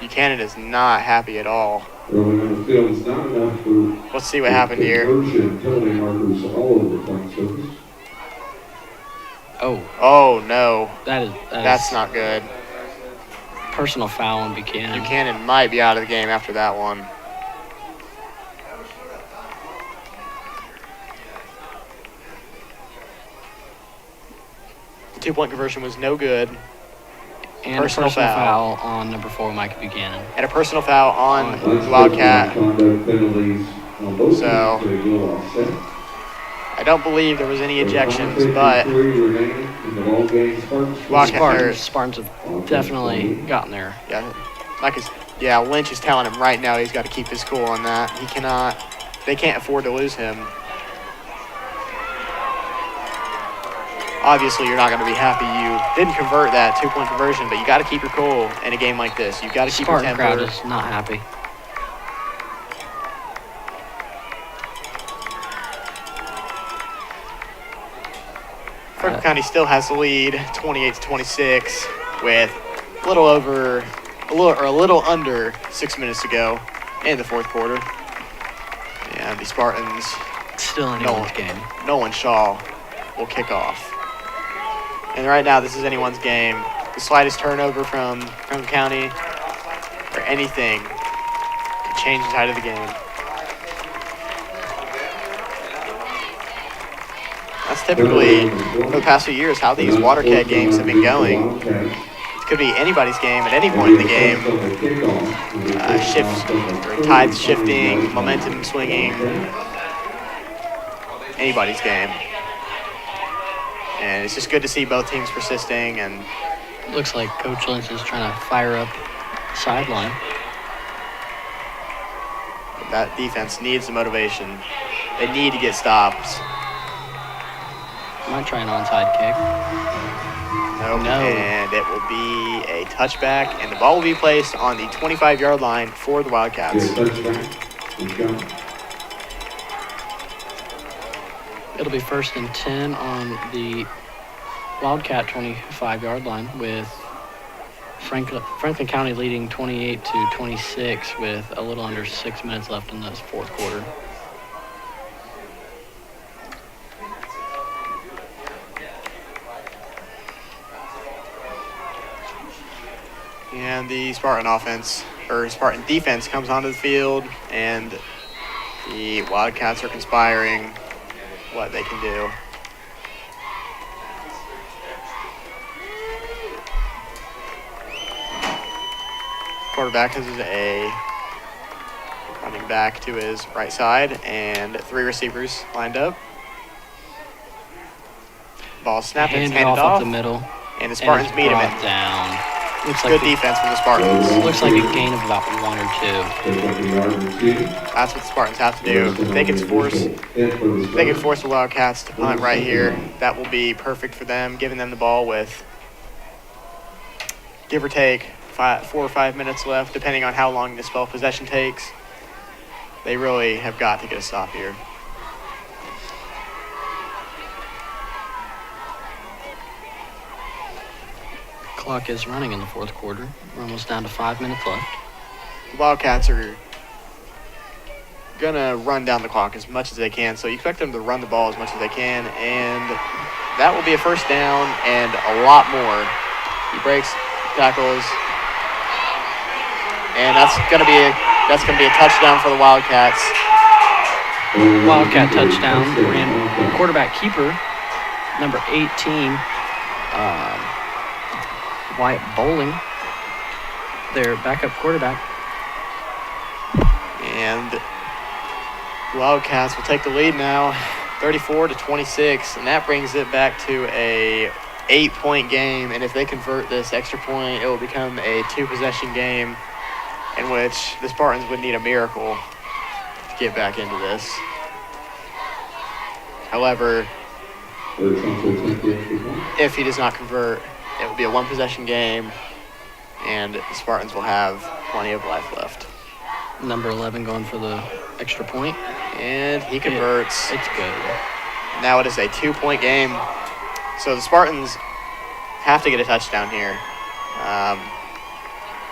Buchanan is not happy at all. Early on the field is not enough for Let's see what happened here. conversion. Penalty markers all over the playing surface. Oh, no. That's not good. Personal foul on Buchanan. Buchanan might be out of the game after that one. The 2-point conversion was no good. And personal a personal foul. foul on number 4, Mike Buchanan. And a personal foul on Last Wildcat. conduct penalties on both So, teams, they will offset. I don't believe there was any ejections, but Wildcat, Spartans have definitely gotten there. yeah, Lynch is telling him right now he's got to keep his cool on that. They can't afford to lose him. Obviously, you're not going to be happy you didn't convert that 2-point conversion, but you got to keep your cool in a game like this. You've got to keep your Spartan temper. crowd is not happy. Franklin County still has the lead, 28-26, with a little under 6 minutes to go in the 4th quarter. And the Spartans, Still anyone's game. Nolan Shaw will kick off. And right now, this is anyone's game. The slightest turnover from Franklin County or anything could change the tide of the game. That's typically, for the past few years, how these Watercat games have been going. It could be anybody's game at any point in the game. Tides shifting, momentum swinging. Anybody's game. And it's just good to see both teams persisting. And Looks like Coach Lynch is trying to fire up sideline. that defense needs the motivation. They need to get stops. Might try an onside kick. Nope. No. And it will be a touchback, and the ball will be placed on the 25-yard line for the Wildcats. It'll be 1st and 10 on the Wildcat 25-yard line, with Franklin County leading 28-26 with a little under 6 minutes left in this 4th quarter. And the Spartan Spartan defense comes onto the field, and the Wildcats are conspiring what they can do. Quarterback is running back to his right side, and 3 receivers lined up. Ball snapped, it's handed off up the middle. and the Spartans and meet him. brought down. Looks Good like defense from the Spartans. Looks like a gain of about 1 or 2. That's what the Spartans have to do. If they can force the Wildcats to punt right here, that will be perfect for them, giving them the ball with, give or take, 4 or 5 minutes left, depending on how long this spell possession takes. They really have got to get a stop here. Clock is running in the fourth quarter. We're almost down to 5 minutes left. The Wildcats are gonna run down the clock as much as they can, so you expect them to run the ball as much as they can, and that will be a first down and a lot more. He breaks, tackles, and that's gonna be a touchdown for the Wildcats. Wildcat touchdown. Ran quarterback keeper, number 18, Wyatt Bowling, their backup quarterback. And the Wildcats will take the lead now, 34-26, and that brings it back to a 8-point game. And if they convert this extra point, it will become a 2-possession game in which the Spartans would need a miracle to get back into this. However, if he does not convert, it will be a 1-possession game, and the Spartans will have plenty of life left. Number 11 going for the extra point. And he converts. It's good. Now it is a 2-point game. So the Spartans have to get a touchdown here.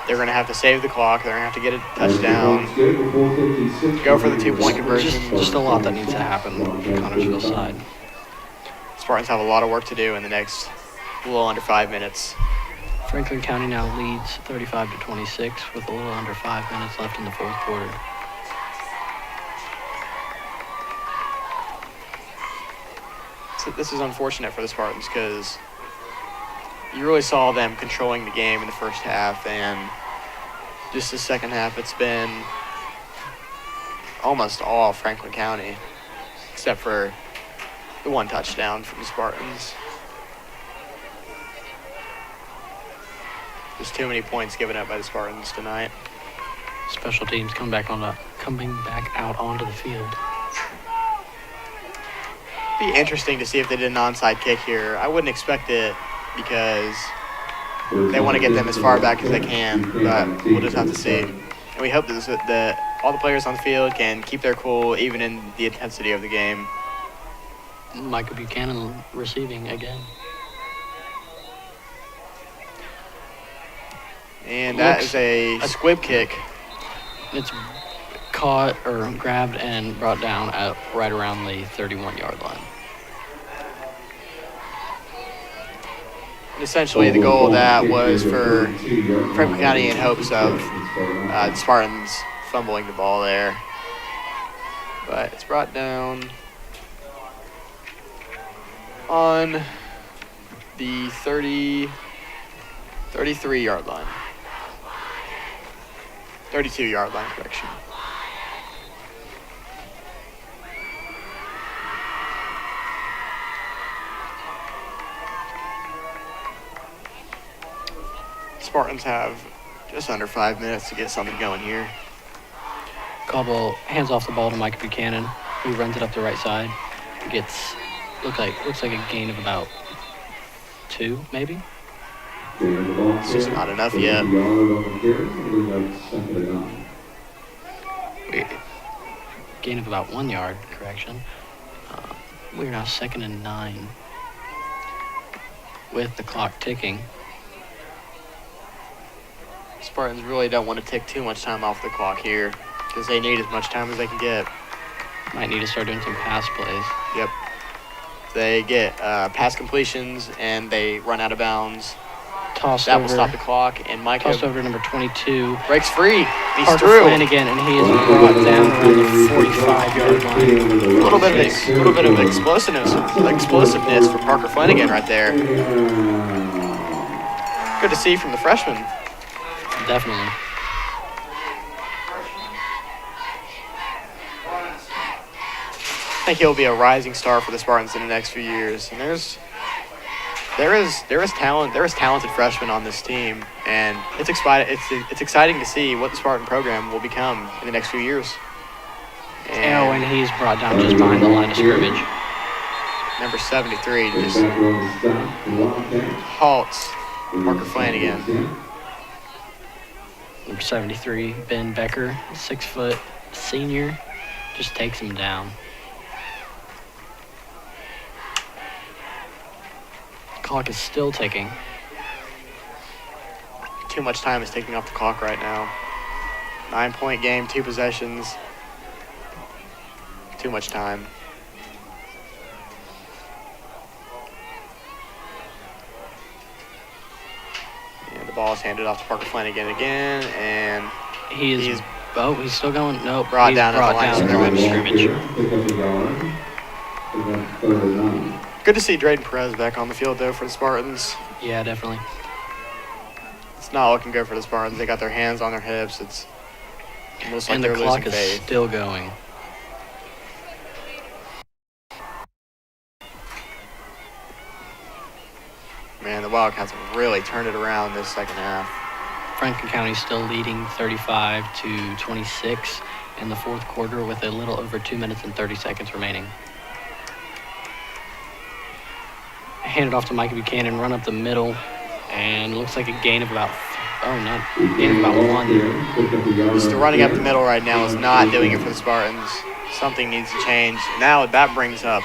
They're going to have to save the clock. They're going to have to get a touchdown. Go for the 2-point conversion. Just a lot that needs to happen on Connorsville's side. Spartans have a lot of work to do in the next little under 5 minutes. Franklin County now leads 35-26 with a little under 5 minutes left in the fourth quarter. So this is unfortunate for the Spartans because you really saw them controlling the game in the first half, and just the second half it's been almost all Franklin County except for the 1 touchdown from the Spartans. There's too many points given up by the Spartans tonight. Special teams coming back out onto the field. Be interesting to see if they did an onside kick here. I wouldn't expect it because they want to get them as far back as they can, but we'll just have to see. And we hope that all the players on the field can keep their cool even in the intensity of the game. Micah Buchanan receiving again. And that is a squib kick. It's caught or grabbed and brought down at right around the 31-yard line. And essentially, the goal of that was for Franklin County in hopes of the Spartans fumbling the ball there. But it's brought down on the 33-yard line. 32-yard line, correction. Spartans have just under 5 minutes to get something going here. Caldwell hands off the ball to Micah Buchanan, who runs it up the right side. Gets looks like a gain of about 2, maybe. It's just not enough yet. Gain of about 1 yard, correction. We're now 2nd and 9 with the clock ticking. Spartans really don't want to take too much time off the clock here because they need as much time as they can get. Might need to start doing some pass plays. Yep. They get pass completions and they run out of bounds. That will stop the clock, and Micah tossed over number 22. Breaks free. He's Parker through. Flanagan, and he is brought down around the 45-yard line. A little bit of explosiveness for Parker Flanagan right there. Good to see from the freshman. Definitely. I think he'll be a rising star for the Spartans in the next few years. And there is talented freshmen on this team, and it's exciting to see what the Spartan program will become in the next few years. And he's brought down just behind the line of scrimmage. Number 73 just halts Parker Flanagan. Number 73, Ben Becker, 6 foot, senior, just takes him down. Clock is still ticking. Too much time is ticking off the clock right now. 9-point game, 2 possessions. Too much time. And the ball is handed off to Parker Flanagan again, and he's still going. Nope. Brought he's down brought at the down line at the line of scrimmage. Good to see Drayden Perez back on the field, though, for the Spartans. Yeah, definitely. It's not looking good for the Spartans. They got their hands on their hips. It's almost like And they're the clock losing is faith. still going. Man, the Wildcats have really turned it around this second half. Franklin County still leading 35-26 in the fourth quarter with a little over 2 minutes and 30 seconds remaining. Handed off to Micah Buchanan, run up the middle, and looks like a gain of about, gain of about 1. Just the running up the middle right now is not doing it for the Spartans. Something needs to change. Now that brings up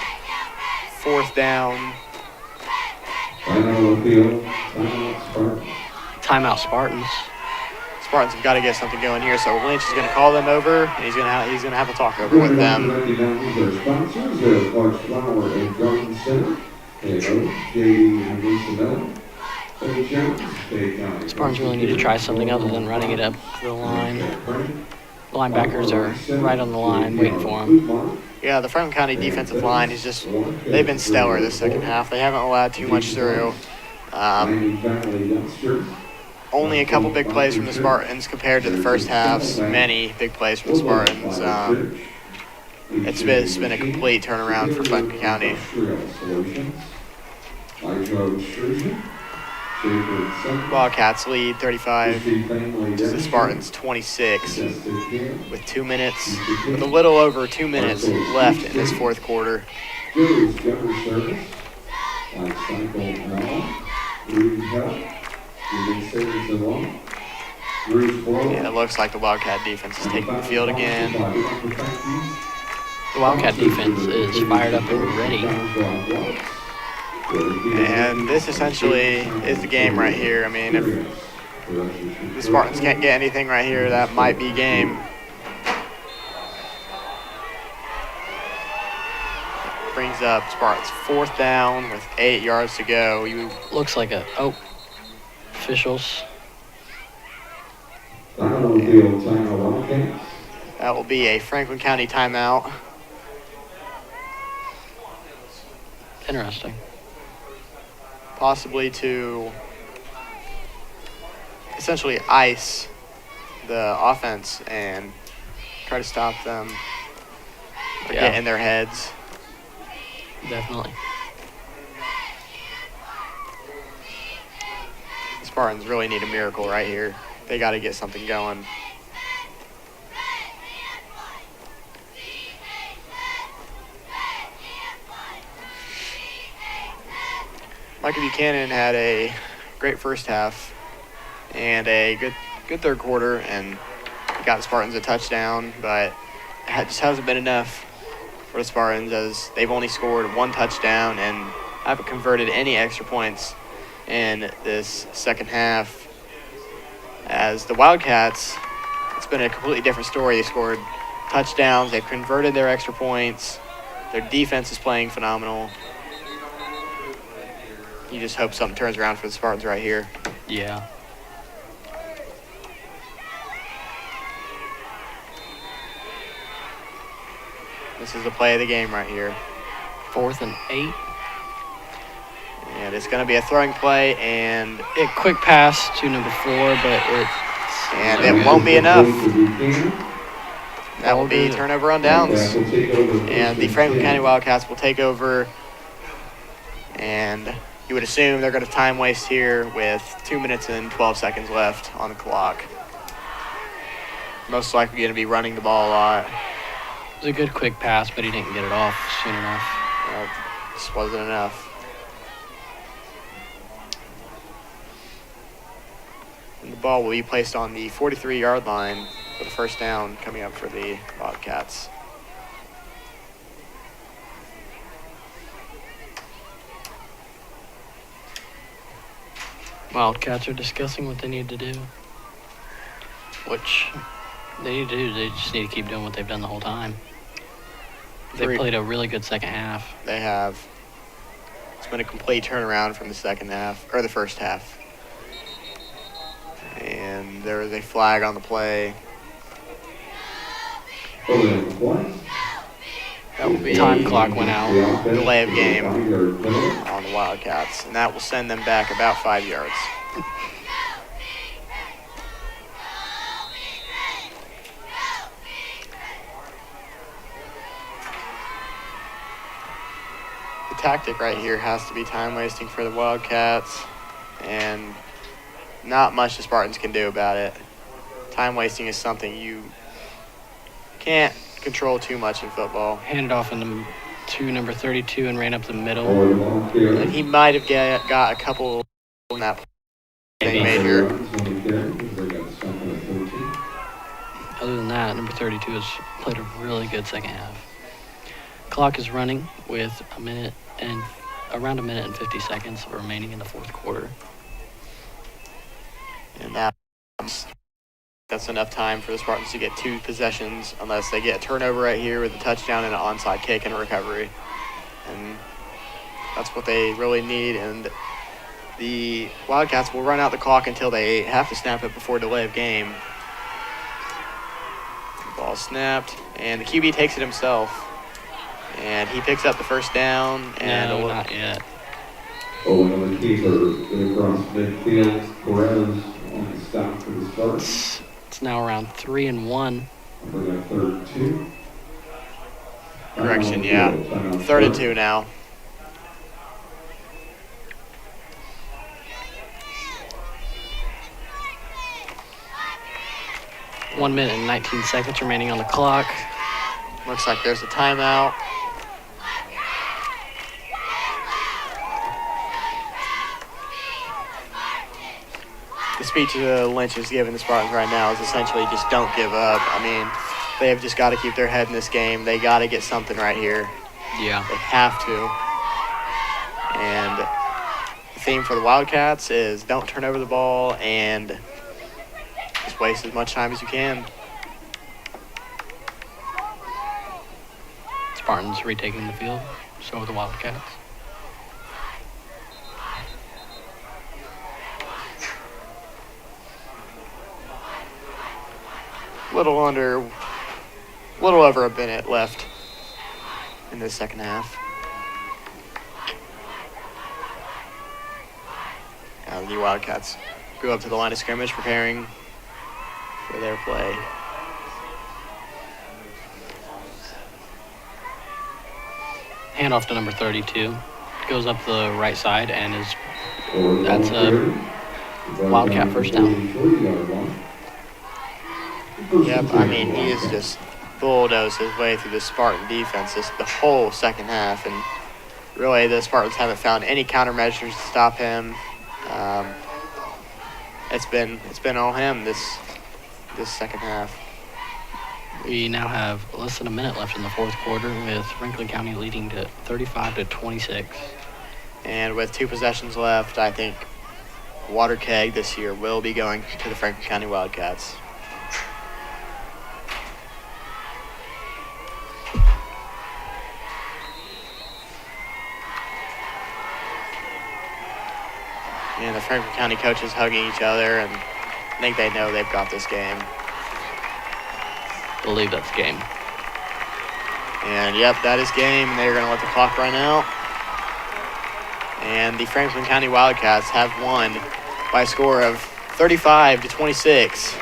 4th down. Timeout Spartans. Spartans have got to get something going here, so Lynch is going to call them over, and he's going to have a talk over with them. Spartans really need to try something other than running it up the line. Linebackers are right on the line waiting for him. Yeah, the Franklin County defensive line is they've been stellar this second half. They haven't allowed too much through. Only a couple big plays from the Spartans compared to the first half's many big plays from the Spartans. It's been a complete turnaround for Franklin County. Wildcats lead 35 to the Spartans 26 with a little over 2 minutes left in this fourth quarter. Yeah, it looks like the Wildcat defense is taking the field again. The Wildcat defense is fired up and ready. And this essentially is the game right here. I mean, if the Spartans can't get anything right here, that might be game. Brings up Spartans 4th down with 8 yards to go. Looks like officials. That will be a Franklin County timeout. Interesting. Possibly to essentially ice the offense and try to stop them or get in their heads. Definitely. The Spartans really need a miracle right here. They got to get something going. Micah Buchanan had a great first half and a good third quarter, and got the Spartans a touchdown, but it just hasn't been enough for the Spartans, as they've only scored 1 touchdown and haven't converted any extra points in this second half. As the Wildcats, it's been a completely different story. They scored touchdowns, they've converted their extra points, their defense is playing phenomenal. You just hope something turns around for the Spartans right here. Yeah. This is the play of the game right here. 4th and 8. And it's going to be a throwing play, and a quick pass to number 4, but it won't be enough. That will be turnover on downs. And the Franklin County Wildcats will take over, and you would assume they're going to time waste here with 2 minutes and 12 seconds left on the clock. Most likely going to be running the ball a lot. It was a good quick pass, but he didn't get it off soon enough. Just wasn't enough. And the ball will be placed on the 43-yard line with a first down coming up for the Wildcats. Wildcats are discussing what they need to do, which they need to do. They just need to keep doing what they've done the whole time. They played a really good second half. They have. It's been a complete turnaround from the second half, or the first half. And there was a flag on the play. That will be time clock went out. Delay of game on the Wildcats, and that will send them back about 5 yards. The tactic right here has to be time wasting for the Wildcats, and not much the Spartans can do about it. Time wasting is something you can't control too much in football. Handed off to number 32 and ran up the middle. And he might have got a couple in that play they made here. Other than that, number 32 has played a really good second half. Clock is running with around a minute and 50 seconds remaining in the fourth quarter. And that's enough time for the Spartans to get 2 possessions unless they get a turnover right here with a touchdown and an onside kick and a recovery. And that's what they really need. And the Wildcats will run out the clock until they have to snap it before delay of game. The ball snapped, and the QB takes it himself. And he picks up the first down. And no, not yet. Another keeper across midfield. Perez on the stop for the Spartans. It's now around 3-1. Third and 2. Correction, yeah. 3rd and 2 now. One minute and 19 seconds remaining on the clock. Looks like there's a timeout. The speech Lynch is giving the Spartans right now is essentially just don't give up. I mean, they have just got to keep their head in this game. They got to get something right here. Yeah. They have to. And the theme for the Wildcats is don't turn over the ball and just waste as much time as you can. Spartans retaking the field. So are the Wildcats. Little over a minute left in the second half. The Wildcats go up to the line of scrimmage preparing for their play. Handoff to number 32. Goes up the right side and that's a Wildcat first down. Yep, I mean, he has just bulldozed his way through the Spartan defense the whole second half, and really the Spartans haven't found any countermeasures to stop him. It's been all him this second half. We now have less than a minute left in the fourth quarter with Franklin County leading to 35-26. And with 2 possessions left, I think Water Keg this year will be going to the Franklin County Wildcats. And the Franklin County coaches hugging each other, and I think they know they've got this game. Believe that's game. And yep, that is game. They're going to let the clock run out. And the Franklin County Wildcats have won by a score of 35-26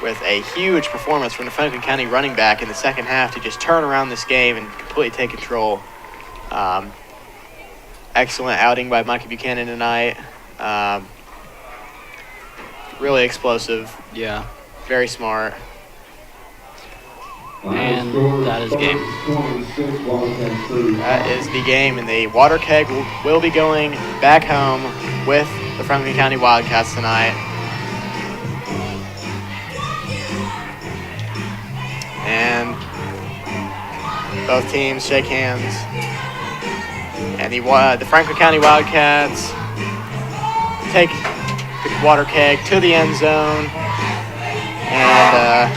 with a huge performance from the Franklin County running back in the second half to just turn around this game and completely take control. Excellent outing by Mikey Buchanan tonight. Really explosive. Yeah. Very smart. And that is game. That is the game, and the Water Keg will be going back home with the Franklin County Wildcats tonight. Both teams shake hands. And the Franklin County Wildcats take the water keg to the end zone. And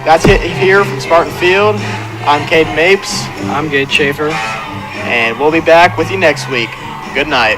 that's it here from Spartan Field. I'm Caden Mapes. I'm Gage Schaefer. And we'll be back with you next week. Good night.